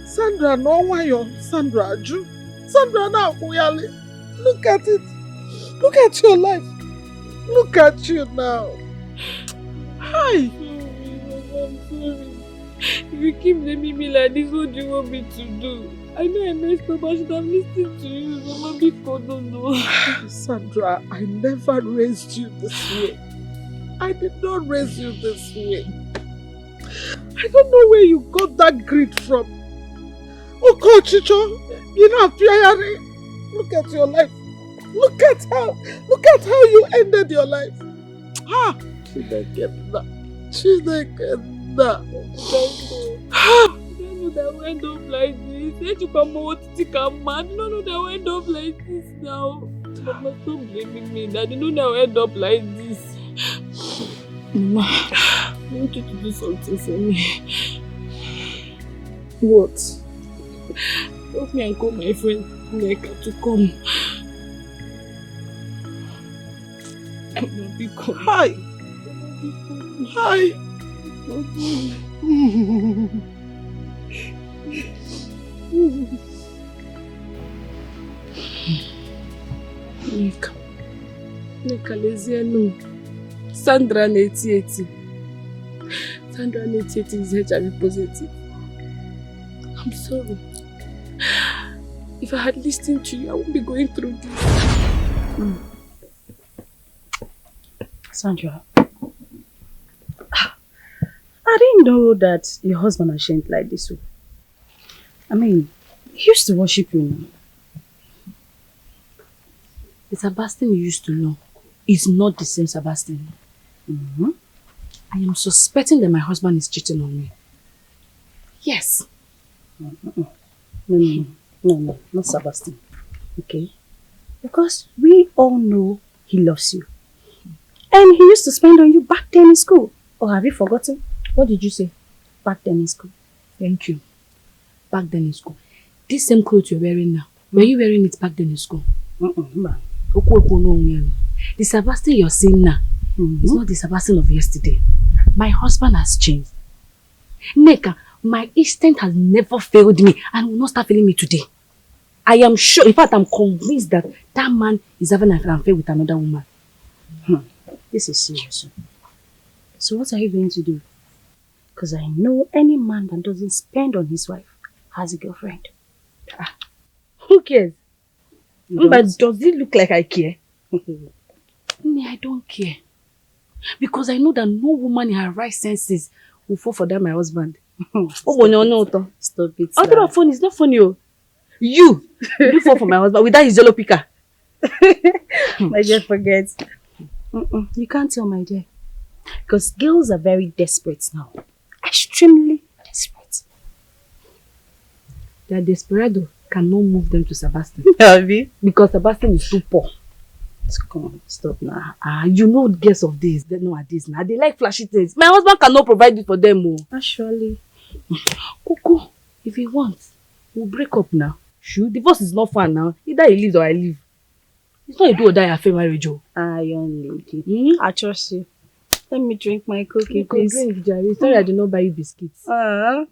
Sandra, no why you're Sandra Aju. Sandra now, really. Look at it. Look at your life. Look at you now. Hi. I'm sorry. If you keep blaming me like this, what do you want me to do? I know I messed up. I should have listened to you. Mama, because no. Sandra, I never raised you this way. I did not raise you this way. I don't know where you got that greed from. Oh God, Chicho, you know, Piayari, look at your life. Look at how you ended your life. Ah, Chidoka. I don't know that we end up like this. Let you come out to come mad. No, that we end up like this now. Mama, stop blaming me. Daddy, no, that we end up like this. Mama, I want you to do something for me. What? Help me and call my friend Neka to come. Hi. Hi. Neka lezienu. Sandra Netieti. Sandra Netieti is HIV positive. I'm sorry. If I had listened to you, I wouldn't be going through this. Sandra, I didn't know that your husband had changed like this. I mean, he used to worship you now. The Sebastian you used to know is not the same Sebastian. I am suspecting that my husband is cheating on me. Yes. No, not Sebastian. Okay? Because we all know he loves you. And he used to spend on you back then in school. Or have you forgotten? What did you say? Back then in school. Thank you. Back then in school. This same clothes you're wearing now, were you wearing it back then in school? The Sebastian you're seeing now is not the Sebastian of yesterday. My husband has changed. Neka, my instinct has never failed me and will not start failing me today. I am sure, in fact, I'm convinced that that man is having an affair with another woman. This is serious. So what are you going to do? Because I know any man that doesn't spend on his wife has a girlfriend. Who cares? But does it look like I care? I don't care. Because I know that no woman in her right senses will fall for that my husband. Stop it. I thought funny. It's not funny. You fall for my husband with that his yellow picker. My dear, forget. You can't tell, my dear. Because girls are very desperate now. Extremely desperate. Their desperado cannot move them to Sebastian. Because Sebastian is too poor. Come on, stop now. You know girls of this, they nowadays now. They like flashy things. My husband cannot provide it for them. Actually. Cuckoo, if he wants, we'll break up now. Sure, divorce is not fun now. Either he leaves or I leave. It's not a do or die affair marriage. Young lady. I trust you. Let me drink my cookie, please. Drink, Jerry. Sorry, I did not buy you biscuits. I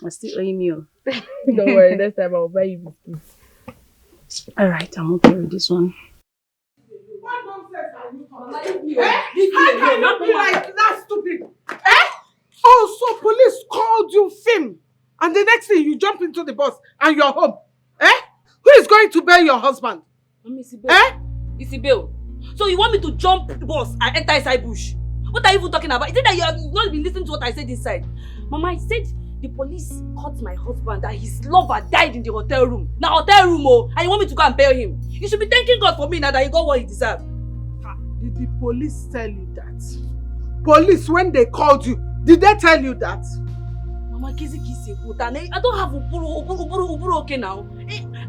still owe you. Don't worry, next time I'll buy you biscuits. Alright, I'm okay with this one. What nonsense are you talking? How can you be like that stupid? Oh, so police called you film, and the next thing you jump into the bus and you're home. Who is going to bail your husband? Isabel. So you want me to jump the bus and enter inside bush? What are you even talking about? Is it that you have not been listening to what I said inside? Mama, I said the police caught my husband that his lover died in the hotel room. Now hotel room, and you want me to go and bail him? You should be thanking God for me now that he got what he deserved. Did the police tell you that? Police, when they called you, did they tell you that? Mama, I don't have uburu okay now.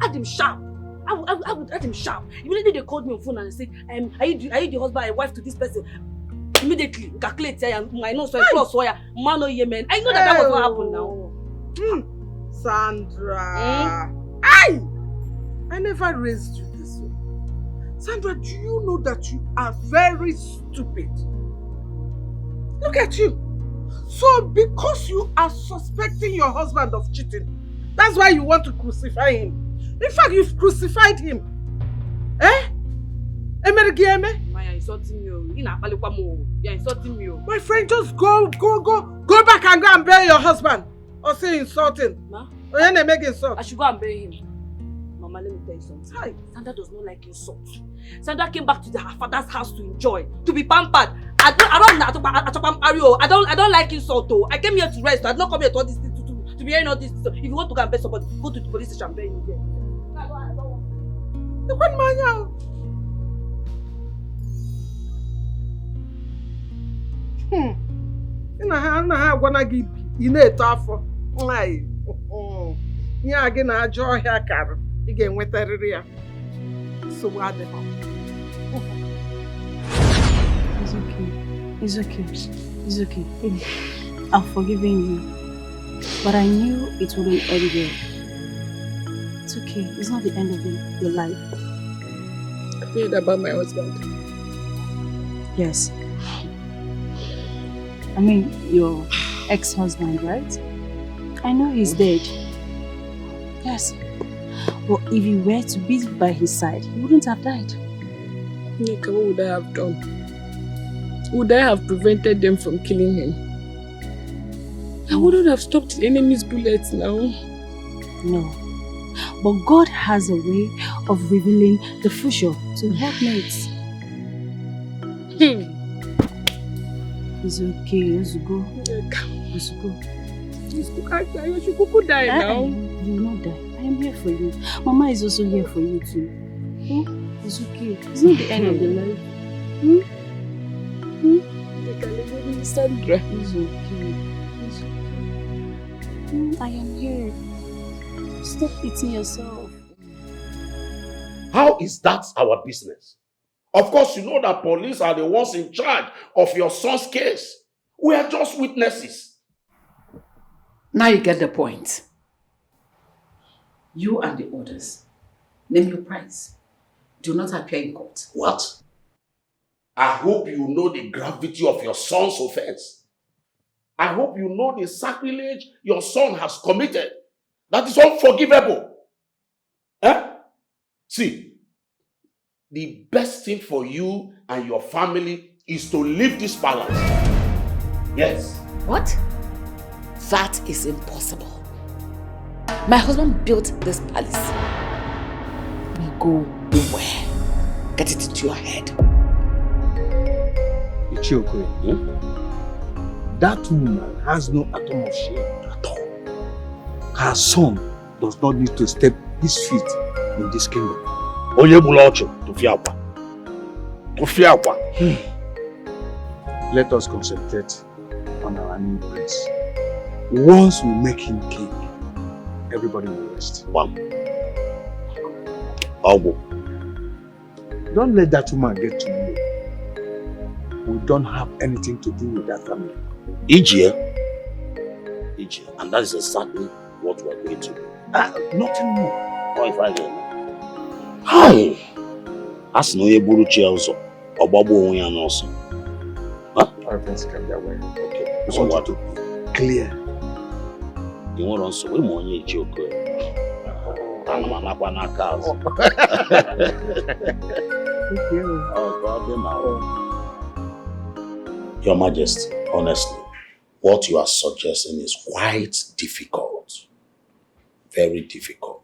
Add him sharp. I would add him sharp. Immediately they called me on phone and said, are you the husband and wife to this person? Immediately, calculate my nose so close wire, man or yemen. I know that was what happened now. Sandra. I never raised you this way. Sandra, do you know that you are very stupid? Look at you. So because you are suspecting your husband of cheating, that's why you want to crucify him. In fact, you've crucified him. You're insulting me. You're insulting me. My friend, just go back and go and bail your husband. Or say insulting. I should go and bail him. Mama, let me tell you something. Hi. Sandra does not like insult. Sandra came back to her father's house to enjoy, to be pampered. I don't like insult though. I came here to rest. I did not come here to all this to be hearing all this. If you want to go and bail somebody, go to the police station and bail him there. The one man now. I gonna give you a tough lie. Yeah, again, I joy hair car again with the rear. So what the hell? It's okay. I've forgiven you. But I knew it wouldn't end there. It's okay. It's not the end of your life. I heard about my husband. Yes. I mean, your ex-husband, right? I know he's dead. Yes. But if you were to be by his side, he wouldn't have died. Nika, what would I have done? Would I have prevented them from killing him? I wouldn't have stopped the enemy's bullets now. No. But God has a way of revealing the future to helpmates. It's okay, let's go. Let's go. You should die now. You will not die. I am here for you. Mama is also here for you too. It's okay. It's not the end of your life. Sandra. It's okay. It's okay. I am here. Stop eating yourself. How is that our business? Of course, you know that police are the ones in charge of your son's case. We are just witnesses. Now you get the point. You and the others, name your price. Do not appear in court. What? I hope you know the gravity of your son's offense. I hope you know the sacrilege your son has committed. That is unforgivable. Eh? See, the best thing for you and your family is to leave this palace. Yes. What? That is impossible. My husband built this palace. We go nowhere. Get it into your head. Ichioke, that woman has no atom of shame at all. Her son does not need to step his feet in this kingdom. Let us concentrate on our new prince. Once we make him king, everybody will rest. Don't let that woman get to you. We don't have anything to do with that family. Uche, and that is exactly what we are going to do. Nothing more. Or if I don't. Hi! As no able to also, or Bobo and also. Our friends can be aware. Okay. So what to clear? You want also we money joke. Thank you. Your Majesty, honestly, what you are suggesting is quite difficult. Very difficult.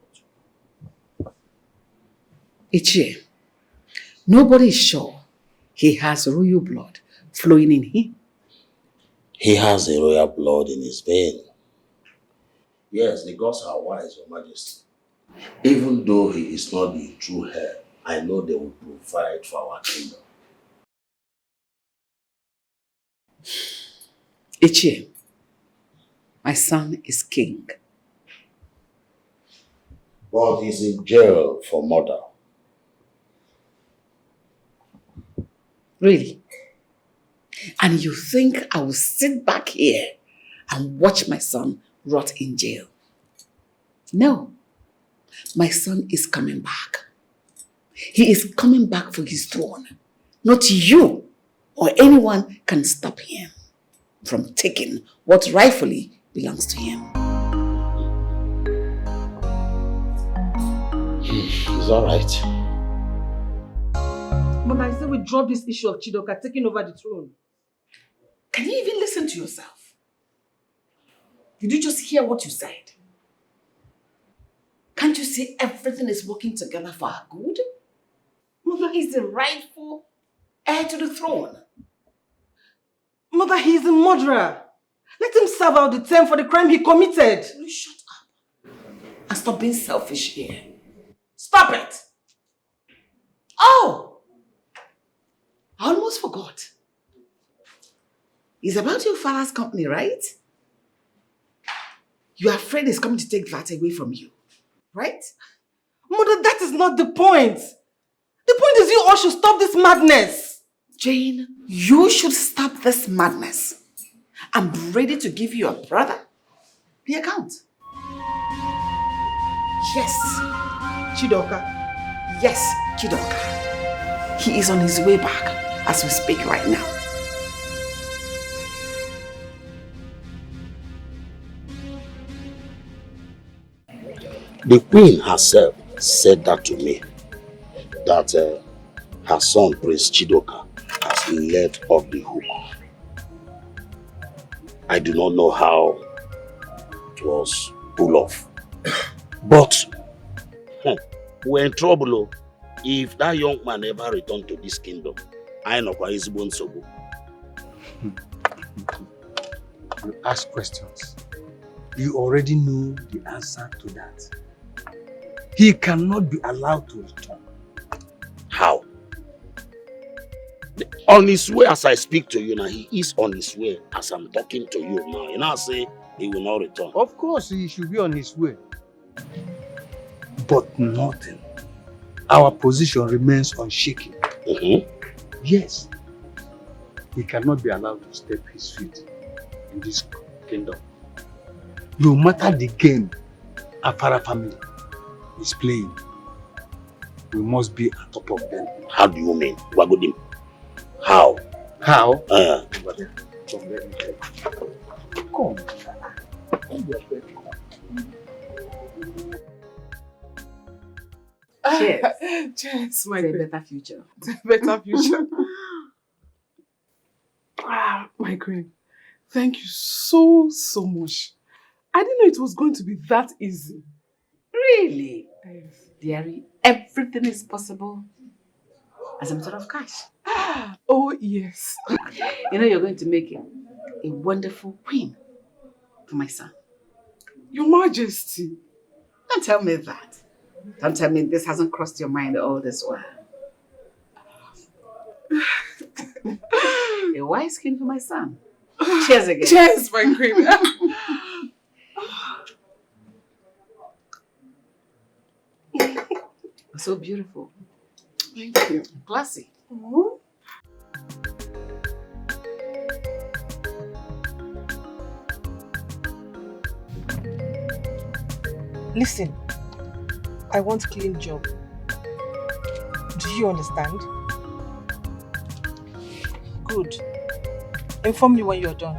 Uche, nobody is sure he has royal blood flowing in him. He has a royal blood in his vein. Yes, the gods are wise, Your Majesty. Even though he is not the true heir, I know they will provide for our kingdom. Uche, my son is king. But he's in jail for murder. Really? And you think I will sit back here and watch my son rot in jail? No. My son is coming back. He is coming back for his throne. Not you or anyone can stop him from taking what rightfully belongs to him. He's all right. Mama, I said we drop this issue of Chidoka taking over the throne. Can you even listen to yourself? Did you just hear what you said? Can't you see everything is working together for our good? Mother is the rightful heir to the throne. Mother, he is a murderer. Let him serve out the term for the crime he committed. You shut up. And stop being selfish here. Stop it! Oh! I almost forgot. It's about your father's company, right? You are afraid he's coming to take that away from you, right? Mother, that is not the point. The point is you all should stop this madness. Jane, you should stop this madness. I'm ready to give your brother the account. Yes, Chidoka. Yes, Chidoka. He is on his way back as we speak right now. The queen herself said that to me, that her son, Prince Chidoka, has let off the hook. I do not know how it was pulled off. But we're in trouble. If that young man ever returned to this kingdom, I know why he's born so good. You ask questions. You already know the answer to that. He cannot be allowed to return. How? On his way as I speak to you now, he is on his way as I'm talking to you now. You know, I say, he will not return. Of course, he should be on his way. But nothing. Our position remains unshaken. Yes. He cannot be allowed to step his feet in this kingdom. No matter the game Afara family is playing, we must be on top of them. How do you mean? Wagodim? How? How? Come. Cheers. Cheers, my To a queen. better future. To a better future. My queen, thank you so much. I didn't know it was going to be that easy. Really? Dearie, everything is possible as a matter of cash. Oh, yes. You know you're going to make a wonderful queen for my son. Your Majesty. Don't tell me that. Don't tell me this hasn't crossed your mind all this while. A wise king for my son. Cheers again. Cheers, my queen. So beautiful. Thank you. Classy. Listen, I want a clean job. Do you understand? Good. Inform me when you're done.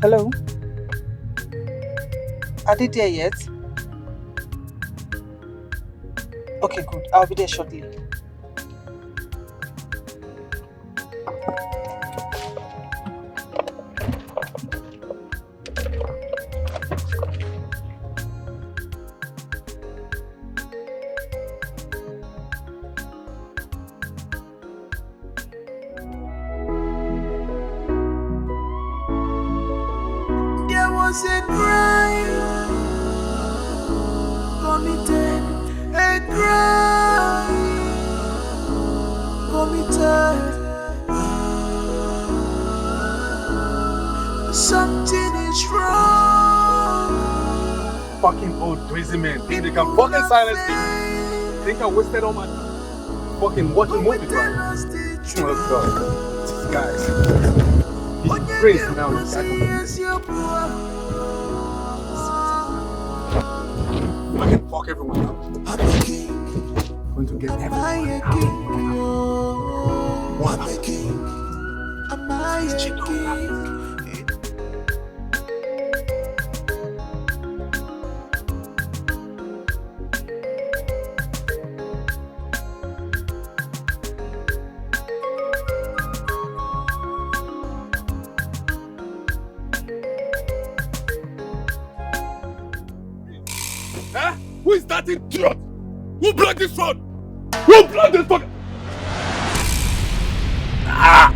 Hello? Are they there yet? Okay, good. I'll be there shortly. There was a crime committed, a crime committed. Something is wrong. Fucking old crazy man. Think they can fucking silence me. Think I wasted all my time fucking watching movies, right? Oh god. These guys. He's crazy now. He's I can fuck everyone up. I'm going to get everyone out. One of Chidoka. Huh? Who is that idiot? Who blocked this road? Who blocked this fucking... Ah!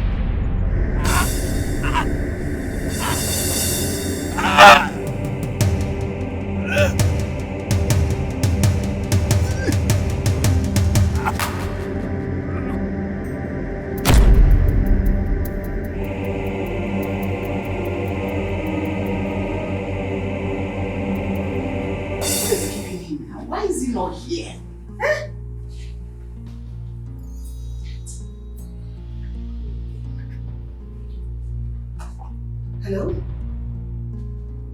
Why is he not here? Huh? Hello?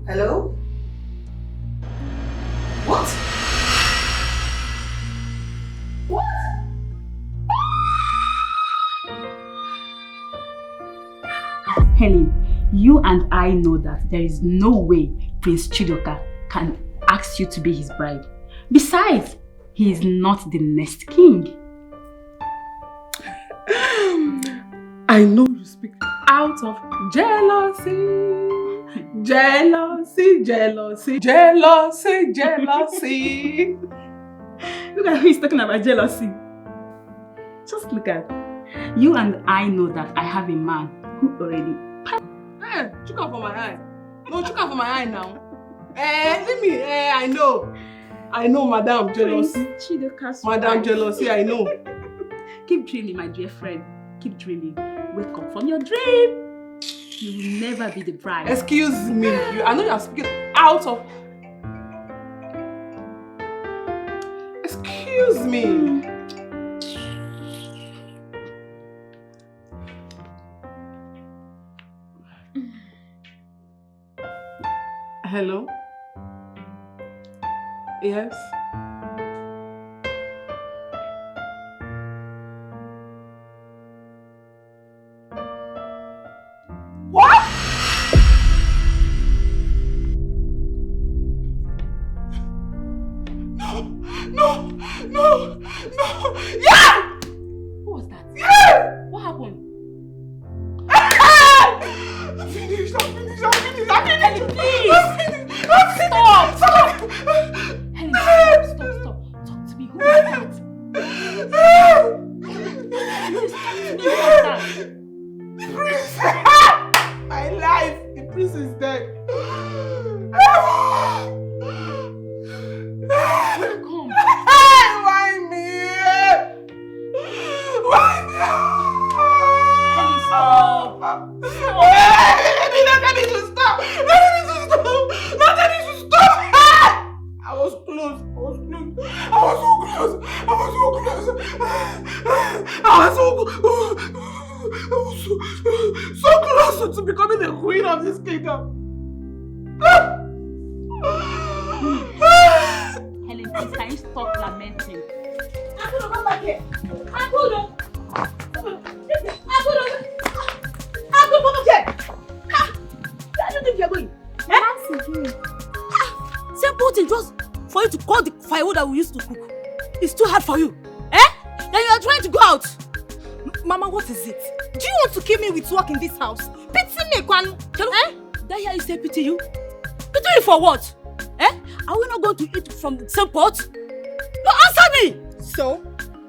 Hello? What? What? Helen, you and I know that there is no way Prince Chidoka can ask you to be his bride. Besides, he is not the next king. I know you speak out of jealousy. Jealousy, jealousy, jealousy, jealousy. Look at who he's talking about jealousy. Just look at you and I know that I have a man who already... Hey, chuka for my eye. No, chuka for my eye now. Leave me. I know. I know, Madam Jealousy. Chidoka's Madam wife. Jealousy, I know. Keep dreaming, my dear friend. Keep dreaming. Wake up from your dream. You will never be the bride. Excuse me. I know you are speaking out of... Excuse me. Hello? Yes? What? No! Yeah! What was that? Yeah! What happened? I'm finished! Please! Stop! Helen, stop. Talk to me. Who was that? The prince! My life! The prince is dead! Come. Why me? Why me? Helen, stop. Let me to stop! I was close. So close to becoming the queen of this kingdom. Helen, please, can you stop lamenting? Akudo, come back here. Akudo, come back here. Where do you think you're going? Simple thing, just for you to call the firewood that we used to cook. It's too hard for you. Then you are trying to go out. Mama, what is it? Do you want to kill me with work in this house? Pity me, Kwanu. Did I hear you say pity you? Pity you for what? Are we not going to eat from the same pot? No, answer me! So,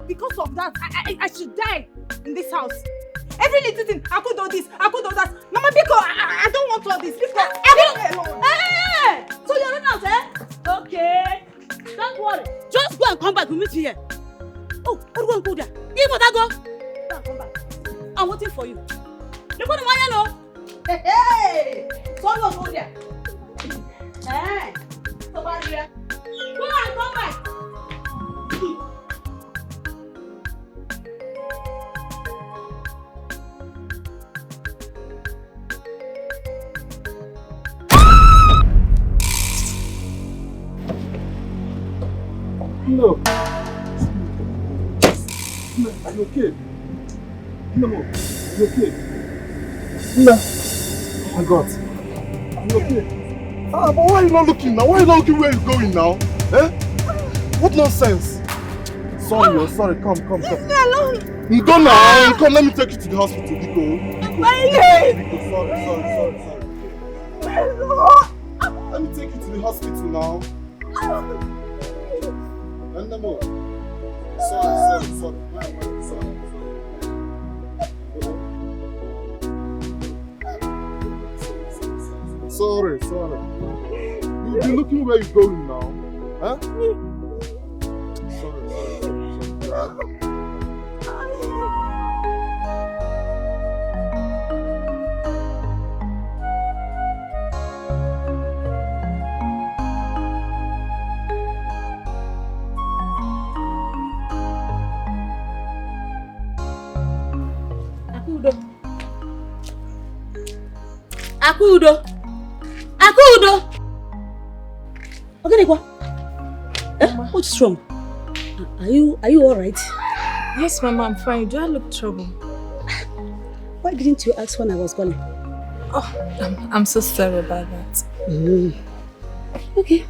because of that, I should die in this house. Every little thing, I could do this, I could do that. Mama, because I don't want all this. Because I want alone. Hey! So you're not out, Okay. Don't worry. Just go and come back. We'll meet you here. Oh, where do you go there? You go, go. Go and come back. I'm waiting for you. Look at the man, you know. Hey! So you go there. Hey! Somebody here. Go and come back. No. No, are you okay? No, are you okay? No. Oh my God. Are you okay? But why are you not looking now? Why are you not looking where you're going now? What nonsense? Sorry, come. Leave me alone. Go now. Come, let me take you to the hospital. Dikeh. My leg. Sorry. My Lord. Let me take you to the hospital now. Sorry. You'll be looking where you're going now. Huh? Sorry. Akudo. Okay, Nekwa. What's wrong? Are you all right? Yes, Mama, I'm fine. Do I look trouble? Why didn't you ask when I was calling? Oh, I'm so sorry about that. Okay.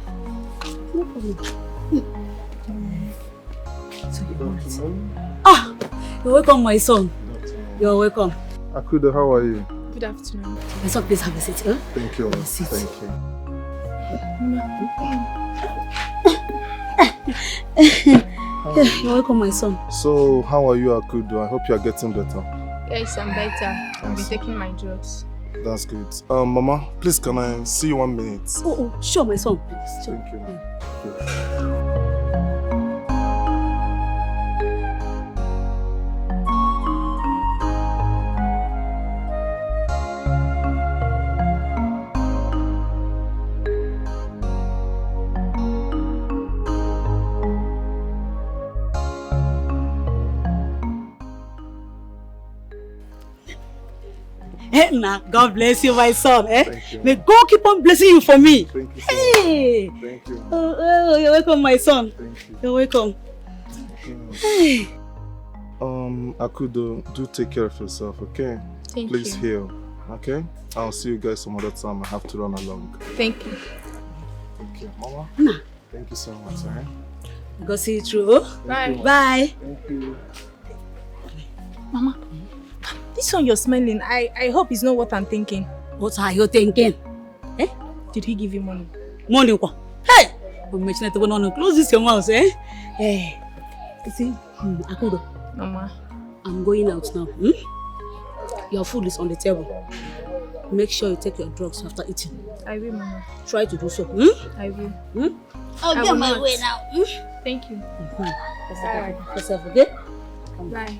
No problem. So you're welcome, my son. You're welcome. Akudo, how are you? Good afternoon. My son, please have a seat. Huh? Thank you. You're welcome, my son. So, how are you, Akudo? I hope you are getting better. Yes, I'm better. I'll be taking my drugs. That's good. Mama, please can I see you 1 minute? Oh, sure, my son, please. Sure. Thank you. Hey, now, God bless you, my son. May God keep on blessing you for me. Thank you Hey! Thank you. Oh, you're welcome, my son. Thank you. You're welcome. Hey. Akudo, do take care of yourself, okay? Thank Please you. heal, okay? I'll see you guys some other time. I have to run along. Thank you. Thank you, Mama. Nah. Thank you so much, alright? Go see you through. Bye. Bye. Thank you. Mama, this one you're smelling, I hope it's not what I'm thinking. What are you thinking? Did he give you money? Money, what? Hey! I'm mentioning it when close this your mouth, Hey. You see, Akudo. Mama. I'm going out now. Your food is on the table. Make sure you take your drugs after eating. I will, Mama. Try to do so. I will. I'll I get will my not. way now. Thank you. Bye. Yourself, okay? Bye.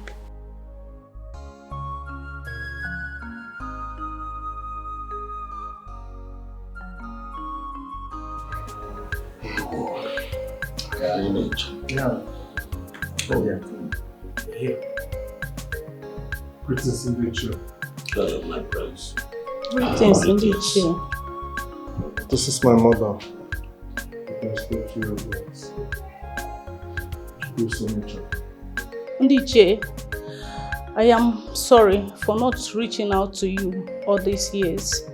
Lineage. Yeah. Oh, yeah. Here. Greetings in the chair. God of my praise. Greetings in the chair. This is my mother. You can speak to your words. Please, Nature. Uche, I am sorry for not reaching out to you all these years.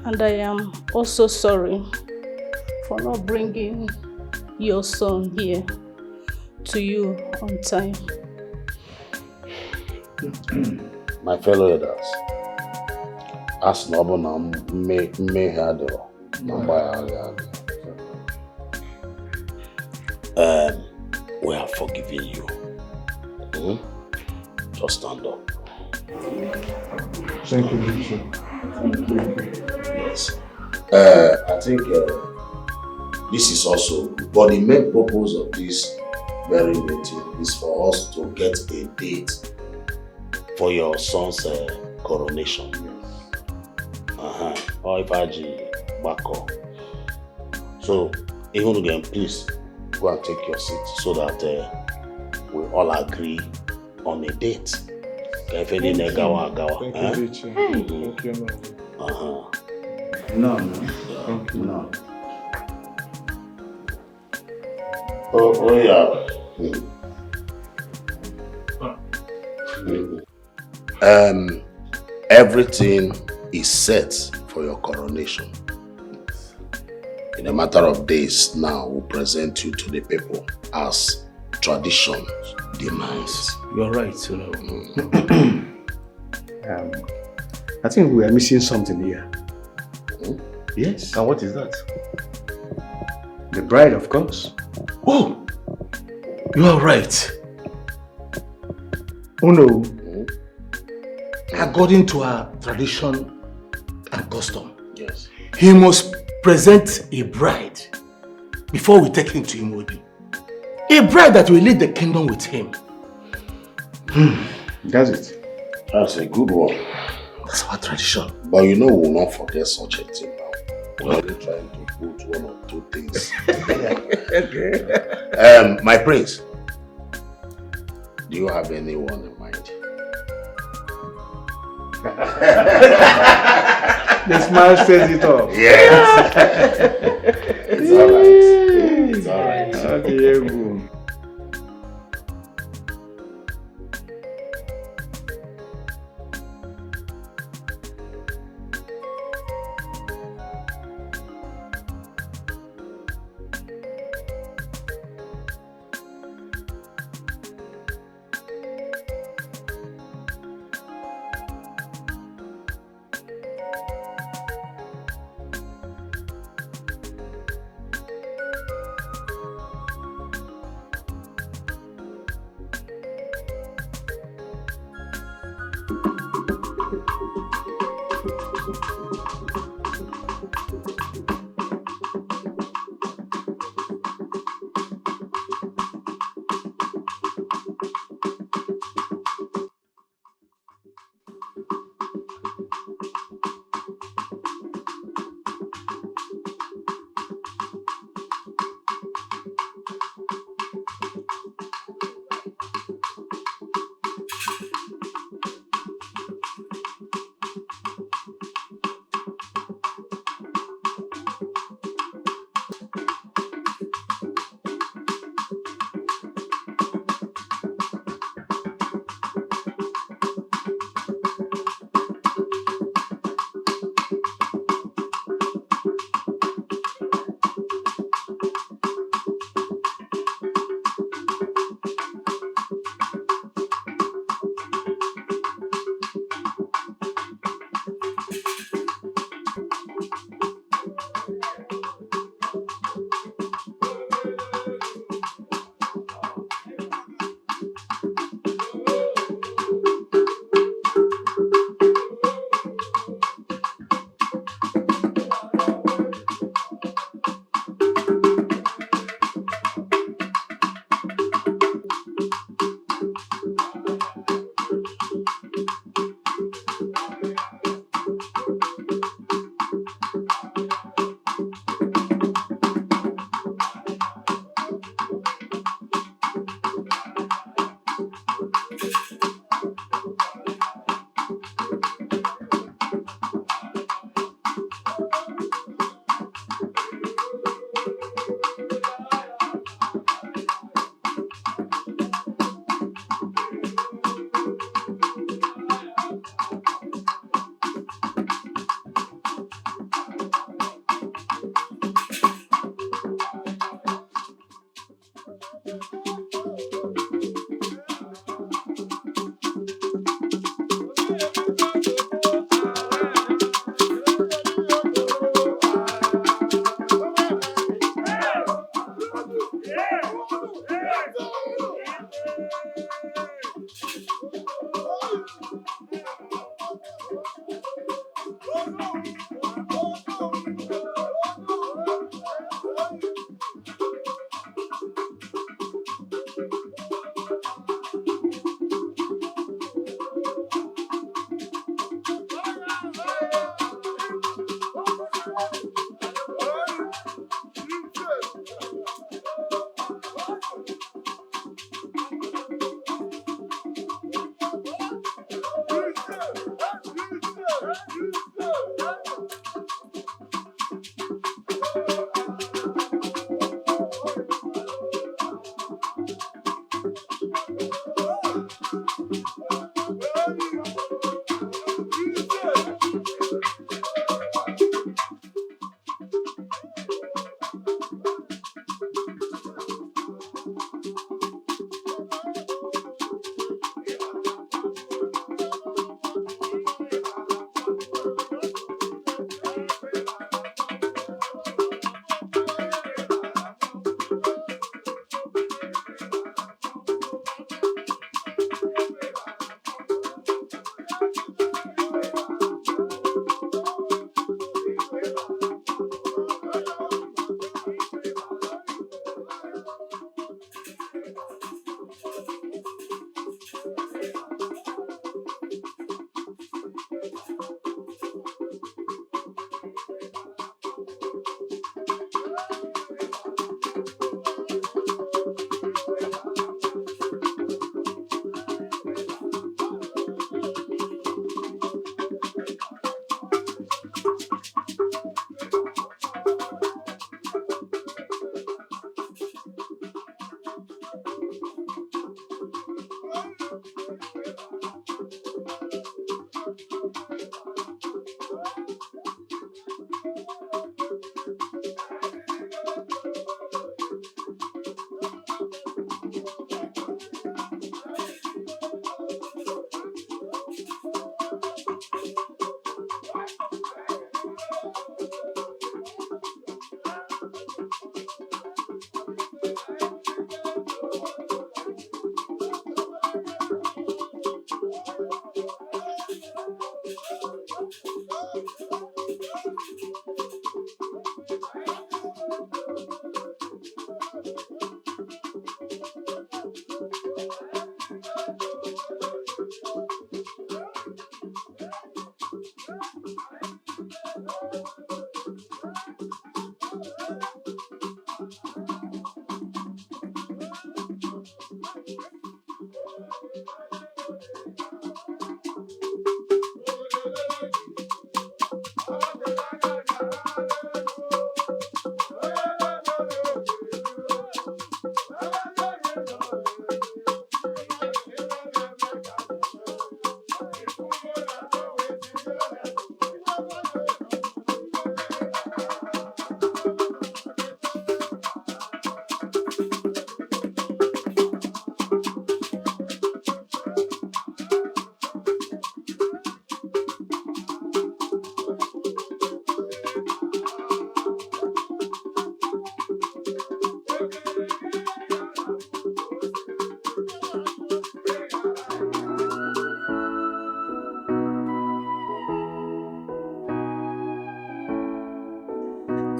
And I am also sorry for not bringing your son here to you on time. My fellow elders, as noble now may have we have forgiven you. Just stand up. Thank you, Uche. Yes. I think this is also, but the main purpose of this very meeting is for us to get a date for your son's coronation. Or if I back up. So, even again, please go and take your seat so that we all agree on a date. Thank you. Thank you, Uche. Thank you, No. Thank you. No. Oh yeah. Everything is set for your coronation. In a matter of days now, we'll present you to the people as tradition demands. You're right, I think we are missing something here. Yes. And what is that? The bride, of course. Oh! You are right. Oh no. According to our tradition and custom, yes, he must present a bride before we take him to Imobi. A bride that will lead the kingdom with him. That's it. That's a good one. That's our tradition. But you know we will not forget such a thing now. We're only trying to put one or two things. My prince, do you have anyone in mind? The smile says it all. Yes. It's alright. It's alright. Okay, good.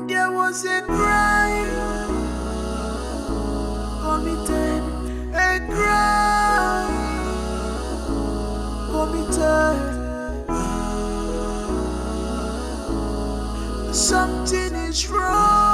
There was a crime committed, a crime committed. Something is wrong.